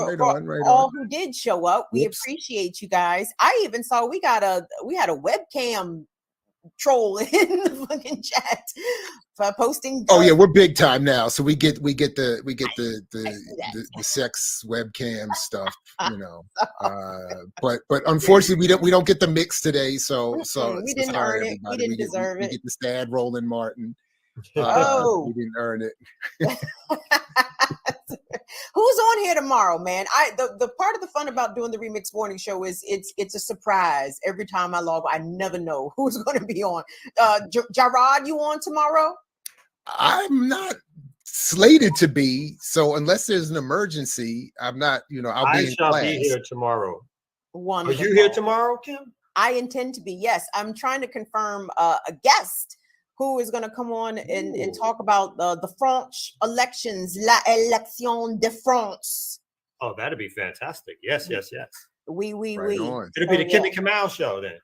[SPEAKER 3] all who did show up. We appreciate you guys. I even saw we had a webcam troll in the fucking chat for posting.
[SPEAKER 2] Oh yeah, we're big time now. So we get the sex webcam stuff, But unfortunately we don't get the mix today. So
[SPEAKER 3] we didn't earn it. We didn't deserve it.
[SPEAKER 2] We get the Stad Roland Martin. We didn't earn it.
[SPEAKER 3] Who's on here tomorrow, man? The part of the fun about doing the Remix Morning Show is it's a surprise every time I log on. I never know who's going to be on. Jarrod, you on tomorrow?
[SPEAKER 2] I'm not slated to be, so unless there's an emergency, I'm not. I'll be in class.
[SPEAKER 4] I shall be here tomorrow.
[SPEAKER 3] Wonderful.
[SPEAKER 4] Are you here tomorrow, Kim?
[SPEAKER 3] I intend to be. Yes, I'm trying to confirm a guest who is going to come on and talk about the French elections, la élection de France.
[SPEAKER 4] Oh, that'd be fantastic. Yes.
[SPEAKER 3] Oui.
[SPEAKER 2] It'll be
[SPEAKER 4] the Kimmy Kamal show then.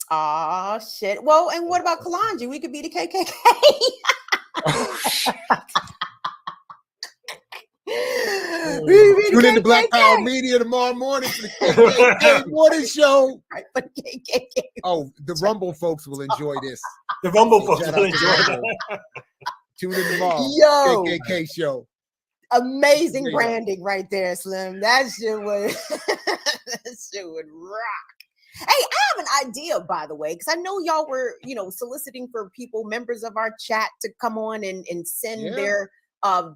[SPEAKER 3] Ah, shit. Well, and what about Kalonji? We could be the KKK.
[SPEAKER 2] Tune in to Black Power Media tomorrow morning for the KKK morning show. Oh, the Rumble folks will enjoy this.
[SPEAKER 4] The Rumble folks will enjoy that.
[SPEAKER 2] Tune in tomorrow.
[SPEAKER 3] Yo,
[SPEAKER 2] KKK show.
[SPEAKER 3] Amazing branding right there, Slim. That shit would rock. Hey, I have an idea, by the way, because I know y'all were, soliciting for people, members of our chat, to come on and send their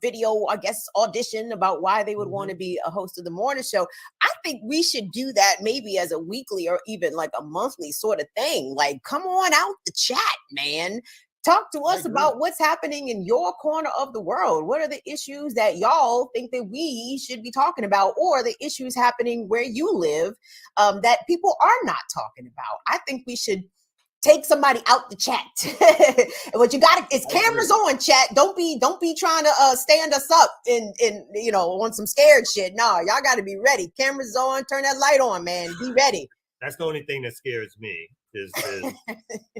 [SPEAKER 3] video, I guess, audition about why they would want to be a host of the morning show. I think we should do that maybe as a weekly or even like a monthly sort of thing. Like, come on out the chat, man. Talk to us about what's happening in your corner of the world. What are the issues that y'all think that we should be talking about, or the issues happening where you live that people are not talking about? I think we should take somebody out the chat. What you got is cameras on, chat. Don't be trying to stand us up in on some scared shit. No, y'all got to be ready. Cameras on. Turn that light on, man. Be ready.
[SPEAKER 4] That's the only thing that scares me is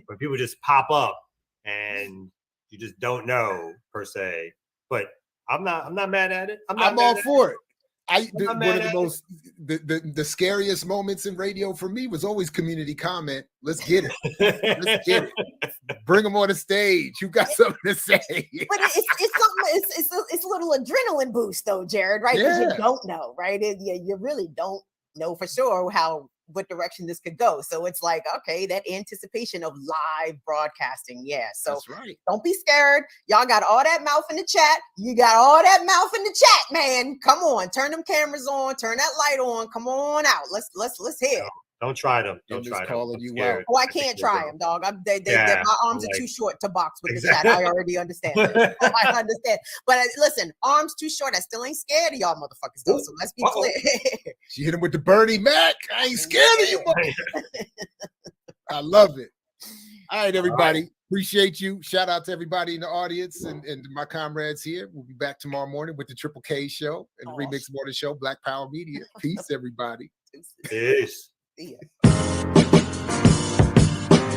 [SPEAKER 4] when people just pop up and you just don't know per se. But I'm not mad at it.
[SPEAKER 2] I'm all for it. One of the most the scariest moments in radio for me was always community comment. Let's get it. Let's get it. Bring them on the stage. You got something to say.
[SPEAKER 3] But it's a little adrenaline boost though, Jared, right? Because you don't know, right? You really don't know for sure what direction this could go. So it's like, okay, that anticipation of live broadcasting. Yeah. So
[SPEAKER 2] that's right.
[SPEAKER 3] Don't be scared. Y'all got all that mouth in the chat. You got all that mouth in the chat, man. Come on, turn them cameras on, turn that light on. Come on out. Let's hear it.
[SPEAKER 4] Don't try them. Don't try
[SPEAKER 2] calling
[SPEAKER 4] them.
[SPEAKER 2] you out.
[SPEAKER 3] Oh, I can't try them, dog. My arms are too short to box with the chat. I already understand. I understand. But listen, arms too short. I still ain't scared of y'all motherfuckers, though. So let's be clear.
[SPEAKER 2] She hit him with the Bernie Mac. I ain't scared of you. I love it. All right, everybody. All right. Appreciate you. Shout out to everybody in the audience and my comrades here. We'll be back tomorrow morning with the Triple K show and the Remix Morning Show, Black Power Media. Peace, everybody.
[SPEAKER 4] Peace.
[SPEAKER 3] See ya.